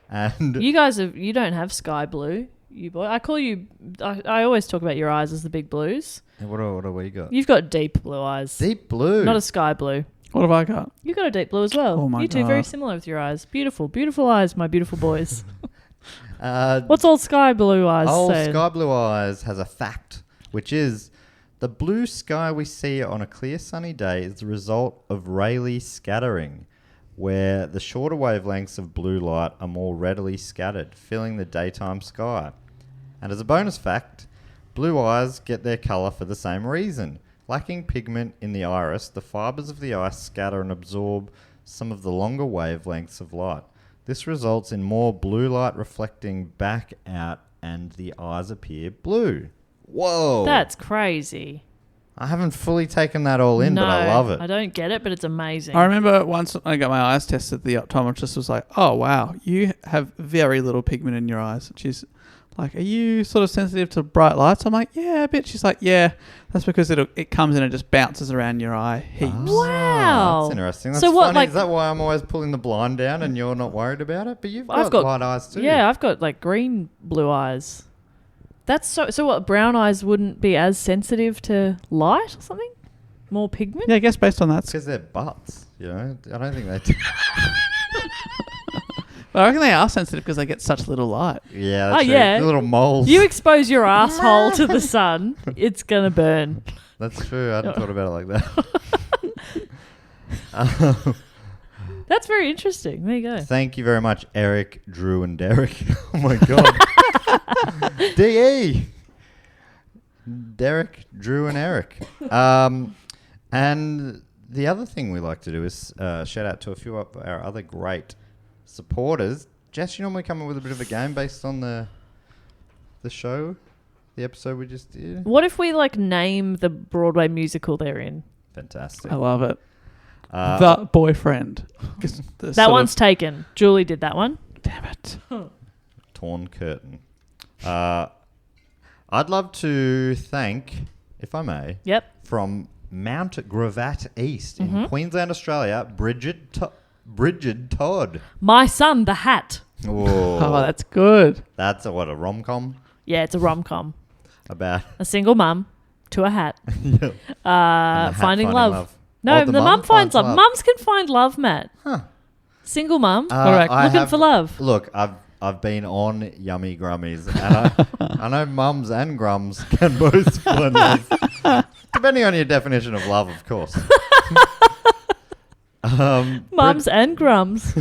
[SPEAKER 3] And
[SPEAKER 2] You guys you don't have sky blue, you boy. I call you. I always talk about your eyes as the big blues.
[SPEAKER 3] what do we got?
[SPEAKER 2] You've got deep blue eyes.
[SPEAKER 3] Deep blue.
[SPEAKER 2] Not a sky blue.
[SPEAKER 1] What have I got?
[SPEAKER 2] You got a deep blue as well.
[SPEAKER 1] Oh my
[SPEAKER 2] you two very
[SPEAKER 1] God.
[SPEAKER 2] similar with your eyes. Beautiful, beautiful eyes, my beautiful boys.
[SPEAKER 3] uh,
[SPEAKER 2] What's old sky blue eyes
[SPEAKER 3] Old
[SPEAKER 2] saying?
[SPEAKER 3] Sky Blue Eyes has a fact, which is The blue sky we see on a clear sunny day is the result of Rayleigh scattering, where the shorter wavelengths of blue light are more readily scattered, filling the daytime sky. And as a bonus fact, blue eyes get their colour for the same reason. Lacking pigment in the iris, the fibres of the eye scatter and absorb some of the longer wavelengths of light. This results in more blue light reflecting back out and the eyes appear blue. Whoa.
[SPEAKER 2] That's crazy.
[SPEAKER 3] I haven't fully taken that all in, but I love it.
[SPEAKER 2] I don't get it, but it's amazing.
[SPEAKER 1] I remember once I got my eyes tested, the optometrist was like, "Oh, wow, you have very little pigment in your eyes." She's like, "Are you sort of sensitive to bright lights?" I'm like, "Yeah, a bit." She's like, "Yeah, that's because it comes in and just bounces around your eye heaps."
[SPEAKER 2] Wow.
[SPEAKER 3] That's interesting. That's
[SPEAKER 2] So what,
[SPEAKER 3] funny.
[SPEAKER 2] like-
[SPEAKER 3] Is that why I'm always pulling the blind down and you're not worried about it? But I've
[SPEAKER 2] got
[SPEAKER 3] white eyes too.
[SPEAKER 2] Yeah, I've got like green blue eyes. That's so what, brown eyes wouldn't be as sensitive to light or something? More pigment?
[SPEAKER 1] Yeah, I guess based on that.
[SPEAKER 3] Because they're butts, you know. I don't think they...
[SPEAKER 1] But I reckon they are sensitive because they get such little light.
[SPEAKER 3] Yeah, that's
[SPEAKER 2] Oh,
[SPEAKER 3] true.
[SPEAKER 2] yeah.
[SPEAKER 3] The little moles.
[SPEAKER 2] You expose your asshole to the sun, it's going to burn.
[SPEAKER 3] That's true. I hadn't thought about it like that.
[SPEAKER 2] That's very interesting. There you go.
[SPEAKER 3] Thank you very much, Eric, Drew, and Derek. Oh, my God. D.E. Derek, Drew, and Eric. And the other thing we like to do is shout out to a few of our other great supporters. Jess, you normally come up with a bit of a game based on the show, the episode we just did.
[SPEAKER 2] What if we like name the Broadway musical they're in?
[SPEAKER 3] Fantastic.
[SPEAKER 1] I love it. The Boyfriend.
[SPEAKER 2] That one's taken. Julie did that one.
[SPEAKER 1] Damn it.
[SPEAKER 3] Torn Curtain. I'd love to thank, if I may,
[SPEAKER 2] Yep.
[SPEAKER 3] from Mount Gravatt East in Queensland, Australia, Bridget Todd.
[SPEAKER 2] My Son, the Hat.
[SPEAKER 3] Whoa.
[SPEAKER 1] Oh, that's good.
[SPEAKER 3] That's a rom-com
[SPEAKER 2] Yeah, it's a rom-com.
[SPEAKER 3] about
[SPEAKER 2] A single mum to a hat.
[SPEAKER 3] and the hat
[SPEAKER 2] Finding love. No,
[SPEAKER 3] Oh,
[SPEAKER 2] the mum finds love. Mums can find love, Matt.
[SPEAKER 3] Huh.
[SPEAKER 2] Single mum.
[SPEAKER 1] Correct.
[SPEAKER 2] Looking for love.
[SPEAKER 3] Look, I've been on Yummy Grummies, and I know mums and grums can both find love, depending on your definition of love, of course.
[SPEAKER 2] Mums and grums.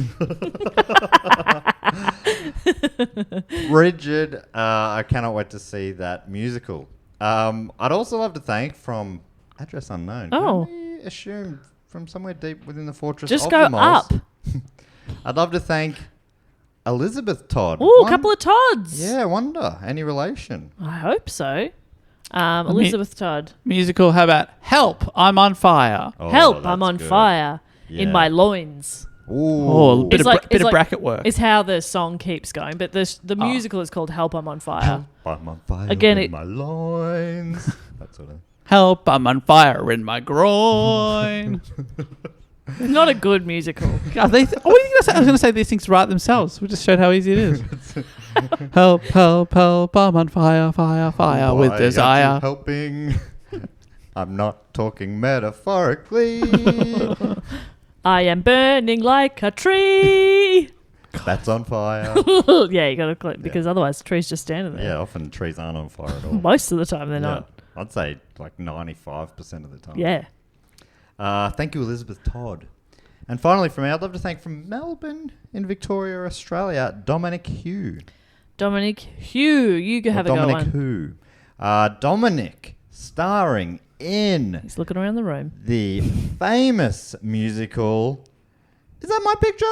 [SPEAKER 3] Bridget, I cannot wait to see that musical. I'd also love to thank from Address Unknown.
[SPEAKER 2] Oh.
[SPEAKER 3] Can we assume from somewhere deep within the fortress
[SPEAKER 2] Just
[SPEAKER 3] of
[SPEAKER 2] go
[SPEAKER 3] the moles?
[SPEAKER 2] up.
[SPEAKER 3] I'd love to thank Elizabeth Todd.
[SPEAKER 2] Ooh, a couple of Todds.
[SPEAKER 3] Yeah, I wonder. Any relation?
[SPEAKER 2] I hope so. Elizabeth Todd.
[SPEAKER 1] Musical, how about Help, I'm on Fire?
[SPEAKER 3] Oh,
[SPEAKER 2] Help,
[SPEAKER 3] that's
[SPEAKER 2] I'm on
[SPEAKER 3] good.
[SPEAKER 2] fire
[SPEAKER 3] Yeah.
[SPEAKER 2] in my loins.
[SPEAKER 3] Ooh.
[SPEAKER 1] Oh, a bit,
[SPEAKER 2] It's
[SPEAKER 1] of,
[SPEAKER 2] like-
[SPEAKER 1] bit
[SPEAKER 2] it's
[SPEAKER 1] of
[SPEAKER 2] like-
[SPEAKER 1] bracket work.
[SPEAKER 2] Is how the song keeps going, but the musical is called Help, I'm on fire.
[SPEAKER 3] I'm on fire
[SPEAKER 2] Again,
[SPEAKER 3] in my loins. That sort of.
[SPEAKER 1] Help, I'm on fire in my groin.
[SPEAKER 2] Not a good musical.
[SPEAKER 1] God, what are you gonna say? I was going to say these things write themselves. We just showed how easy it is. Help, help, help, I'm on fire, fire, fire with
[SPEAKER 3] Why aren't
[SPEAKER 1] desire.
[SPEAKER 3] you helping. I'm not talking metaphorically.
[SPEAKER 2] I am burning like a tree.
[SPEAKER 3] That's on fire.
[SPEAKER 2] Yeah, you got to click because otherwise the tree's just standing there.
[SPEAKER 3] Yeah, often trees aren't on fire at all.
[SPEAKER 2] Most of the time they're
[SPEAKER 3] Yeah.
[SPEAKER 2] not.
[SPEAKER 3] I'd say like 95% of the time.
[SPEAKER 2] Yeah.
[SPEAKER 3] Thank you, Elizabeth Todd. And finally, from me, I'd love to thank from Melbourne in Victoria, Australia, Dominic Hugh.
[SPEAKER 2] Dominic Hugh, you go have a go
[SPEAKER 3] Dominic
[SPEAKER 2] on.
[SPEAKER 3] Who. Dominic, starring in
[SPEAKER 2] He's looking around the room.
[SPEAKER 3] the famous musical. Is that my picture?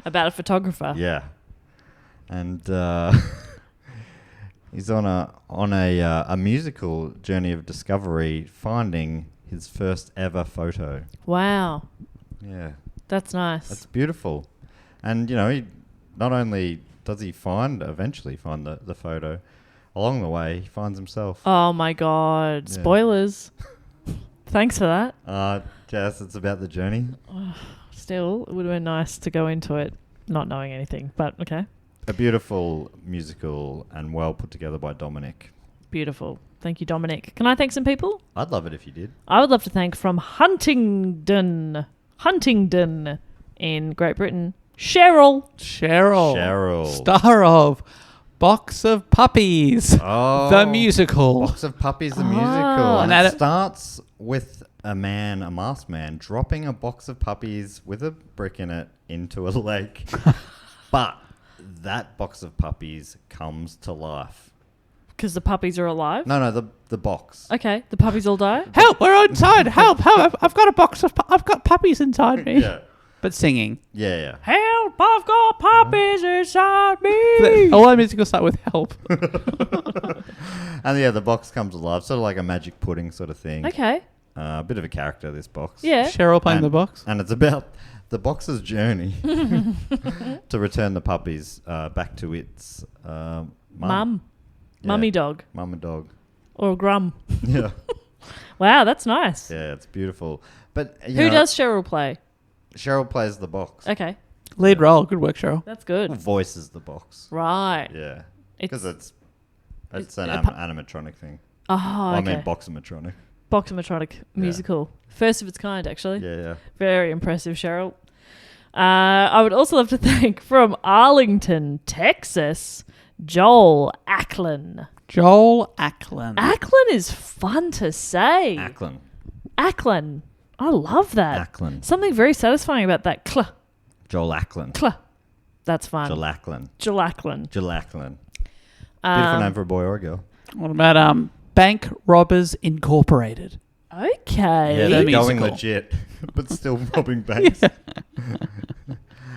[SPEAKER 2] About a photographer.
[SPEAKER 3] Yeah. And he's on a musical journey of discovery, finding his first ever photo.
[SPEAKER 2] Wow.
[SPEAKER 3] Yeah.
[SPEAKER 2] That's nice.
[SPEAKER 3] That's beautiful. And, you know, he not only does he eventually find the photo, along the way, he finds himself.
[SPEAKER 2] Oh my God.
[SPEAKER 3] Yeah.
[SPEAKER 2] Spoilers. Thanks for that.
[SPEAKER 3] Jess, it's about the journey.
[SPEAKER 2] Still, it would have been nice to go into it not knowing anything, but okay.
[SPEAKER 3] A beautiful musical and well put together by Dominic.
[SPEAKER 2] Beautiful. Thank you, Dominic. Can I thank some people?
[SPEAKER 3] I'd love it if you did.
[SPEAKER 2] I would love to thank from Huntingdon in Great Britain, Cheryl.
[SPEAKER 1] Cheryl.
[SPEAKER 3] Cheryl.
[SPEAKER 1] Star of Box of Puppies,
[SPEAKER 3] Oh,
[SPEAKER 1] the musical.
[SPEAKER 3] Box of Puppies, the musical. And
[SPEAKER 1] And
[SPEAKER 3] it starts with a masked man, dropping a box of puppies with a brick in it into a lake. But that box of puppies comes to life.
[SPEAKER 2] Because the puppies are alive?
[SPEAKER 3] No, the box.
[SPEAKER 2] Okay, the puppies all die?
[SPEAKER 1] Help! We're inside. Help! Help! I've got a box of. I've got puppies inside me.
[SPEAKER 3] Yeah.
[SPEAKER 1] But singing.
[SPEAKER 3] Yeah.
[SPEAKER 2] Help! I've got puppies inside me!
[SPEAKER 1] All our musicals start with help.
[SPEAKER 3] And yeah, the box comes alive, sort of like a magic pudding sort of thing.
[SPEAKER 2] Okay.
[SPEAKER 3] A bit of a character, this box.
[SPEAKER 2] Yeah.
[SPEAKER 1] Cheryl playing
[SPEAKER 3] And-
[SPEAKER 1] the box.
[SPEAKER 3] And it's about the box's journey to return the puppies back to its mum.
[SPEAKER 2] Mum.
[SPEAKER 3] Yeah.
[SPEAKER 2] Mummy dog.
[SPEAKER 3] Mum and dog.
[SPEAKER 2] Or grum.
[SPEAKER 3] Yeah.
[SPEAKER 2] Wow, that's nice.
[SPEAKER 3] Yeah, it's beautiful. But you
[SPEAKER 2] Who
[SPEAKER 3] know,
[SPEAKER 2] does Cheryl play?
[SPEAKER 3] Cheryl plays the box.
[SPEAKER 2] Okay,
[SPEAKER 1] Lead role. Good work, Cheryl.
[SPEAKER 2] that's good.
[SPEAKER 3] Voices the box.
[SPEAKER 2] Right.
[SPEAKER 3] Yeah.
[SPEAKER 2] It's-
[SPEAKER 3] Because it's an
[SPEAKER 2] a pu-
[SPEAKER 3] animatronic thing.
[SPEAKER 2] Oh,
[SPEAKER 3] I
[SPEAKER 2] okay.
[SPEAKER 3] mean, boxamatronic.
[SPEAKER 2] Boxamatronic musical. First of its kind, actually.
[SPEAKER 3] Yeah.
[SPEAKER 2] Very impressive, Cheryl. I would also love to thank from Arlington, Texas, Joel Acklin.
[SPEAKER 1] Joel Acklin.
[SPEAKER 2] Acklin is fun to say.
[SPEAKER 3] Acklin.
[SPEAKER 2] Acklin. I love that.
[SPEAKER 3] Acklin.
[SPEAKER 2] Something very satisfying about that.
[SPEAKER 3] Joel Acklin.
[SPEAKER 2] That's fun.
[SPEAKER 3] Joel Acklin.
[SPEAKER 2] Joel Acklin.
[SPEAKER 3] Joel Acklin. Beautiful name for a boy or a girl.
[SPEAKER 1] What about Bank Robbers Incorporated?
[SPEAKER 2] Okay.
[SPEAKER 3] Yeah, they're
[SPEAKER 1] The
[SPEAKER 3] going
[SPEAKER 1] musical.
[SPEAKER 3] legit, but still robbing banks.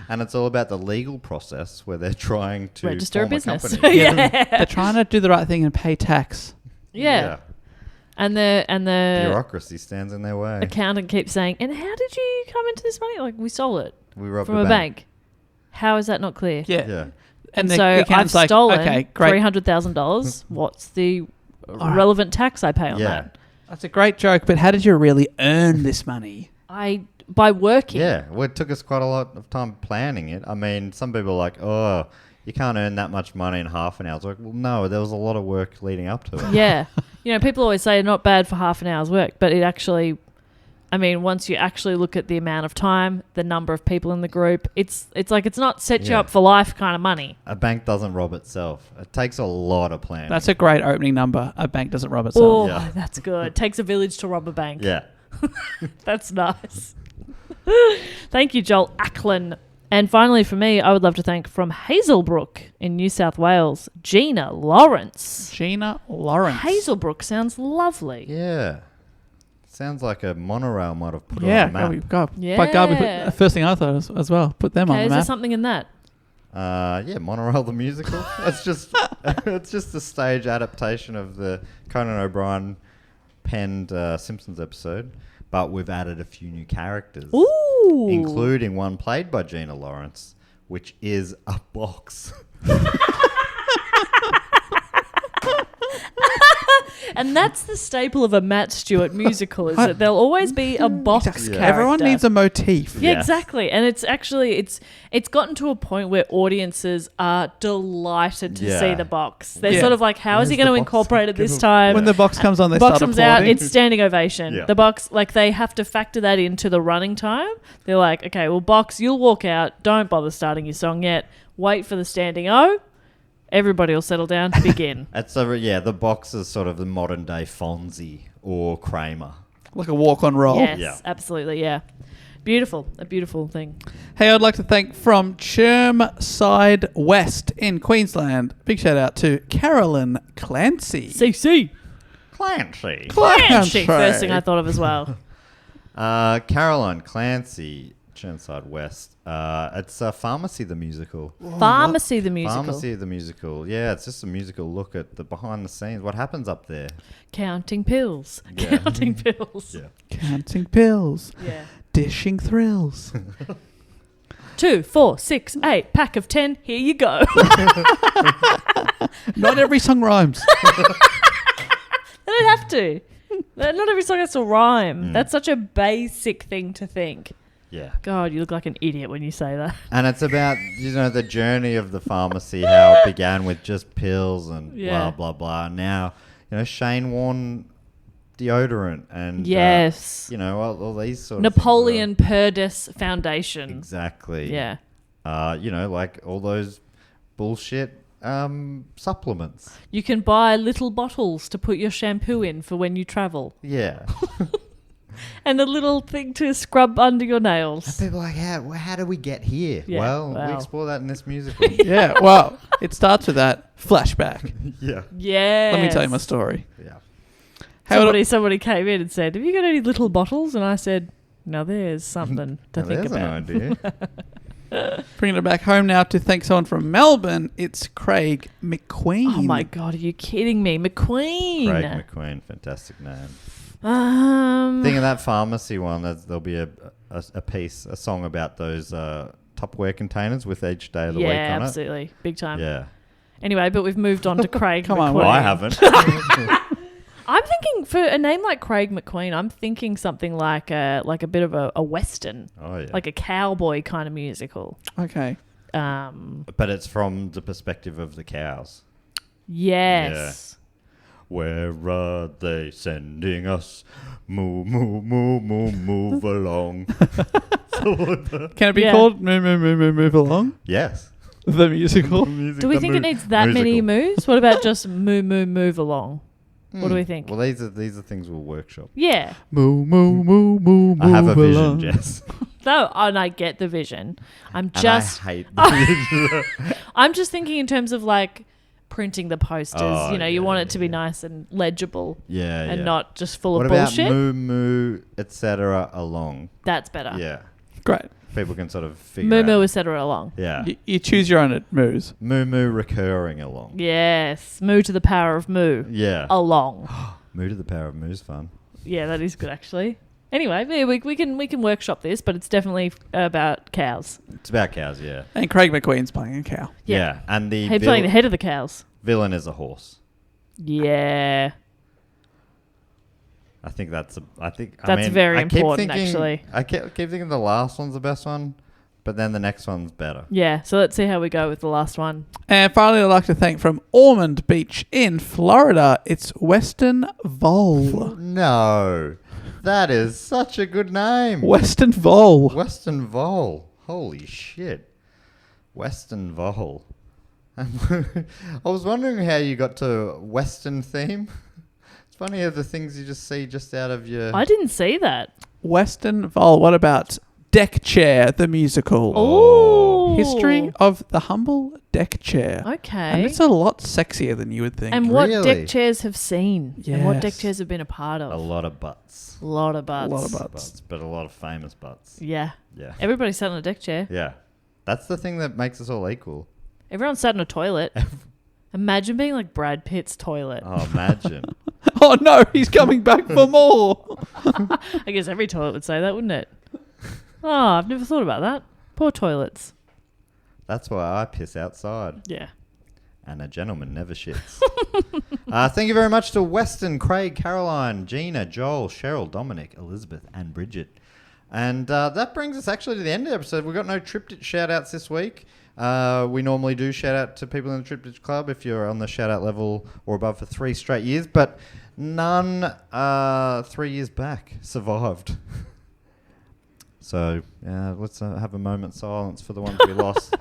[SPEAKER 3] And it's all about the legal process where they're trying to
[SPEAKER 2] Register a
[SPEAKER 3] form
[SPEAKER 2] business.
[SPEAKER 3] company.
[SPEAKER 1] They're trying to do the right thing and pay tax.
[SPEAKER 2] Yeah. And the
[SPEAKER 3] Bureaucracy stands in their way.
[SPEAKER 2] accountant keeps saying, and how did you come into this money? Like, we stole it
[SPEAKER 3] We robbed
[SPEAKER 2] from
[SPEAKER 3] a
[SPEAKER 2] a bank. How is that not clear?
[SPEAKER 1] Yeah.
[SPEAKER 2] And
[SPEAKER 1] the
[SPEAKER 2] so I've
[SPEAKER 1] accountant's like,
[SPEAKER 2] stolen
[SPEAKER 1] okay, great.
[SPEAKER 2] $300,000. What's the relevant tax I pay on
[SPEAKER 3] Yeah.
[SPEAKER 2] that?
[SPEAKER 1] That's a great joke, but how did you really earn this money?
[SPEAKER 2] By working.
[SPEAKER 3] Yeah, well, it took us quite a lot of time planning it. I mean, some people are like, oh, you can't earn that much money in half an hour. It's like, well, no, there was a lot of work leading up to it.
[SPEAKER 2] Yeah. You know, people always say not bad for half an hour's work, but it actually, I mean, once you actually look at the amount of time, the number of people in the group, it's like it's not set you
[SPEAKER 3] Yeah.
[SPEAKER 2] up for life kind of money.
[SPEAKER 3] A bank doesn't rob itself. It takes a lot of planning.
[SPEAKER 1] That's a great opening number. A bank doesn't rob itself.
[SPEAKER 2] Oh,
[SPEAKER 3] Yeah.
[SPEAKER 2] that's good. Takes a village to rob a bank.
[SPEAKER 3] Yeah.
[SPEAKER 2] That's nice. Thank you, Joel Acklin. And finally, for me, I would love to thank from Hazelbrook in New South Wales, Gina Lawrence.
[SPEAKER 1] Gina Lawrence.
[SPEAKER 2] Hazelbrook sounds lovely.
[SPEAKER 3] Yeah. Sounds like a monorail might have put
[SPEAKER 1] Yeah,
[SPEAKER 3] on a map.
[SPEAKER 1] by God, we put
[SPEAKER 2] Yeah.
[SPEAKER 1] the first thing I thought as well. Put them on
[SPEAKER 2] Okay,
[SPEAKER 1] the
[SPEAKER 2] is there
[SPEAKER 1] map.
[SPEAKER 2] something in that?
[SPEAKER 3] Yeah, Monorail the musical. It's just a stage adaptation of the Conan O'Brien penned Simpsons episode, but we've added a few new characters,
[SPEAKER 2] Ooh.
[SPEAKER 3] including one played by Gina Lawrence, which is a box.
[SPEAKER 2] And that's the staple of a Matt Stewart musical, is that there'll always be a box
[SPEAKER 1] Exactly.
[SPEAKER 2] character.
[SPEAKER 1] Everyone needs a motif.
[SPEAKER 2] Yeah,
[SPEAKER 3] Yes.
[SPEAKER 2] exactly. And it's actually it's gotten to a point where audiences are delighted to see
[SPEAKER 3] Yeah.
[SPEAKER 2] the box. They're
[SPEAKER 1] Yeah.
[SPEAKER 2] sort of like, how is he
[SPEAKER 3] Where's
[SPEAKER 2] going
[SPEAKER 3] the
[SPEAKER 2] to
[SPEAKER 3] box?
[SPEAKER 2] incorporate it this
[SPEAKER 3] Give
[SPEAKER 2] time?
[SPEAKER 1] When the box comes on, they
[SPEAKER 2] box
[SPEAKER 1] start
[SPEAKER 2] comes out,
[SPEAKER 1] applauding.
[SPEAKER 2] it's standing ovation.
[SPEAKER 3] Yeah.
[SPEAKER 2] The box, like, they have to factor that into the running time. They're like, okay, well, box, you'll walk out. Don't bother starting your song yet. Wait for the standing O. Everybody will settle down. Begin.
[SPEAKER 3] The box is sort of the modern day Fonzie or Kramer.
[SPEAKER 1] like a walk-on roll.
[SPEAKER 2] Yes,
[SPEAKER 3] Yeah.
[SPEAKER 2] absolutely, yeah. Beautiful. A beautiful thing.
[SPEAKER 1] Hey, I'd like to thank from Chermside West in Queensland. Big shout out to Carolyn Clancy.
[SPEAKER 2] CC.
[SPEAKER 3] Clancy.
[SPEAKER 2] Clancy. First thing I thought of as well.
[SPEAKER 3] Caroline Clancy, Chermside West. It's Pharmacy the Musical.
[SPEAKER 2] Pharmacy the musical.
[SPEAKER 3] Pharmacy the Musical. Yeah, it's just a musical look at the behind the scenes. What happens up there?
[SPEAKER 2] Counting pills.
[SPEAKER 3] Yeah.
[SPEAKER 2] Counting pills.
[SPEAKER 3] Yeah.
[SPEAKER 1] Counting pills.
[SPEAKER 2] Yeah.
[SPEAKER 1] Dishing thrills.
[SPEAKER 2] 2, 4, 6, 8. Pack of 10. Here you go.
[SPEAKER 1] Not every song rhymes.
[SPEAKER 2] They don't have to. Not every song has to rhyme. That's such a basic thing to think.
[SPEAKER 3] Yeah.
[SPEAKER 2] God, you look like an idiot when you say that.
[SPEAKER 3] And it's about, the journey of the pharmacy, how it began with just pills and
[SPEAKER 2] Yeah.
[SPEAKER 3] blah, blah, blah. Now, Shane Warne deodorant and,
[SPEAKER 2] Yes.
[SPEAKER 3] all these sort of
[SPEAKER 2] Napoleon Perdis Foundation.
[SPEAKER 3] things. Exactly.
[SPEAKER 2] Yeah.
[SPEAKER 3] Like all those bullshit supplements.
[SPEAKER 2] You can buy little bottles to put your shampoo in for when you travel.
[SPEAKER 3] Yeah.
[SPEAKER 2] And a little thing to scrub under your nails.
[SPEAKER 3] People are like, how do we get here?
[SPEAKER 2] Yeah,
[SPEAKER 3] Well,
[SPEAKER 2] wow.
[SPEAKER 3] we explore that in this musical.
[SPEAKER 1] Yeah, well, it starts with that flashback.
[SPEAKER 3] Yeah.
[SPEAKER 2] Yeah.
[SPEAKER 1] Let me tell you my story.
[SPEAKER 3] Yeah.
[SPEAKER 2] Somebody came in and said, "Have you got any little bottles?" And I said, "Now there's something to
[SPEAKER 3] Now
[SPEAKER 2] think
[SPEAKER 3] there's
[SPEAKER 2] about."
[SPEAKER 3] an idea.
[SPEAKER 1] Bringing it back home now to thank someone from Melbourne. It's Craig McQueen.
[SPEAKER 2] Oh my God, are you kidding me? McQueen.
[SPEAKER 3] Craig McQueen, fantastic name.
[SPEAKER 2] Um,
[SPEAKER 3] Think of that pharmacy one. There'll be a song about those Tupperware containers with each day of the week on
[SPEAKER 2] yeah, absolutely. Big
[SPEAKER 3] it.
[SPEAKER 2] time.
[SPEAKER 3] Yeah.
[SPEAKER 2] Anyway, but we've moved on to Craig
[SPEAKER 1] Come
[SPEAKER 2] McQueen.
[SPEAKER 1] on,
[SPEAKER 3] Well, I haven't.
[SPEAKER 2] I'm thinking for a name like Craig McQueen, I'm thinking something like a bit of a western,
[SPEAKER 3] Oh, yeah.
[SPEAKER 2] like a cowboy kind of musical.
[SPEAKER 1] Okay.
[SPEAKER 3] But it's from the perspective of the cows.
[SPEAKER 2] Yes.
[SPEAKER 3] Where are they sending us? Move, move, move, move, move along.
[SPEAKER 1] Can it be
[SPEAKER 2] Yeah.
[SPEAKER 1] called Move Along?
[SPEAKER 3] Yes.
[SPEAKER 1] The musical?
[SPEAKER 2] Do we think it needs that many moves? What about just move along? What do we think?
[SPEAKER 3] Well, these are things we'll workshop.
[SPEAKER 2] Yeah.
[SPEAKER 1] Move
[SPEAKER 3] I have a vision,
[SPEAKER 2] Uh-huh.
[SPEAKER 1] along.
[SPEAKER 3] Jess.
[SPEAKER 2] No, and I get the vision.
[SPEAKER 3] And I hate the vision.
[SPEAKER 2] I'm just thinking in terms of like printing the posters.
[SPEAKER 3] Oh,
[SPEAKER 2] you
[SPEAKER 3] yeah,
[SPEAKER 2] want it to be
[SPEAKER 3] yeah.
[SPEAKER 2] nice and legible
[SPEAKER 3] Yeah,
[SPEAKER 2] and
[SPEAKER 3] yeah.
[SPEAKER 2] not just full
[SPEAKER 3] What
[SPEAKER 2] of
[SPEAKER 3] about
[SPEAKER 2] bullshit.
[SPEAKER 3] moo moo, etc. along?
[SPEAKER 2] That's better.
[SPEAKER 3] Yeah.
[SPEAKER 1] Great.
[SPEAKER 3] People can sort of figure
[SPEAKER 2] Moo
[SPEAKER 3] out.
[SPEAKER 2] moo, etc. along.
[SPEAKER 3] Yeah.
[SPEAKER 1] You choose your own moves.
[SPEAKER 3] Moo moo recurring along.
[SPEAKER 2] Yes. Moo to the power of moo.
[SPEAKER 3] Yeah.
[SPEAKER 2] Along.
[SPEAKER 3] Moo to the power of moo's fun.
[SPEAKER 2] Yeah, that is good actually. Anyway, yeah, we can workshop this, but it's definitely about cows.
[SPEAKER 3] It's about cows, yeah.
[SPEAKER 1] And Craig McQueen's playing a cow.
[SPEAKER 3] Yeah. And the
[SPEAKER 2] He's playing the head of the cows.
[SPEAKER 3] villain is a horse.
[SPEAKER 2] Yeah.
[SPEAKER 3] I think that's
[SPEAKER 2] very
[SPEAKER 3] I keep
[SPEAKER 2] important,
[SPEAKER 3] thinking-
[SPEAKER 2] actually.
[SPEAKER 3] I keep thinking the last one's the best one, but then the next one's better.
[SPEAKER 2] Yeah, so let's see how we go with the last one.
[SPEAKER 1] And finally, I'd like to thank from Ormond Beach in Florida. It's Western Vole.
[SPEAKER 3] No. That is such a good name.
[SPEAKER 1] Western Vole.
[SPEAKER 3] Western Vole. Holy shit. Western Vole. I was wondering how you got to Western theme. It's funny how the things you just see just out of your...
[SPEAKER 2] I didn't see that.
[SPEAKER 1] Western Vole. What about Deck Chair, the musical?
[SPEAKER 2] Oh.
[SPEAKER 1] History of the humble deck chair.
[SPEAKER 2] Okay.
[SPEAKER 1] And it's a lot sexier than you would think.
[SPEAKER 2] And what
[SPEAKER 3] Really?
[SPEAKER 2] deck chairs have seen and what deck
[SPEAKER 1] Yes.
[SPEAKER 2] chairs have been a part of.
[SPEAKER 3] A lot of butts.
[SPEAKER 2] A lot of butts.
[SPEAKER 1] A lot of butts.
[SPEAKER 3] But a lot of famous butts.
[SPEAKER 2] Yeah.
[SPEAKER 3] Yeah.
[SPEAKER 2] Everybody sat on a deck chair.
[SPEAKER 3] Yeah. That's the thing that makes us all equal.
[SPEAKER 2] Everyone sat in a toilet. Imagine being like Brad Pitt's toilet.
[SPEAKER 3] Oh, imagine.
[SPEAKER 1] Oh no, he's coming back for more.
[SPEAKER 2] I guess every toilet would say that, wouldn't it? Oh, I've never thought about that. Poor toilets.
[SPEAKER 3] That's why I piss outside.
[SPEAKER 2] Yeah.
[SPEAKER 3] And a gentleman never shits. Thank you very much to Weston, Craig, Caroline, Gina, Joel, Cheryl, Dominic, Elizabeth, and Bridget. And that brings us actually to the end of the episode. We've got no Triptych shout-outs this week. We normally do shout-out to people in the Triptych Club if you're on the shout-out level or above for 3 straight years. But none 3 years back survived. So let's have a moment's silence for the ones we lost.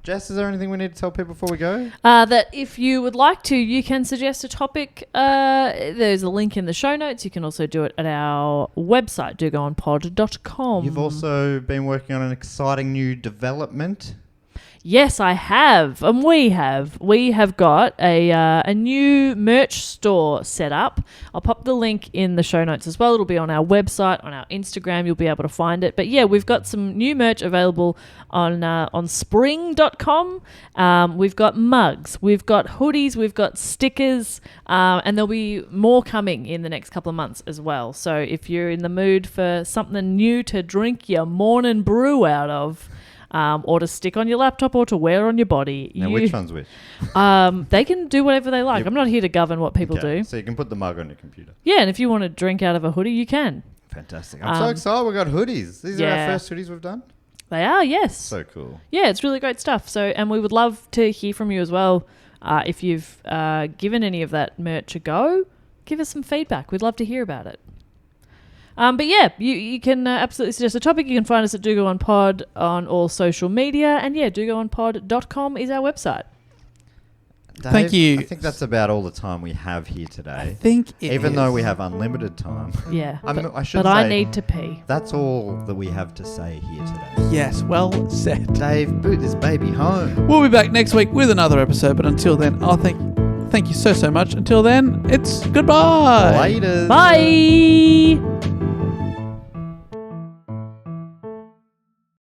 [SPEAKER 3] Jess, is there anything we need to tell people before we go?
[SPEAKER 2] That if you would like to, you can suggest a topic. There's a link in the show notes. You can also do it at our website, dogoonpod.com.
[SPEAKER 3] You've also been working on an exciting new development.
[SPEAKER 2] Yes, I have, and we have. We have got a new merch store set up. I'll pop the link in the show notes as well. It'll be on our website, on our Instagram. You'll be able to find it. But yeah, we've got some new merch available on spring.com. We've got mugs, we've got hoodies, we've got stickers, and there'll be more coming in the next couple of months as well. So if you're in the mood for something new to drink your morning brew out of, or to stick on your laptop or to wear on your body.
[SPEAKER 3] Now, which one's which?
[SPEAKER 2] They can do whatever they like.
[SPEAKER 3] Yep.
[SPEAKER 2] I'm not here to govern what people
[SPEAKER 3] Okay,
[SPEAKER 2] do.
[SPEAKER 3] so you can put the mug on your computer.
[SPEAKER 2] Yeah, and if you want to drink out of a hoodie, you can.
[SPEAKER 3] Fantastic. I'm so excited. We've got hoodies. These are our
[SPEAKER 2] yeah.
[SPEAKER 3] first hoodies we've done.
[SPEAKER 2] They are, yes.
[SPEAKER 3] So cool.
[SPEAKER 2] Yeah, it's really great stuff. So, and we would love to hear from you as well. If you've given any of that merch a go, give us some feedback. We'd love to hear about it. But yeah, you can absolutely suggest a topic. You can find us at Do Go On Pod on all social media. And yeah, dogoonpod.com is our website.
[SPEAKER 1] Thank you.
[SPEAKER 3] I think that's about all the time we have here
[SPEAKER 1] I
[SPEAKER 3] today.
[SPEAKER 1] think it
[SPEAKER 3] Even though
[SPEAKER 1] is.
[SPEAKER 3] we have unlimited time.
[SPEAKER 2] Yeah.
[SPEAKER 3] I should
[SPEAKER 2] But I
[SPEAKER 3] say,
[SPEAKER 2] need to pee.
[SPEAKER 3] that's all that we have to say here today.
[SPEAKER 1] Yes, well said.
[SPEAKER 3] Dave, boot this baby home.
[SPEAKER 1] We'll be back next week with another episode, but until then, thank you so much. Until then, it's goodbye.
[SPEAKER 3] Later.
[SPEAKER 2] Bye.